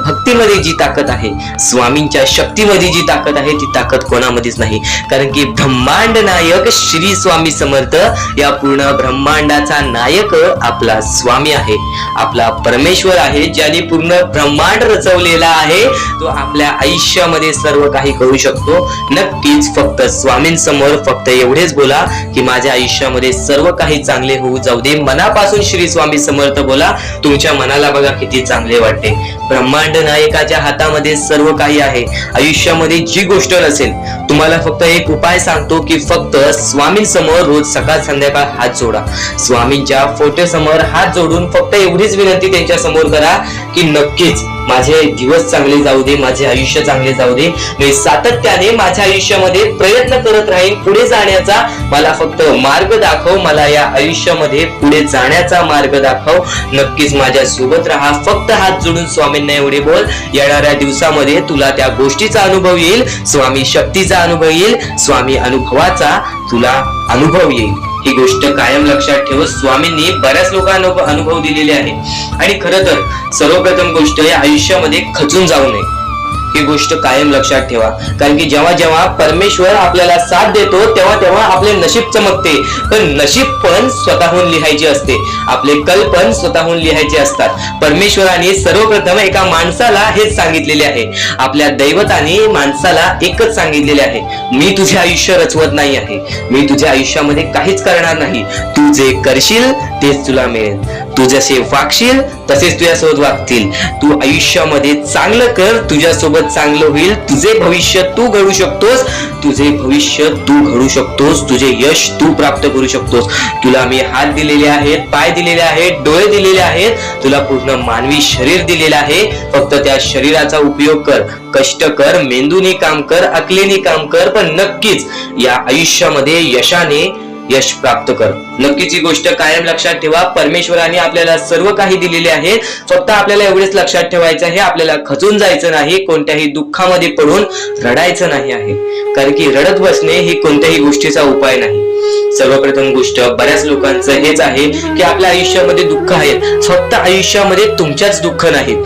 भक्तीमध्ये जी ताकद आहे, स्वामींच्या शक्तीमध्ये जी ताकद आहे, ती ताकद कोणामध्येच नाही, कारण की ब्रह्मांड नायक श्री स्वामी समर्थ, या पूर्ण ब्रह्मांडाचा नायक आपला स्वामी आहे, आपला परमेश्वर आहे, ज्याने पूर्ण ब्रह्मांड रचवलेला आहे. तो आपल्या आयुष्यामध्ये सर्व काही करू शकतो. नक्कीच फक्त स्वामींसमोर फक्त एवढेच बोला की माझ्या आयुष्यामध्ये सर्व काही चांगले होऊ जाऊ दे. मनापासून श्री स्वामी समर्थ बोला. तुमच्या मनाला बघा किती चांगले वाटते. ब्रह्मांड नायकाच्या हातामध्ये सर्व काही आहे. आयुष्यामध्ये जी गोष्ट नसेल, तुम्हाला फक्त एक उपाय सांगतो की फक्त स्वामींसमोर रोज सकाळ संध्याकाळ हात जोडा. स्वामींच्या फोटो समोर हात जोडून फक्त एवढीच विनंती त्यांच्या समोर करा की नक्कीच माझे दिवस चांगले जाऊ दे, माझे आयुष्य चांगले जाऊ दे. मी सातत्याने माझ्या आयुष्यामध्ये प्रयत्न करत राहीन पुढे जाण्याचा. मला फक्त मार्ग दाखव, मला या आयुष्यामध्ये पुढे जाण्याचा मार्ग दाखव. नक्कीच माझ्या सोबत राहा. फक्त हात जोडून स्वामींना एवढे बोल. येणाऱ्या दिवसामध्ये तुला त्या गोष्टीचा अनुभव येईल, स्वामी शक्तीचा अनुभव येईल, स्वामी अनुभवाचा तुला अनुभव येईल. ही गोष्ट कायम लक्षात ठेव. स्वामींनी बऱ्याच लोकांना अनुभव दिलेले आहे. आणि खरं तर सर्वप्रथम गोष्ट, या आयुष्यामध्ये खचून जाऊ नये. ही गोष्ट कायम लक्षात ठेवा. कारण की जेव्हा जेव्हा परमेश्वर आपल्याला साथ देतो तेव्हा तेव्हा आपले नशीब चमकते. पण नशीब पण स्वतःहून लिहायचे असते. आपले कल पण स्वतःहून लिहायचे असतात. परमेश्वराने सर्वप्रथम एका माणसाला हेच सांगितलेले आहे. आपल्या दैवताने माणसाला एकच सांगितलेले आहे, मी तुझे आयुष्य रचवत नाही आहे. मी तुझ्या आयुष्यामध्ये काहीच करणार नाही. तू जे करशील तेच तुला मिळेल. तू जसे वागशील तसेच तुझ्यासोबत वागतील. तू आयुष्यामध्ये चांगलं कर, तुझ्यासोबत चांगलं होईल. तुझे भविष्य तू घडू शकतोस. तुझे भविष्य तू घडू शकतोस. तुझे यश तू प्राप्त करू शकतोस. तुला मी हात दिलेले आहेत, पाय दिलेले आहेत, डोळे दिलेले आहेत. तुला पूर्ण मानवी शरीर दिलेलं आहे. फक्त त्या शरीराचा उपयोग कर, कष्ट कर, मेंदूने काम कर, अकलेने काम कर, पण नक्कीच या आयुष्यामध्ये यश प्राप्त कर. नक्कीच ही गोष्ट कायम लक्षात ठेवा. परमेश्वराने आपल्याला सर्व काही दिलेले आहे. फक्त आपल्याला एवढेच लक्षात ठेवायचं आहे, आपल्याला खचून जायचं नाही, कोणत्याही दुःखामध्ये पडून रडायचं नाही आहे. कारण की रडत बसणे ही कोणत्याही गोष्टीचा उपाय नाही. सर्वप्रथम गोष्ट बऱ्याच लोकांचं हेच आहे की आपल्या आयुष्यामध्ये दुःख आहे. फक्त आयुष्यामध्ये तुमच्याच दुःख नाहीत.